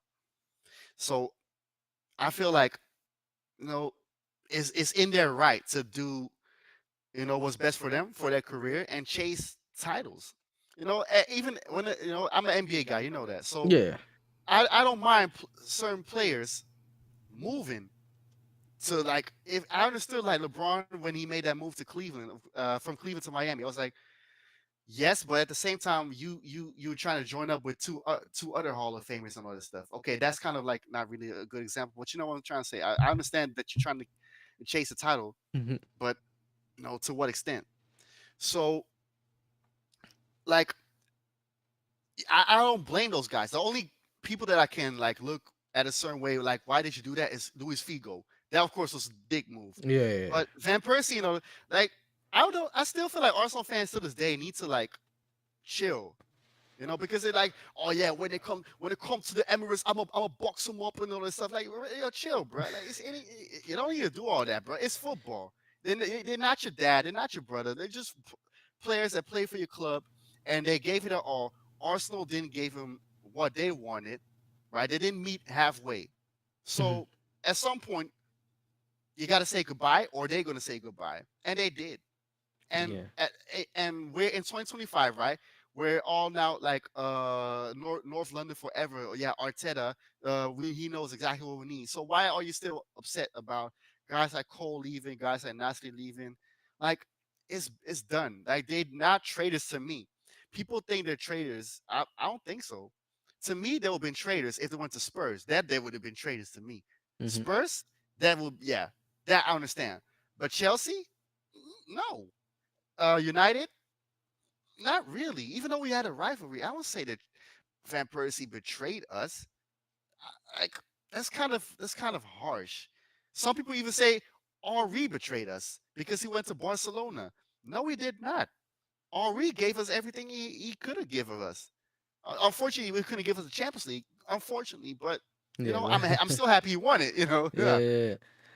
Speaker 2: So I feel like, you know, it's in their right to do, what's best for them for their career and chase titles. Even when I'm an NBA guy, you know that. So
Speaker 1: Yeah,
Speaker 2: I don't mind certain players moving to, like, if I understood, like, LeBron when he made that move to Cleveland, from Cleveland to Miami, I was like, yes, but at the same time, you were trying to join up with two other Hall of Famers and all this stuff. Okay, that's kind of like not really a good example, but you know what I'm trying to say. I understand that you're trying to chase a title,
Speaker 1: hmm,
Speaker 2: but to what extent? So, like, I don't blame those guys. The only people that I can, like, look at a certain way, like, why did you do that, is Luis Figo. That, of course, was a dick move.
Speaker 1: yeah, yeah, yeah.
Speaker 2: But Van Persie, like, I don't know. I still feel like Arsenal fans to this day need to, like, chill. Because they're like, oh yeah, when it comes to the Emirates, I'm a box them up and all this stuff. Like, chill, bro. Like, you don't need to do all that, bro. It's football. They're not your dad. They're not your brother. They're just players that play for your club, and they gave it all. Arsenal didn't give them what they wanted, right? They didn't meet halfway.
Speaker 1: Hmm,
Speaker 2: So at some point, you got to say goodbye, or they're going to say goodbye, and they did. and
Speaker 1: yeah,
Speaker 2: and we're in 2025, right? We're all now, like, North London forever. Yeah, Arteta. He knows exactly what we need. So why are you still upset about guys like Cole leaving, guys like Nasri leaving? Like, it's done. Like they not traitors to me. People think they're traitors. I don't think so. To me, they would have been traitors if they went to Spurs. That they would have been traitors to me.
Speaker 1: Mm-hmm.
Speaker 2: Spurs, that would yeah, that I understand. But Chelsea, no. United, not really. Even though we had a rivalry, I would say that Van Persie betrayed us. Like that's kind of harsh. Some people even say Henri betrayed us because he went to Barcelona. No, he did not. Henri gave us everything he could have given us. Unfortunately, we couldn't give us the Champions League. Unfortunately, but
Speaker 1: Yeah,
Speaker 2: I'm still happy he won it.
Speaker 1: yeah,
Speaker 2: Yeah,
Speaker 1: yeah, yeah.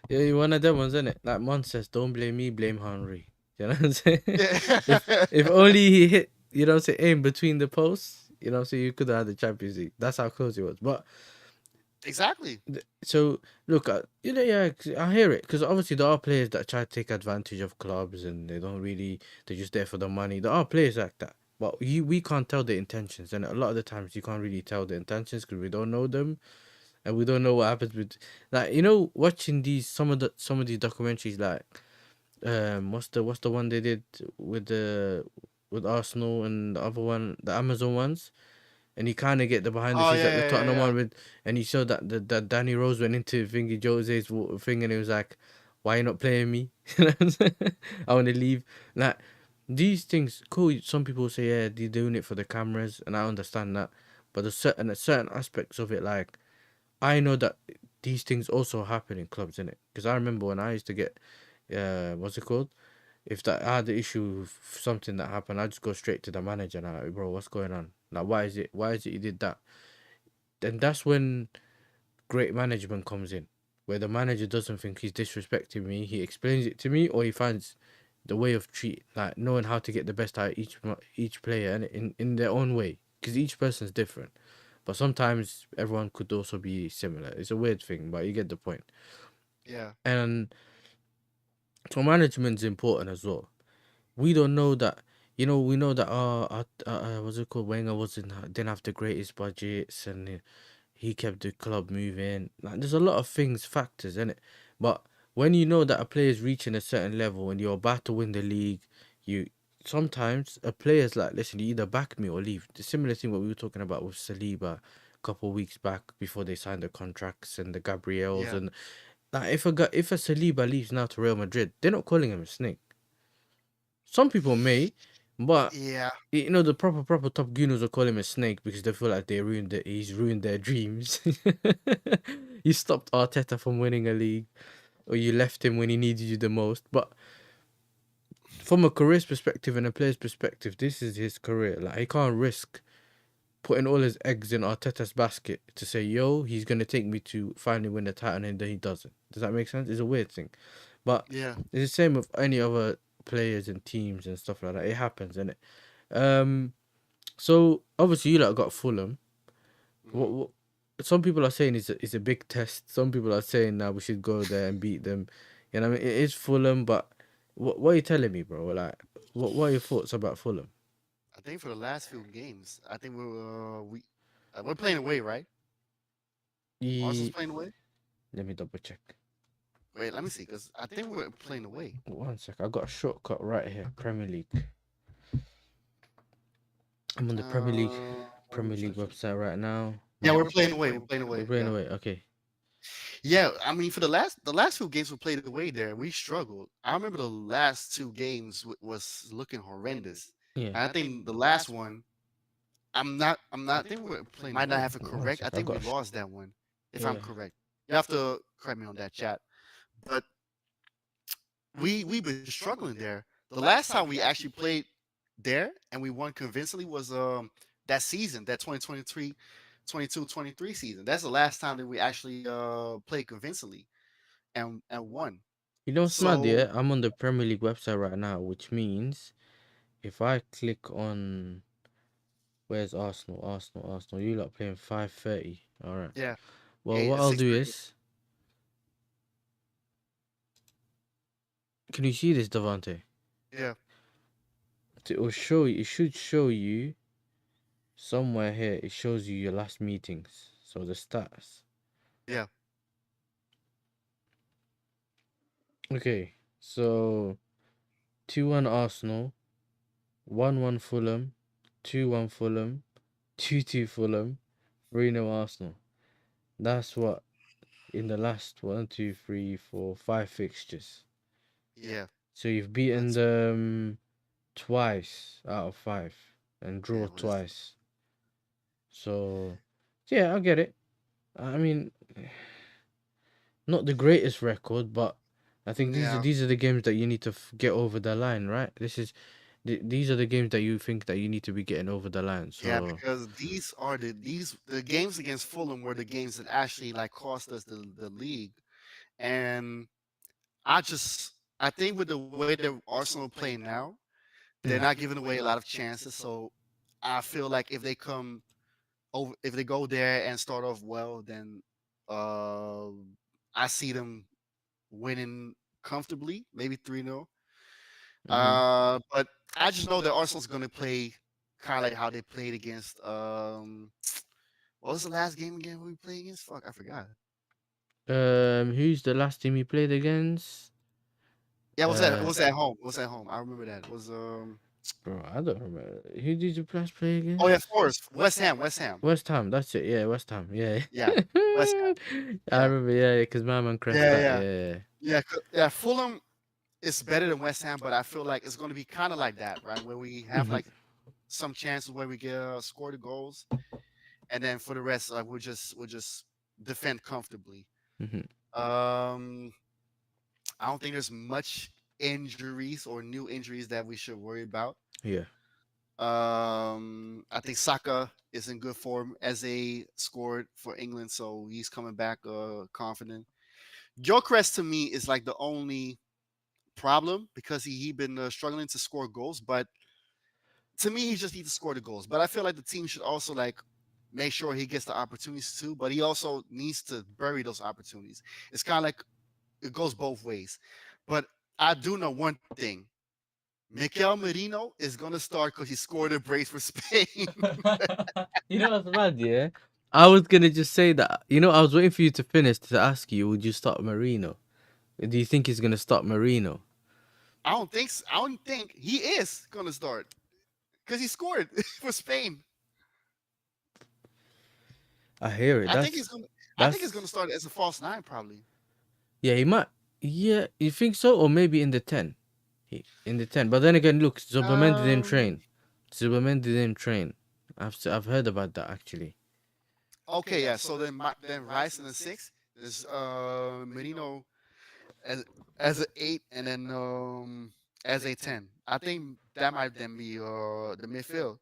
Speaker 1: Yeah, one of them ones, isn't it? Like Mon says, don't blame me, blame Henry. You know what I'm saying? if
Speaker 2: yeah,
Speaker 1: if only he hit, you know, say aim between the posts, you know, so you could have had the Champions League. That's how close it was. But
Speaker 2: exactly.
Speaker 1: so look, you know, yeah, I hear it because obviously there are players that try to take advantage of clubs and they don't really, they're just there for the money. There are players like that, but we can't tell the intentions, and a lot of the times you can't really tell the intentions because we don't know them and we don't know what happens with, like, you know, watching these some of these documentaries, like what's the one they did with the with Arsenal and the other one, the Amazon ones, and you kind of get the behind the
Speaker 2: Oh
Speaker 1: scenes, like
Speaker 2: yeah,
Speaker 1: the
Speaker 2: yeah, yeah,
Speaker 1: Tottenham
Speaker 2: yeah.
Speaker 1: one with, and you saw that that Danny Rose went into Thingy Jose's thing, and it was like, why you not playing me? You know what I'm saying? I want to leave. Like these things, cool. Some people say yeah, they're doing it for the cameras, and I understand that, but there's certain aspects of it, like I know that these things also happen in clubs, innit? Because I remember when I used to get, what's it called? If that I had the issue with something that happened, I just go straight to the manager and I'm like, bro, what's going on? Like, why is it? Why is it you did that? Then that's when great management comes in, where the manager doesn't think he's disrespecting me. He explains it to me, or he finds the way of treat, like knowing how to get the best out of each player, and in their own way, because each person's different. But sometimes everyone could also be similar. It's a weird thing, but you get the point.
Speaker 2: Yeah,
Speaker 1: And so management's important as well. We don't know that. You know, we know that. What's it called? Wenger didn't have the greatest budgets, and he kept the club moving. Like, there's a lot of things, factors in it. But when you know that a player is reaching a certain level and you're about to win the league, you sometimes a player's like, listen, you either back me or leave. The similar thing what we were talking about with Saliba a couple of weeks back before they signed the contracts and the Gabriels,
Speaker 2: yeah,
Speaker 1: and like if a Saliba leaves now to Real Madrid, they're not calling him a snake. Some people may, but
Speaker 2: yeah,
Speaker 1: you know the proper top gooners will call him a snake because they feel like he's ruined their dreams. You stopped Arteta from winning a league, or you left him when he needed you the most. But from a career perspective and a player's perspective, this is his career. Like he can't risk putting all his eggs in Arteta's basket to say, "Yo, he's gonna take me to finally win the title," and then he doesn't. Does that make sense? It's a weird thing, but
Speaker 2: yeah.
Speaker 1: it's the same with any other players and teams and stuff like that. It happens, innit? Um, So obviously you lot got Fulham.
Speaker 2: Hmm.
Speaker 1: What some people are saying is a big test. Some people are saying now we should go there and beat them. You know what I mean? It is Fulham, but what are you telling me, bro? Like what are your thoughts about Fulham?
Speaker 2: I think for the last few games, I think we're playing away, right? Arsenal's
Speaker 1: Ye
Speaker 2: playing away.
Speaker 1: Let me double check.
Speaker 2: Wait, let me see, because I think we're playing away.
Speaker 1: One sec. I got a shortcut right here. Premier League. I'm on the
Speaker 2: Let me
Speaker 1: Premier League
Speaker 2: check.
Speaker 1: website right now.
Speaker 2: Yeah, we're playing away. We're playing
Speaker 1: We're
Speaker 2: away.
Speaker 1: playing
Speaker 2: Yeah,
Speaker 1: away. Okay.
Speaker 2: yeah. I mean, for the last few games we played away there, we struggled. I remember the last two games was looking horrendous.
Speaker 1: Yeah.
Speaker 2: And I think the last one, I'm not. I think we might not have it
Speaker 1: One
Speaker 2: correct. I
Speaker 1: sec. I
Speaker 2: think we
Speaker 1: got.
Speaker 2: lost that one, if I'm
Speaker 1: Yeah.
Speaker 2: correct. You have to correct me on that, chat. But we've been struggling there. The last time we actually played there and we won convincingly was that season, that 2023, 22-23 season. That's the last time that we actually played convincingly and won.
Speaker 1: You know what's mad?
Speaker 2: So
Speaker 1: Yeah, I'm on the Premier League website right now, which means if I click on where's Arsenal, Arsenal, you lot playing 5:30. All right.
Speaker 2: yeah,
Speaker 1: Well,
Speaker 2: yeah,
Speaker 1: what
Speaker 2: it's
Speaker 1: I'll do
Speaker 2: 6:30.
Speaker 1: is, can you see this, Devante?
Speaker 2: Yeah,
Speaker 1: It will show you. It should show you somewhere here. It shows you your last meetings. So the stats.
Speaker 2: yeah,
Speaker 1: Okay. So 2-1 Arsenal, 1-1 Fulham, 2-1 Fulham, 2-2 Fulham, 3-0 Arsenal. That's what in the last 5 fixtures.
Speaker 2: Yeah,
Speaker 1: So you've beaten
Speaker 2: that's
Speaker 1: them twice out of 5 and
Speaker 2: yeah.
Speaker 1: draw
Speaker 2: What is
Speaker 1: twice. So yeah, I get it. I mean, not the greatest record, but I think these are
Speaker 2: yeah,
Speaker 1: these are the games that you need to get over the line, right? These are the games that you think that you need to be getting over the line.
Speaker 2: yeah?
Speaker 1: So
Speaker 2: Because the games against Fulham were the games that actually like cost us the league, and I think with the way that Arsenal playing now, they're not giving away a lot of chances. So I feel like if they go there and start off well, then uh, I see them winning comfortably, maybe 3-0.
Speaker 1: mm-hmm.
Speaker 2: But I just know that Arsenal's going to play kind of like how they played against. What was the last game again we played against? Fuck, I forgot.
Speaker 1: Who's the last team you played against?
Speaker 2: Yeah, it
Speaker 1: Uh,
Speaker 2: was at home. It was at home. I remember that. It was
Speaker 1: bro, I don't remember. Who did you last play
Speaker 2: oh yeah,
Speaker 1: against?
Speaker 2: Forest, West Ham, West Ham.
Speaker 1: West Ham. That's it. Yeah, West Ham. Yeah.
Speaker 2: Yeah, West Ham.
Speaker 1: I
Speaker 2: Yeah,
Speaker 1: remember. Yeah, because my man crashed
Speaker 2: yeah,
Speaker 1: that.
Speaker 2: yeah,
Speaker 1: Yeah.
Speaker 2: yeah. Yeah, Fulham is better than West Ham, but I feel like it's going to be kind of like that, right? Where we have
Speaker 1: Mm-hmm.
Speaker 2: like some chances where we get score the goals, and then for the rest, like we'll just defend comfortably.
Speaker 1: Mm-hmm.
Speaker 2: Um, I don't think there's much injuries or new injuries that we should worry about.
Speaker 1: Yeah.
Speaker 2: I think Saka is in good form as a scored for England, so he's coming back confident. Gyökeres to me is like the only problem because he been struggling to score goals, but to me he just needs to score the goals. But I feel like the team should also like make sure he gets the opportunities too, but he also needs to bury those opportunities. It's kind of like it goes both ways. But I do know one thing. Mikel Merino is gonna start because he scored a brace for Spain.
Speaker 1: You know what's mad, yeah? I was gonna just say that. You know, I was waiting for you to finish to ask you, would you start Marino? Do you think he's gonna start Marino?
Speaker 2: I don't think he is gonna start because he scored for Spain.
Speaker 1: I hear it.
Speaker 2: I think he's gonna. I think he's gonna
Speaker 1: That's
Speaker 2: start as a false nine probably.
Speaker 1: yeah. He might. Yeah, you think so, or maybe in the 10. In the 10. But then again, look, Zuberman didn't
Speaker 2: Um.
Speaker 1: train. Zuberman didn't train. I've heard about that actually.
Speaker 2: Okay, yeah. So then Rice in the six. There's Merino as as a 8, and then as a 10. I think that might then be the midfield.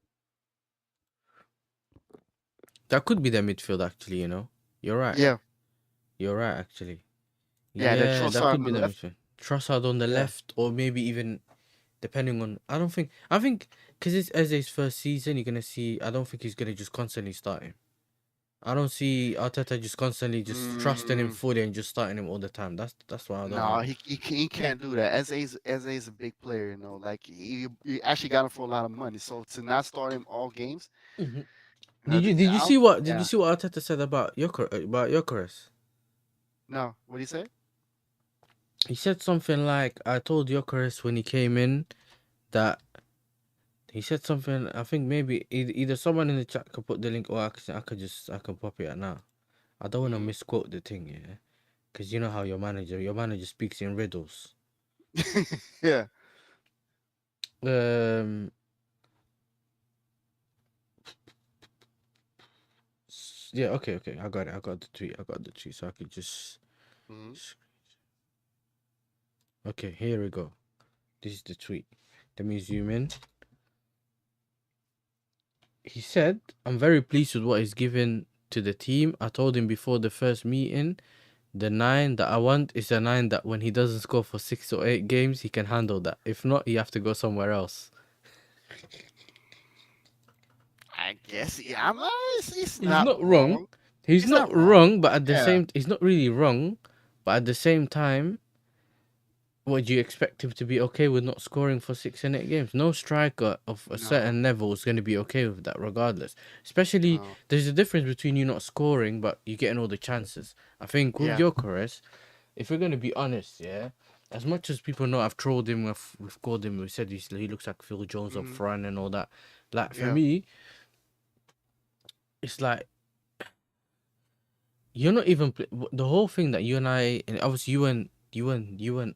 Speaker 1: That could be the midfield actually. You know, you're right.
Speaker 2: Yeah.
Speaker 1: You're right actually.
Speaker 2: Yeah. Then
Speaker 1: Yeah, that
Speaker 2: Trossard
Speaker 1: could
Speaker 2: on
Speaker 1: be
Speaker 2: the
Speaker 1: the
Speaker 2: left.
Speaker 1: midfield. Trossard on the
Speaker 2: Yeah.
Speaker 1: left, or maybe even depending on. I don't think. I think because it's Eze's first season, you're gonna see. I don't think he's gonna just constantly start him. I don't see Arteta just constantly just trusting him
Speaker 2: Mm,
Speaker 1: fully and just starting him all the time. That's why I don't
Speaker 2: no,
Speaker 1: know.
Speaker 2: he can't do that. As a big player, like he actually got him for a lot of money. So to not start him all games,
Speaker 1: Mhm. Did you
Speaker 2: I don't,
Speaker 1: see what did you
Speaker 2: yeah.
Speaker 1: see what Arteta said about Gyökeres?
Speaker 2: No, what do you say?
Speaker 1: He said something like, "I told Gyökeres when he came in that he said something. I think maybe either someone in the chat could put the link, or I can pop it out now. I don't want to
Speaker 2: Hmm.
Speaker 1: misquote the thing, yeah, because you know how your manager speaks in riddles.
Speaker 2: Yeah.
Speaker 1: Um, yeah, okay, I got it. I got the tweet. So I could just
Speaker 2: Hmm.
Speaker 1: okay. Here we go. This is the tweet. Let me zoom in. He said, "I'm very pleased with what he's given to the team. I told him before the first meeting, the 9 that I want is a 9 that when he doesn't score for 6 or 8 games, he can handle that. If not, he have to go somewhere else."
Speaker 2: I guess yeah. It's
Speaker 1: He's
Speaker 2: not
Speaker 1: not wrong.
Speaker 2: wrong.
Speaker 1: He's
Speaker 2: He's
Speaker 1: not
Speaker 2: not wrong.
Speaker 1: wrong, but at the
Speaker 2: Yeah.
Speaker 1: same, he's not really wrong. But at the same time, would you expect him to be okay with not scoring for 6 and 8 games? No striker of a
Speaker 2: No.
Speaker 1: certain level is going to be okay with that, regardless. Especially,
Speaker 2: No.
Speaker 1: there's a difference between you not scoring, but you getting all the chances. I think with
Speaker 2: Yeah.
Speaker 1: Gyökeres, if we're going to be honest, yeah, as much as people know I've trolled him, we've called him, we said he looks like Phil Jones up
Speaker 2: Hmm.
Speaker 1: front and all that. Like for
Speaker 2: Yeah.
Speaker 1: me, it's like you're not even the whole thing that you and I, and obviously you and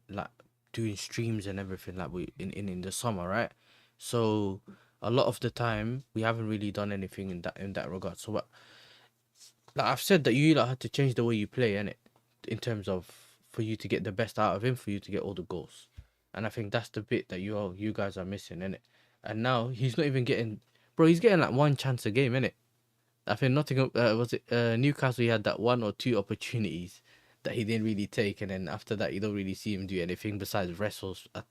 Speaker 1: like doing streams and everything like we in the summer, right? So a lot of the time we haven't really done anything in that regard. So what, like I've said that you like had to change the way you play, innit? In terms of for you to get the best out of him, for you to get all the goals. And I think that's the bit that you guys are missing, innit? And now he's not even getting, bro. He's getting like one chance a game, innit? I think Nottingham was it Newcastle. He had that one or two opportunities that he didn't really take, and then after that, you don't really see him do anything besides wrestles at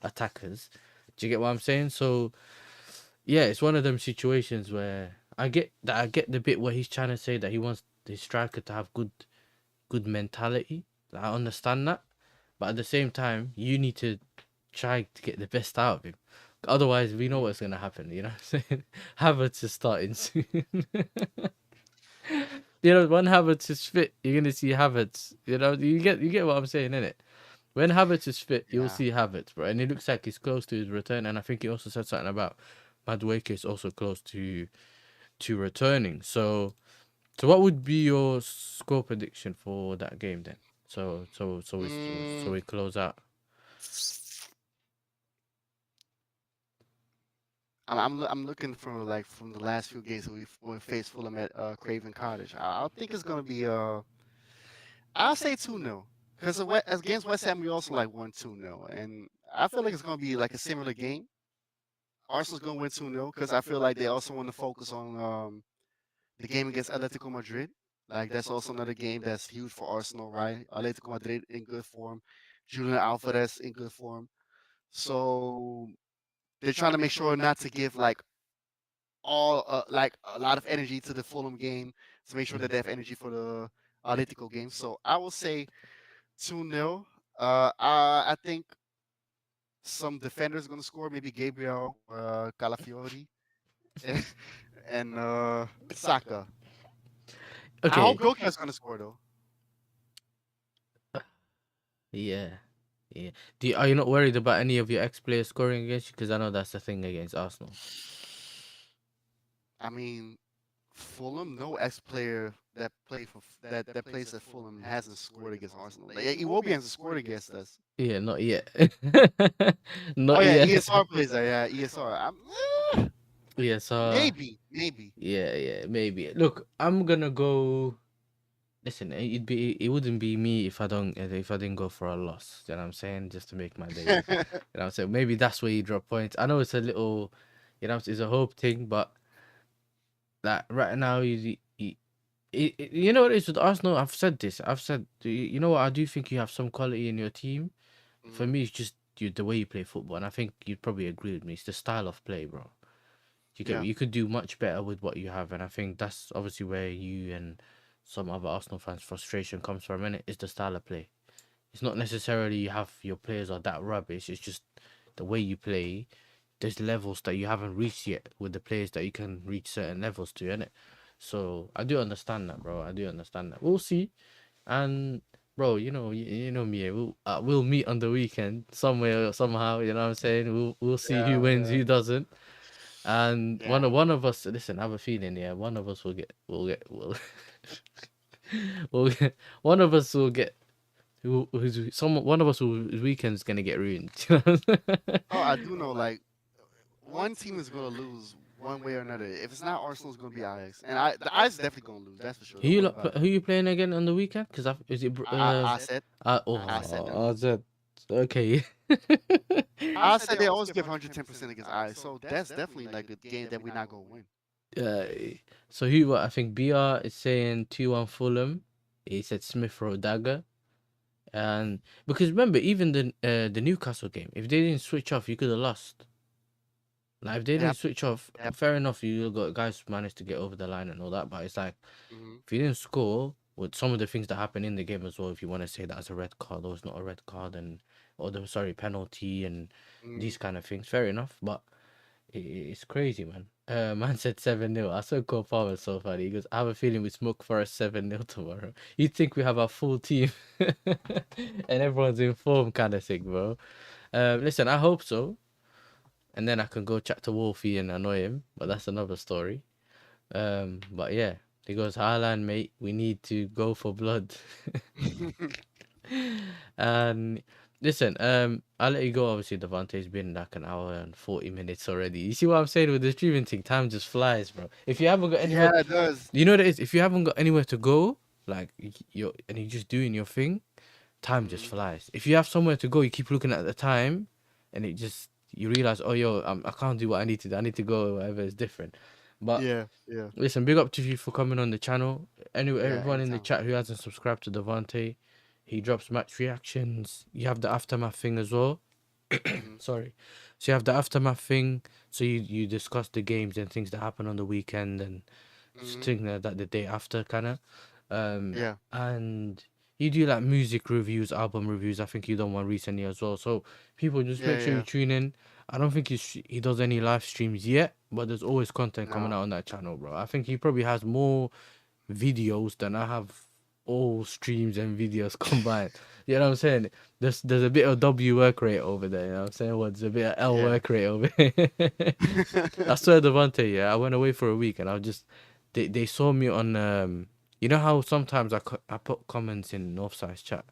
Speaker 1: attackers. Do you get what I'm saying? So yeah, it's one of them situations where I get the bit where he's trying to say that he wants his striker to have good mentality. Like, I understand that, but at the same time, you need to try to get the best out of him. Otherwise, we know
Speaker 2: Hmm.
Speaker 1: what's gonna happen. You know what I'm saying? Havertz is starting soon. When Havertz is fit, you're gonna see Havertz. You get what I'm saying, innit? When Havertz is fit, you'll
Speaker 2: Yeah.
Speaker 1: see Havertz, bro. And it looks like he's close to his return. And I think he also said something about Madueke is also close to returning. So what would be your score prediction for that game then? So
Speaker 2: Mm,
Speaker 1: we close out.
Speaker 2: I'm looking for like from the last few games that we faced Fulham at Craven Cottage. I think it's gonna be I'll say 2-0 because against West Ham we also like won 2-0, and I feel like it's gonna be like a similar game. Arsenal's gonna win 2-0 because I feel like they also want to focus on the game against Atletico Madrid. Like that's also another game that's huge for Arsenal, right? Atletico Madrid in good form, Julian Alvarez in good form. So they're trying to make sure not to give all like a lot of energy to the Fulham game to make sure that they have energy for the Atletico game. So I will say 2-0. I think some defenders are going to score, maybe Gabriel or Calafiori and Saka. I hope
Speaker 1: Okay.
Speaker 2: Gokia's going to score though.
Speaker 1: Yeah. Yeah. Are you not worried about any of your ex players scoring against you? Because I know that's the thing against Arsenal.
Speaker 2: I mean, Fulham, no ex-player that that plays at Fulham hasn't scored against Arsenal. Like, Iwobi hasn't scored against us.
Speaker 1: Yeah, not yet.
Speaker 2: Oh
Speaker 1: Not
Speaker 2: yeah,
Speaker 1: yet.
Speaker 2: ESR plays there. Yeah, ESR.
Speaker 1: Yeah, so
Speaker 2: Maybe.
Speaker 1: yeah, maybe. Look, I'm gonna go. Listen, it wouldn't be me if I didn't go for a loss. You know what I'm saying? Just to make my day. You know what I'm saying? Maybe that's where you drop points. I know it's a little, it's a hope thing, but like right now, you know what it is with Arsenal. I've said this. I've said, you know what? I do think you have some quality in your team. For
Speaker 2: Mhm.
Speaker 1: me, it's just the way you play football, and I think you'd probably agree with me. It's the style of play, bro.
Speaker 2: Yeah.
Speaker 1: You could do much better with what you have, and I think that's obviously where you and some other Arsenal fans' frustration comes from. And it's the style of play. It's not necessarily you have your players are that rubbish. It's just the way you play. There's levels that you haven't reached yet with the players that you can reach certain levels to, innit? So I do understand that, bro. I do understand that. We'll see. And bro, you know me. We'll meet on the weekend somewhere or somehow. You know what I'm saying? We'll see who
Speaker 2: Yeah.
Speaker 1: wins,
Speaker 2: Yeah.
Speaker 1: who doesn't. And
Speaker 2: Yeah.
Speaker 1: one of us, listen, I have a feeling, yeah, one of us will we'll get one of us will get one of us whose weekend's gonna get ruined. You know?
Speaker 2: Oh, I do know. Like one team is gonna lose one way or another. If it's not Arsenal, it's gonna be Ajax, and the Ajax is definitely gonna lose. That's for sure. Don't worry about it.
Speaker 1: Who you playing again on the weekend? Because is it
Speaker 2: I said. I said them.
Speaker 1: I said okay.
Speaker 2: I said they always give 110% against Ajax, so that's definitely like a game that we're not gonna win.
Speaker 1: uh, so who what I think BR is saying 2-1 Fulham. He said Smith Rowe Dagger. And because remember, even the Newcastle game, if they didn't switch off, you could have lost. Like if they
Speaker 2: Yep.
Speaker 1: didn't switch off, fair enough, you got guys who managed to get over the line and all that. But it's like
Speaker 2: Hmm.
Speaker 1: if you didn't score, with some of the things that happened in the game as well, if you want to say that as a red card or it's not a red card and or the penalty and
Speaker 2: Hmm.
Speaker 1: these kind of things, fair enough. But it's crazy, man. Man said 7-0. I saw Cole Palmer so funny. He goes, I have a feeling we smoke for a 7-0 tomorrow. You'd think we have our full team and everyone's in form, kind of thing, bro. Listen, I hope so. And then I can go chat to Wolfie and annoy him, but that's another story. But yeah, he goes, Highland, mate, we need to go for blood. And listen, I'll let you go. Obviously, Devante's been like an hour and 40 minutes already. You see what I'm saying with the streaming thing? Time just flies, bro. If you haven't got anywhere,
Speaker 2: Yeah, it does.
Speaker 1: you know what it is. If you haven't got anywhere to go, like you're and you're just doing your thing, time just
Speaker 2: Mhm.
Speaker 1: flies. If you have somewhere to go, you keep looking at the time, and it just you realize, oh yo, I can't do what I need to do. I need to go. Whatever is different. But
Speaker 2: Yeah, yeah,
Speaker 1: listen, big up to you for coming on the channel. Anyway,
Speaker 2: yeah.
Speaker 1: everyone in the
Speaker 2: Anytime.
Speaker 1: chat who hasn't subscribed to Devante, he drops match reactions. You have the aftermath thing as well.
Speaker 2: Hmm.
Speaker 1: Sorry. So you have the aftermath thing. So you discuss the games and things that happen on the weekend and
Speaker 2: Hmm.
Speaker 1: things like that the day after, kind of.
Speaker 2: Yeah,
Speaker 1: And you do like music reviews, album reviews. I think you done one recently as well. So people just make
Speaker 2: yeah,
Speaker 1: sure you
Speaker 2: yeah.
Speaker 1: tune in. I don't think he does any live streams yet, but there's always content coming
Speaker 2: No.
Speaker 1: out on that channel, bro. I think he probably has more videos than I have all streams and videos combined. You know what I'm saying? There's a bit of W work rate over there. You know what I'm saying? Well, there's a bit of L
Speaker 2: Yeah.
Speaker 1: work rate over here. I swear, Devante, yeah, I went away for a week and I was just they saw me on you know how sometimes I put comments in Northside's chat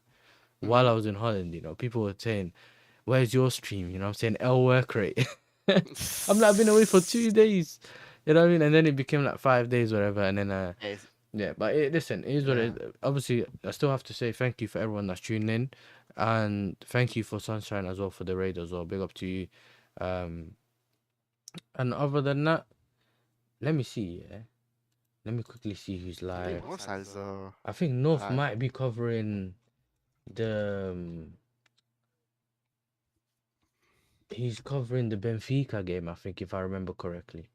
Speaker 1: while
Speaker 2: Hmm.
Speaker 1: I was in Holland. You know, people were saying, "Where's your stream?" You know, what I'm saying L work rate. I'm like, I've been away for 2 days. You know what I mean? And then it became like 5 days, whatever. And then
Speaker 2: Yes.
Speaker 1: yeah, but listen, it is what
Speaker 2: Yeah.
Speaker 1: it is. Obviously, I still have to say thank you for everyone that's tuning in, and thank you for Sunshine as well for the raid as well. Big up to you. Um, and other than that, let me see. Yeah, let me quickly see who's
Speaker 2: I think
Speaker 1: live.
Speaker 2: Northside is
Speaker 1: I think North
Speaker 2: live.
Speaker 1: might be covering the. He's covering the Benfica game. I think, if I remember correctly.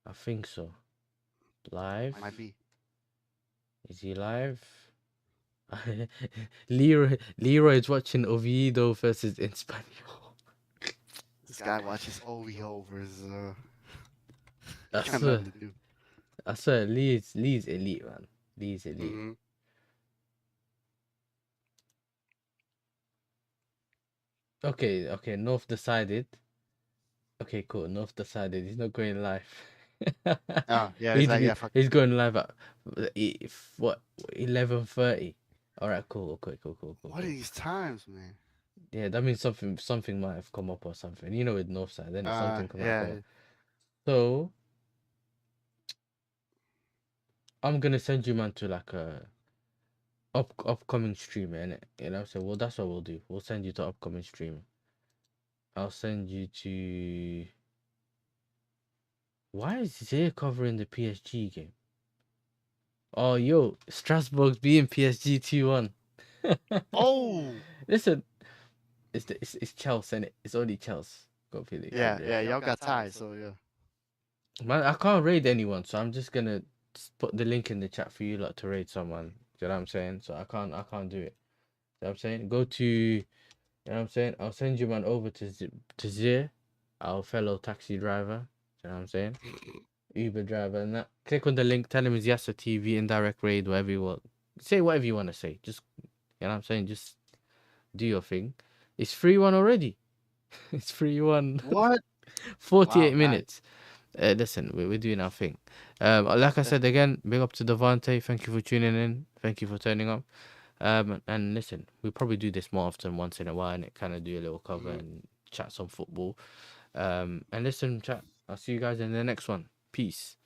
Speaker 1: I think so. Live?
Speaker 2: Might be.
Speaker 1: Is he live? Leroy is watching Oviedo versus Espanyol.
Speaker 2: This guy watches OVO versus
Speaker 1: I
Speaker 2: got
Speaker 1: swear,
Speaker 2: nothing to do.
Speaker 1: I swear, Lee's elite, man. Lee's elite.
Speaker 2: Hmm.
Speaker 1: Okay, okay. North decided. Okay, cool. North decided he's not going live.
Speaker 2: Oh, yeah, it's like, yeah, fuck.
Speaker 1: He's going live at what 11:30. All right, cool. Okay,
Speaker 2: What are
Speaker 1: cool.
Speaker 2: these times, man?
Speaker 1: Yeah, that means something might have come up or something. You know, with Northside, then it's something might have come
Speaker 2: Yeah.
Speaker 1: up. So I'm gonna send you man to like a upcoming streamer, innit? You know, so well that's what we'll do. We'll send you to upcoming streamer. I'll send you to. Why is Zay covering the PSG game? Oh, yo, Strasbourg's being PSG 2-1.
Speaker 2: Oh,
Speaker 1: Listen, it's Chelsea, innit? It's only Chelsea. Got feeling,
Speaker 2: yeah,
Speaker 1: yeah.
Speaker 2: yeah. Y'all got ties, so yeah.
Speaker 1: Man, I can't raid anyone, so I'm just gonna put the link in the chat for you lot to raid someone. You know what I'm saying? So I can't do it. You know what I'm saying? Go to, you know what I'm saying? I'll send you man over to Zir, our fellow taxi driver. You know what I'm saying? Uber driver and that. Click on the link, tell him it's YASSERTV, indirect raid, whatever you want. Say whatever you want to say. Just, you know what I'm saying? Just do your thing. It's free one already. It's free one.
Speaker 2: What?
Speaker 1: 48
Speaker 2: Wow, nice.
Speaker 1: minutes. Listen, we're doing our thing. Like I
Speaker 2: That's
Speaker 1: said again, big up to Devante. Thank you for tuning in. Thank you for turning up. And listen, we'll probably do this more often, once in a while, and it kind of do a little cover
Speaker 2: mhm.
Speaker 1: and chat some football. And listen, chat. I'll see you guys in the next one. Peace.